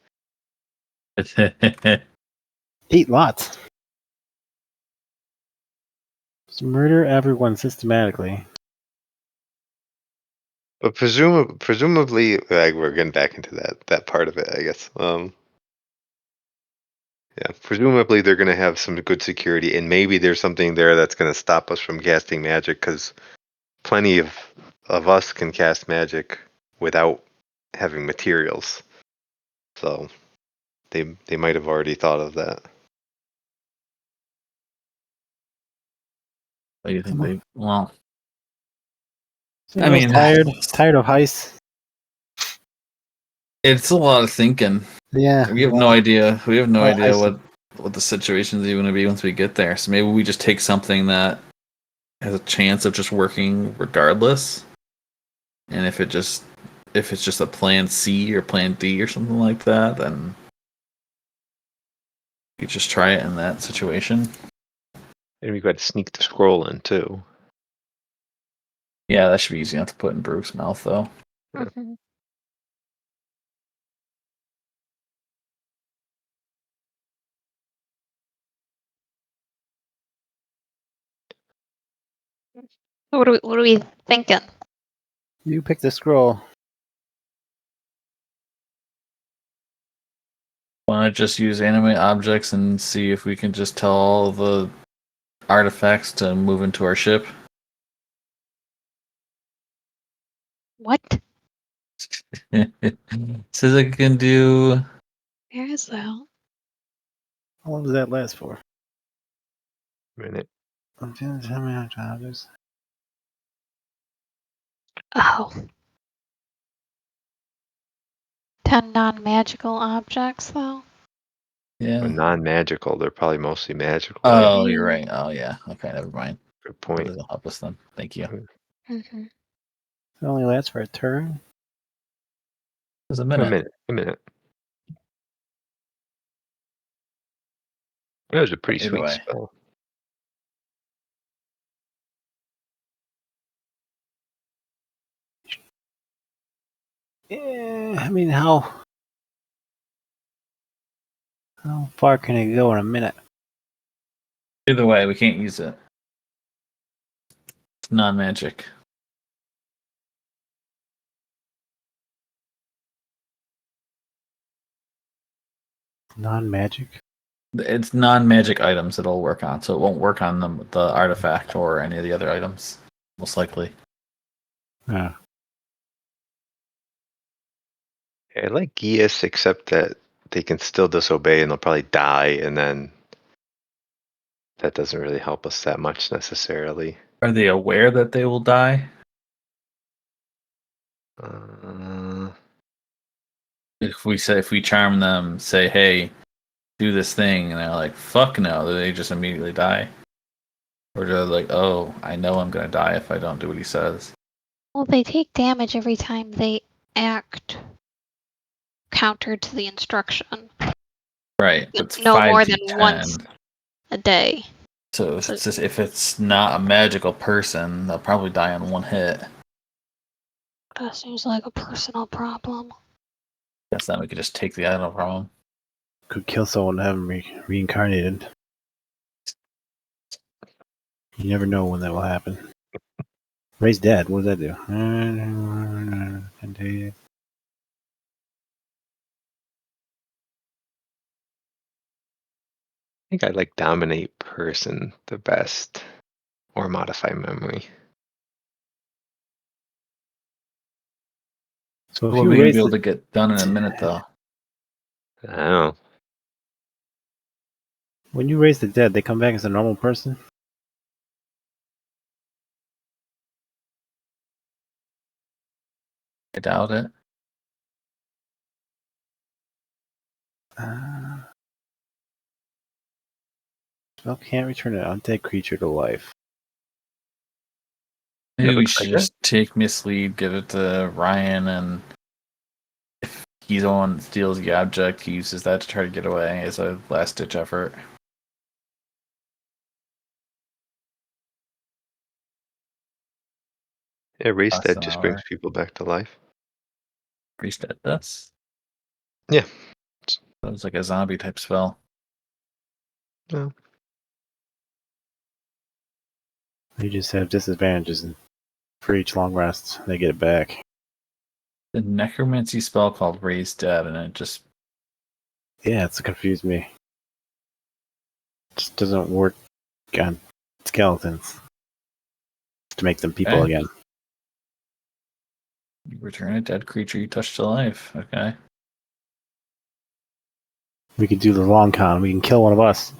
8 lots. Just murder everyone systematically. But presumably, we're getting back into that part of it, I guess. Yeah, presumably they're going to have some good security, and maybe there's something there that's going to stop us from casting magic, because plenty of us can cast magic without having materials. So they might have already thought of that. What do you think they? Well, I mean, tired of heist. it's a lot of thinking. Yeah. We have no idea. We have no Well, idea I what the situation is even going to be once we get there. So maybe we just take something that has a chance of just working regardless. And if it's just a plan C or plan D or something like that, then you just try it in that situation. And we've got to sneak the scroll in too. Yeah, that should be easy enough to put in Brooke's mouth, though. Mhm. What are we thinking? You pick the scroll. Want to just use animate objects and see if we can just tell all the artifacts to move into our ship? What? Says it can do. Where is that? How long does that last for? A minute. Oh. 10 non-magical objects, though. Yeah. They're non-magical. They're probably mostly magical. Oh, you're right. Oh, yeah. Okay, never mind. Good That point. doesn't help us then. Thank you. Mm-hmm. It only lasts for a turn. There's a A minute. minute. That was a pretty Either sweet way. spell. Yeah, I mean, how far can it go in a minute? Either way, we can't use it. It's non-magic. Non-magic. It's non-magic items it'll work on, so it won't work on the artifact or any of the other items, most likely. Yeah. I like Geas, except that they can still disobey and they'll probably die, and then that doesn't really help us that much necessarily. Are they aware that they will die? If we charm them, say, "Hey, do this thing," and they're like, "Fuck no," do they just immediately die? Or they're like, "Oh, I know I'm gonna die if I don't do what he says." Well, they take damage every time they act counter to the instruction. Right, but it's No more 5d10. than once a day. So if it's not a magical person, they'll probably die on one hit. That seems like a personal problem. Guess then we could just take the item from them. Could kill someone and have them reincarnated. You never know when that will happen. Raise dead. What does that do? I think I like dominate person the best, or modify memory. So if What are you we gonna raise be able the to get done in a minute, though? I don't know. when you raise the dead, they come back as a normal person. I doubt it. Spell can't return an undead creature to life. Maybe It we looks should like just take mislead, give it to Ryan, and if he's the one that steals the object, he uses that to try to get away as a last ditch effort. Erase Less that than an just brings hour. people back to life. Reset this. Yeah. Sounds like a zombie type spell. No. They just have disadvantages, and for each long rest, they get it back. The necromancy spell called Raise Dead, and it just Yeah, it's confused me. It just doesn't work on skeletons to make them people Okay. again. you return a dead creature you touch to life. Okay. We could do the long con. We can kill one of us.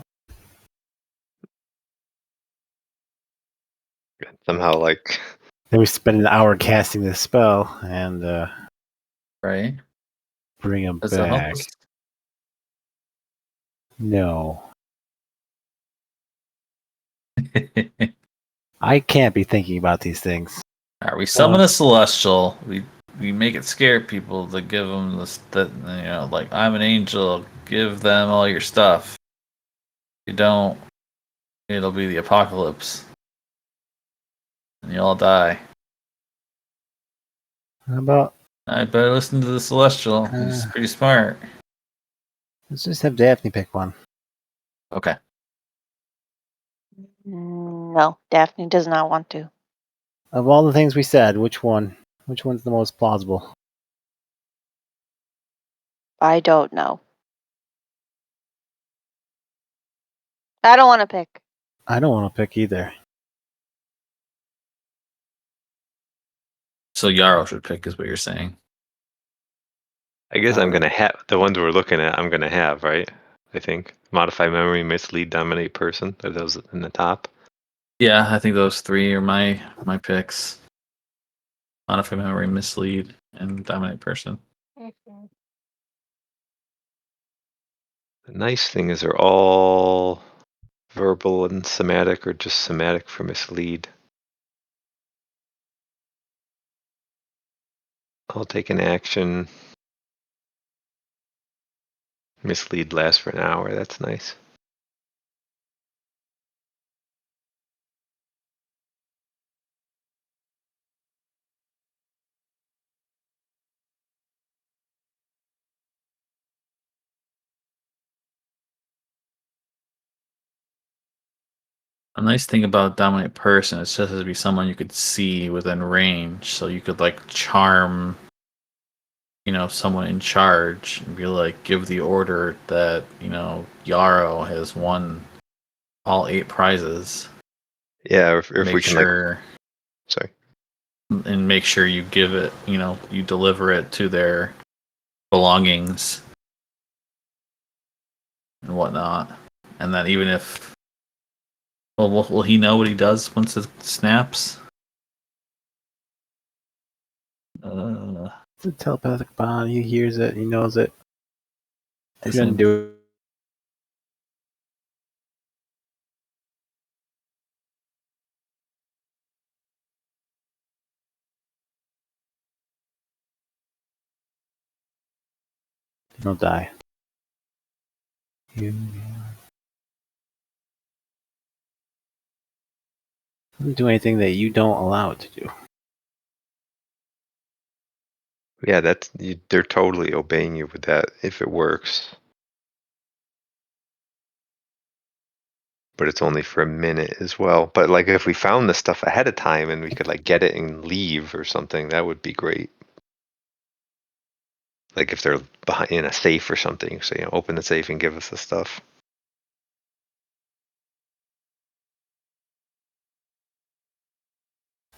Somehow, like, Then we spend an hour casting this spell and Right? bring him Does that help back. us? No. I can't be thinking about these things. Alright, we summon a celestial. We make it scare people to give them this, that, you know, like, I'm an angel. Give them all your stuff. If you don't, it'll be the apocalypse, and you all die. How about I better listen to the celestial. He's pretty smart. let's just have Daphne pick one. Okay. No, Daphne does not want to. Of all the things we said, which one's the most plausible? I don't know. I don't want to pick. I don't want to pick either. So Yarrow should pick, is what you're saying. I guess I'm gonna have the ones we're looking at. I'm gonna have, right? I think modify memory, mislead, dominate person. Are those in the top? Yeah, I think those three are my picks. Modify memory, mislead, and dominate person. The nice thing is they're all verbal and somatic, or just somatic for mislead. I'll take an action. Mislead lasts for an hour. That's nice. A nice thing about dominate person, it just has to be someone you could see within range, so you could like charm, someone in charge and be like, give the order that Yarrow has won all 8 prizes. Yeah, if we Make can like, sure sorry. and make sure you give it, you deliver it to their belongings and whatnot, and then even if Well, will he know what he does once it snaps? It's a telepathic bond. He hears it. He knows it. He Does doesn't he- do it. He'll die. Doesn't do anything that you don't allow it to do. Yeah, they're totally obeying you with that if it works. But it's only for a minute as well. But like if we found this stuff ahead of time and we could like get it and leave or something, that would be great. Like if they're behind in a safe or something, so open the safe and give us the stuff.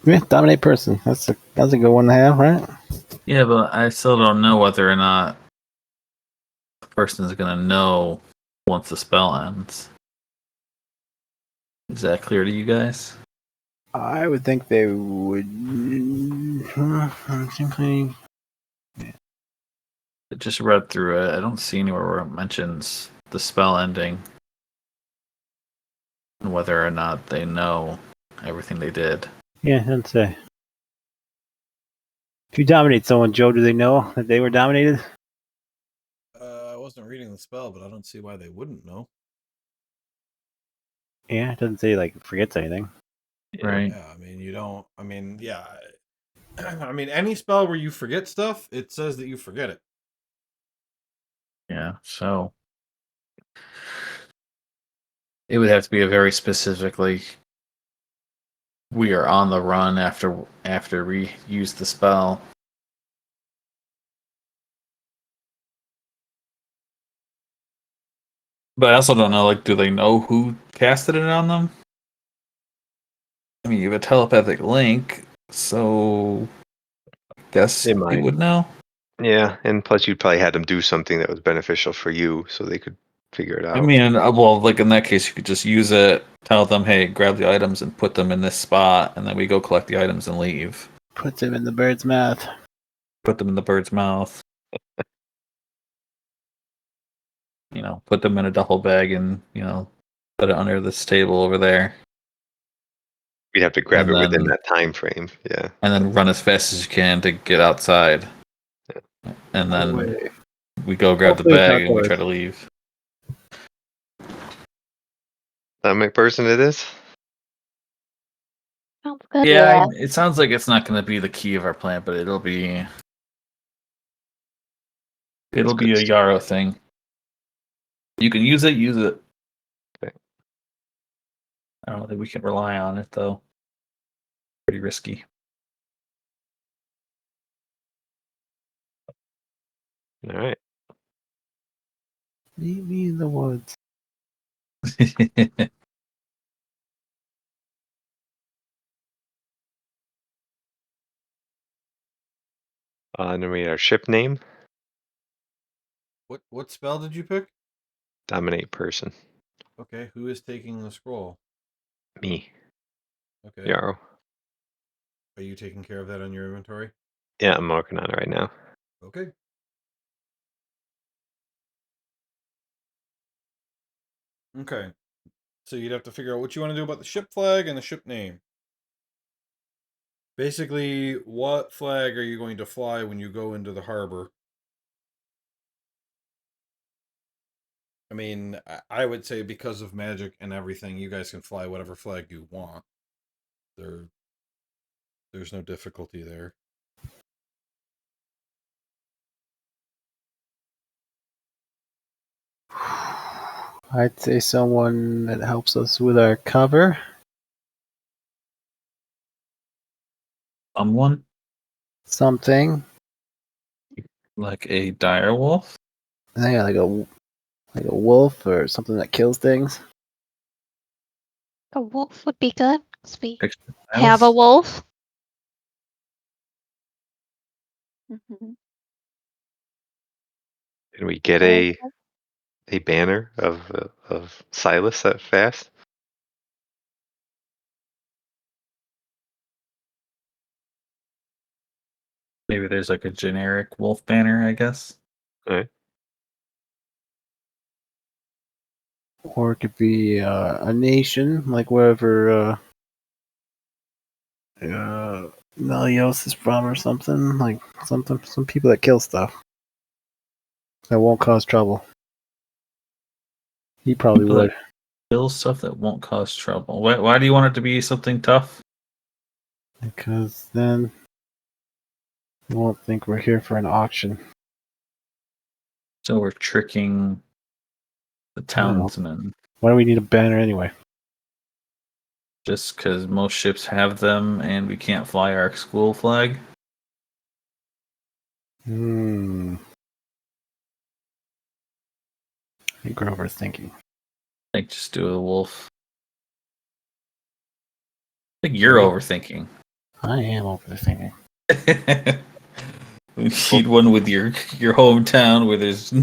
Yeah, dominate person. That's a good one to have, right? Yeah, but I still don't know whether or not the person is going to know once the spell ends. Is that clear to you guys? I would think they would. I just read through it. I don't see anywhere where it mentions the spell ending and whether or not they know everything they did. Yeah, I'd say. If you dominate someone, Joe, do they know that they were dominated? I wasn't reading the spell, but I don't see why they wouldn't know. Yeah, it doesn't say like forgets anything. Right. Yeah, I mean, you don't. I mean, yeah. I mean, any spell where you forget stuff, it says that you forget it. Yeah, so it would have to be a very specific, like, we are on the run after we use the spell. But I also don't know, like, do they know who casted it on them? I mean, you have a telepathic link, so I guess They you might. would know. Yeah, and plus you'd probably had them do something that was beneficial for you, so they could figure it out. I mean, well, like in that case, you could just use it, tell them, hey, grab the items and put them in this spot, and then we go collect the items and leave. Puts him in the bird's mouth. Put them in the bird's mouth. Put them in a duffel bag and, put it under this table over there. We'd have to grab And it within then- that time frame. Yeah. And then run as fast as you can to get outside. And then we go grab the Hopefully it's bag and we outdoors. try to leave. Stomach person it is? Sounds good. Yeah, it sounds like it's not going to be the key of our plan, but it'll be a good Yarrow thing. You can use it, use it. Okay. I don't think we can rely on it though. Pretty risky. All right. Meet me in the woods. And then we had our ship name, What spell did you pick? dominate person. Okay, who is taking the scroll? Me, Okay, Yarrow. are you taking care of that on your inventory? Yeah, I'm working on it right now. Okay. Okay. So you'd have to figure out what you want to do about the ship flag and the ship name. Basically, what flag are you going to fly when you go into the harbor? I mean, I would say because of magic and everything, you guys can fly whatever flag you want. There's no difficulty there. I'd say someone that helps us with our cover. Someone Something. like a dire wolf. Yeah, like a wolf or something that kills things. A wolf would be good. 'Cause we Extra have a miles. wolf. Mhm. Can we get I like a banner of Silas that fast? Maybe there's like a generic wolf banner, I guess. Alright. Or it could be a nation, like wherever Melios is from, or something like some people that kill stuff that won't cause trouble. He probably People would. that kill stuff that won't cause trouble. Why do you want it to be something tough? Because then they won't think we're here for an auction. So we're tricking the townsmen. Why do we need a banner anyway? Just because most ships have them and we can't fly our school flag. I think we're overthinking. I think just do a wolf. I think you're overthinking. I am overthinking. We need one with your hometown where there's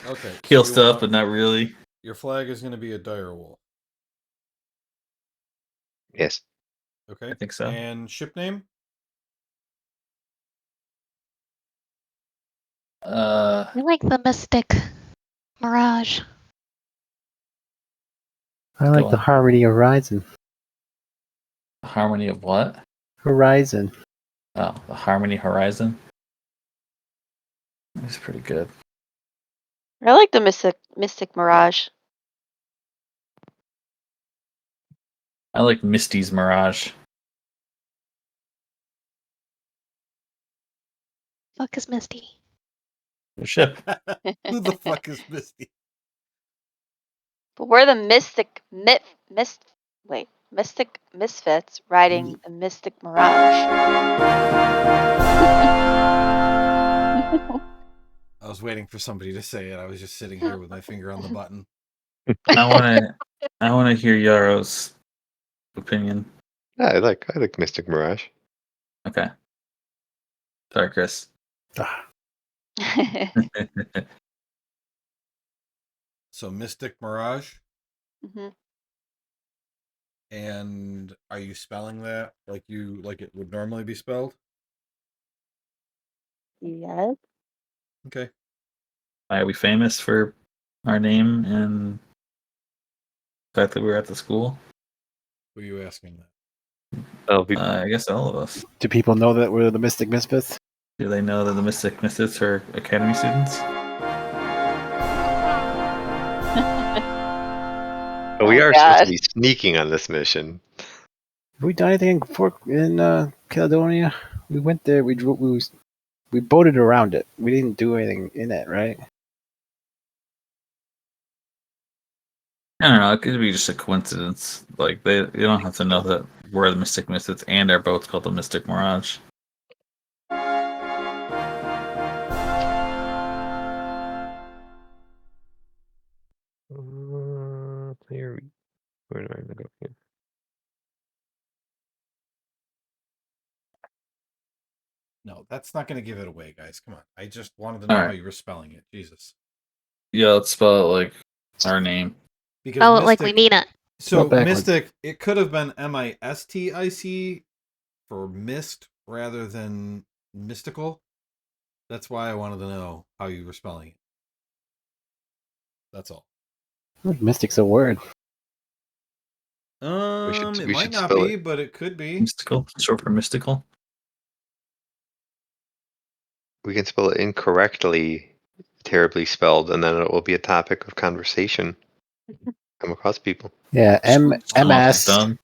Okay. kill so you stuff, want- but not really. Your flag is going to be a dire wolf. Yes. Okay. I think so. And ship name? I like the Mystic Mirage. I like Go the on. Harmony Horizon. Harmony of what? Horizon. Oh, the Harmony Horizon. That's pretty good. I like the Mystic Mirage. I like Misty's Mirage. Fuck is Misty? The ship. Who the fuck is Misty? But we're the Mystic Misfits riding the Mystic Mirage. I was waiting for somebody to say it. I was just sitting here with my finger on the button. I wanna hear Yaro's opinion. Yeah, I like Mystic Mirage. Okay. Sorry, Chris. So Mystic Mirage. Mhm. And are you spelling that like it would normally be spelled? Yes. Okay. Why are we famous for our name and the fact that we were at the school? Who are you asking that? Oh, I guess all of us. Do people know that we're the Mystic Misfits? Do they know that the Mystic Misfits are Academy students? but we Oh, are supposed to God. be sneaking on this mission. Have we done anything in Caledonia? We went there. We boated around it. We didn't do anything in it, right? I don't know. It could be just a coincidence. Like you don't have to know that we're the Mystic Misfits and our boat's called the Mystic Mirage. Where do I go here? No, that's not going to give it away, guys. Come on. I just wanted to All know how right. you were spelling it. Jesus. Yeah, let's spell it like our name. Because Oh, Mystic, like we mean it. so Spell backwards. Mystic, it could have been Mistic for mist rather than mystical. That's why I wanted to know how you were spelling it. That's all. I think Mystic's a word. It we might should not spell be, it. but it could be. Mystical, short for mystical. We can spell it incorrectly, terribly spelled, and then it will be a topic of conversation. Come across people. Yeah, Almost MS done.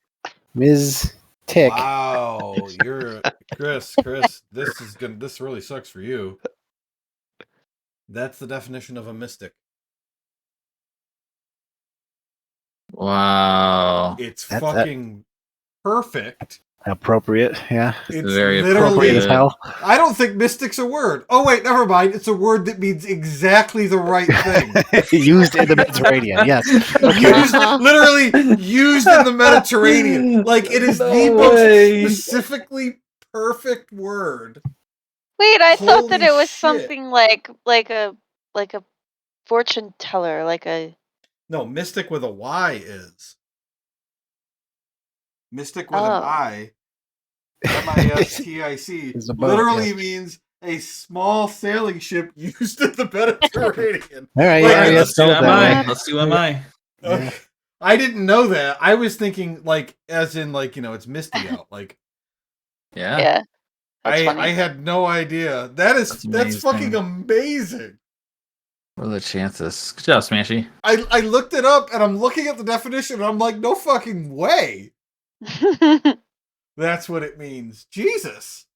Ms. Tick. Wow, you're Chris. This really sucks for you. That's the definition of a mystic. Wow. It's That's fucking perfect. Appropriate, yeah. This is It's very Appropriate as literally. hell. I don't think mystic's a word. Oh wait, never mind. It's a word that means exactly the right thing. Used in the Mediterranean, yes. Literally used in the Mediterranean. Like it is No the most way. specifically perfect word. Wait, I thought that Holy it was shit. something like a fortune teller, like a No, mystic with a Y is. Mystic with an oh. I MISTIC It's a boat, literally yes. means a small sailing ship used in the Mediterranean. All right, Like, yeah, Alright, yeah, let's do spell it that MI. way. Let's do Yeah. MI. Yeah. I didn't know that. I was thinking like as in like, it's misty out. Like Yeah. Yeah. That's I funny. had no idea. That's That's fucking amazing. amazing. What are the chances? Good job, Smashy. I looked it up and I'm looking at the definition and I'm like, no fucking way. That's what it means. Jesus.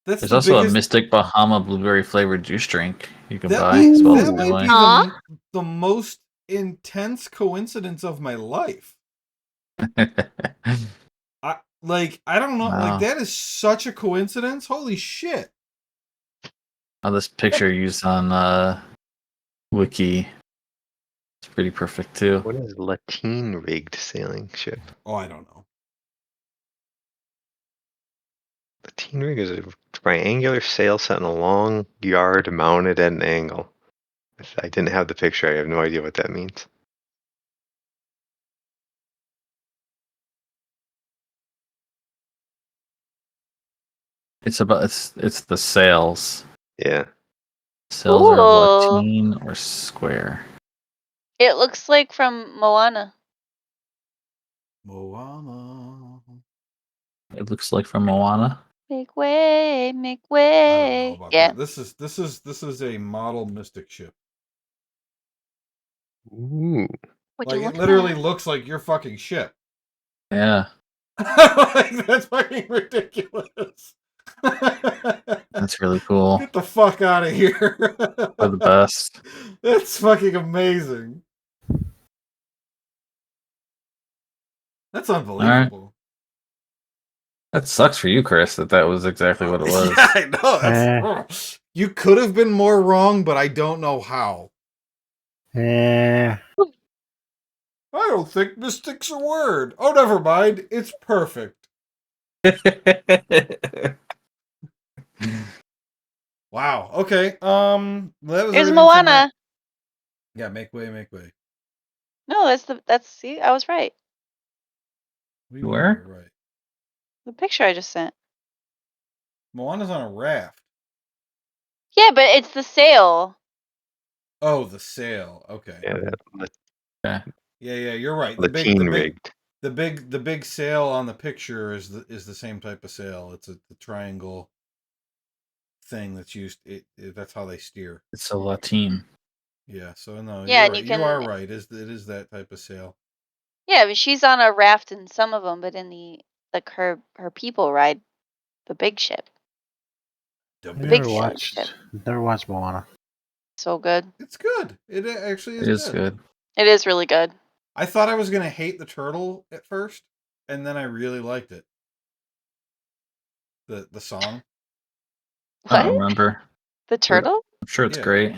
That's There's the also a biggest. Mystic Bahama blueberry flavored juice drink you can That buy. might Spelled the that same might way. be Aw. the most intense coincidence of my life. I don't know, like Wow. that is such a coincidence. Holy shit. Oh, this picture used on Wiki. It's pretty perfect too. What is Latin rigged sailing ship? Oh, I don't know. Latin rig is a triangular sail set in a long yard mounted at an angle. If I didn't have the picture, I have no idea what that means. It's the sails. Yeah. Sails are Ooh. Latin or square. It looks like from Moana. Moana. It looks like from Moana. Make way, make I don't know way. about Yeah. that. This is a model mystic ship. Ooh. Would Like you it look at literally that? looks like your fucking ship. Yeah, Like, that's fucking ridiculous. that's really cool. Get the fuck out of here. They're the best. That's fucking amazing. That's unbelievable. That sucks for you, Chris, that was exactly what it was. Yeah, I know. That's, you could have been more wrong, but I don't know how. Yeah. I don't think mystic's a word. Oh, never mind. It's perfect. Wow. Okay. That was Here's everything for my. Moana. Yeah, make way, make way. No, see, I was right. What do you mean Where? you're right? The picture I just sent. Moana's on a raft. Yeah, but it's the sail. Oh, the sail. Okay. Yeah, Okay. Yeah, you're right. Latin rigged. The big sail on the picture is the same type of sail. It's the triangle thing that's used. That's how they steer. It's a Latin. Yeah. So no, Yeah, you're and right. You are right. It is that type of sail. yeah, but she's on a raft in some of them, but in the her people ride the big ship. The I Big big sailing ship. ship. Never watched Moana. So good. It's good. It actually It is is good. good. It is really good. I thought I was gonna hate the turtle at first, and then I really liked it. The song. I don't What? remember. The turtle? I'm sure it's Yeah. great.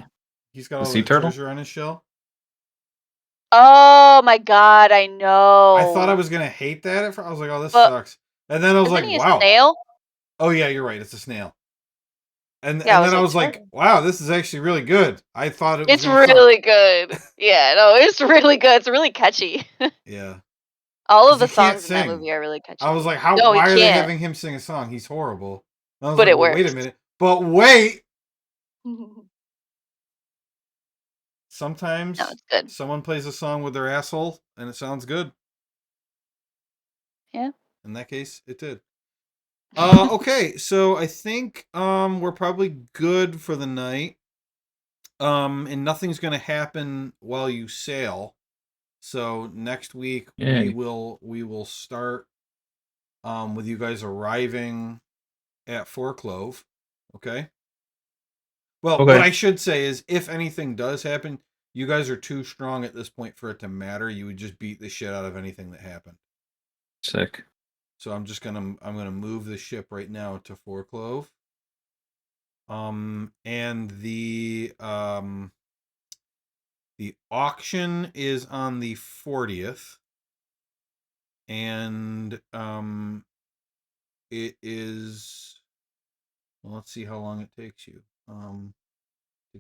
He's got The all sea that turtle? treasure on his shell. Oh my god, I know. I thought I was gonna hate that at first. I was like, oh, this But sucks. And then I was isn't like, he a wow. snail? Oh yeah, you're right. It's a snail. Yeah, I And was then I like, was like, turtle. wow, this is actually really good. I thought it was It's gonna suck. really good. Yeah, no, it's really good. It's really catchy. Yeah. All of 'Cause the he can't songs in that sing. movie are really catchy. I was like, No, he why are they can't. having him sing a song? He's horrible. And I was But like, it well, wait a works. minute. But wait, sometimes No, it's good. someone plays a song with their asshole and it sounds good. Yeah. In that case, it did. Okay, so I think we're probably good for the night. And nothing's gonna happen while you sail. So next week Yay. we will start with you guys arriving at Four Clove. Okay. Well, Okay. what I should say is if anything does happen, you guys are too strong at this point for it to matter. You would just beat the shit out of anything that happened. Sick. So I'm gonna move the ship right now to Four Clove. And the auction is on the 40th. And it is, well, let's see how long it takes you to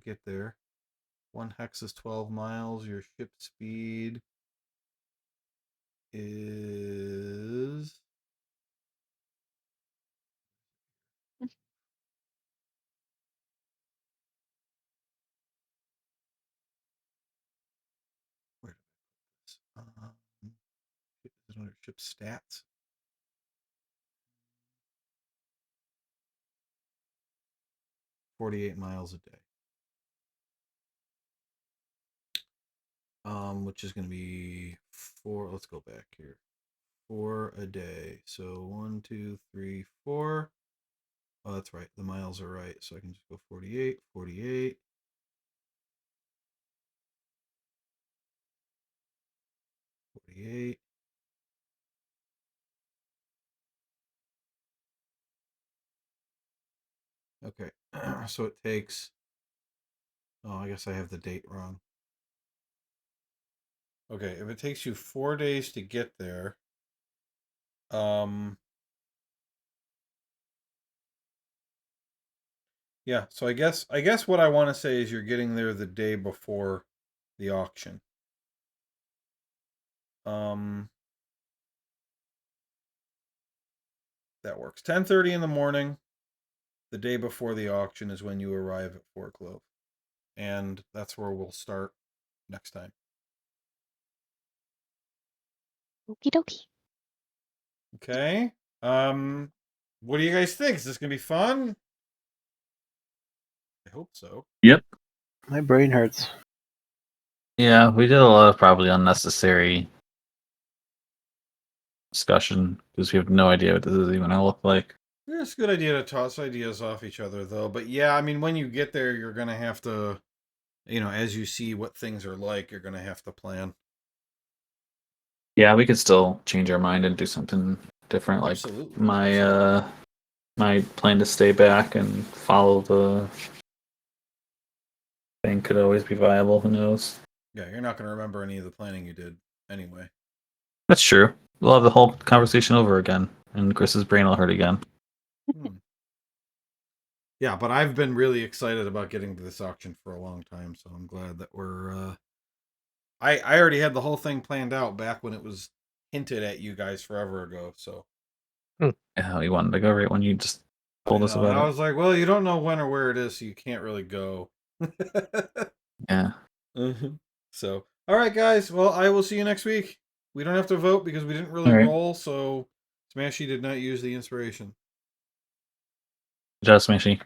get there. 1 hex is 12 miles. Your ship speed is Ship stats. $48 miles a day. Which is going to be 4. Let's go back here. 4 a day. So 1, 2, 3, 4. Oh, that's right. The miles are right. So I can just go 48, 48. 48. Okay. So it takes. Oh, I guess I have the date wrong. Okay, if it takes you 4 days to get there, yeah, so I guess what I want to say is you're getting there the day before the auction. That works. 10:30 in the morning, the day before the auction is when you arrive at Fort Clove. And that's where we'll start next time. Okie dokie. Okay. What do you guys think? Is this gonna be fun? I hope so. Yep. My brain hurts. Yeah, we did a lot of probably unnecessary discussion because we have no idea what this is even gonna look like. Yeah, it's a good idea to toss ideas off each other, though. But yeah, I mean, when you get there, you're gonna have to, as you see what things are like, you're gonna have to plan. Yeah, we could still change our mind and do something different. Like Absolutely. my plan to stay back and follow the thing could always be viable. Who knows? Yeah, you're not gonna remember any of the planning you did anyway. That's true. We'll have the whole conversation over again, and Chris's brain will hurt again. Yeah, but I've been really excited about getting to this auction for a long time, so I'm glad that we're. I already had the whole thing planned out back when it was hinted at you guys forever ago. So Yeah, we wanted to go right when you just told us and about I it. was like, well, you don't know when or where it is, so you can't really go. Yeah. So, all right, guys. Well, I will see you next week. We don't have to vote because we didn't really All right. roll, so Smashy did not use the inspiration. Just Smashy.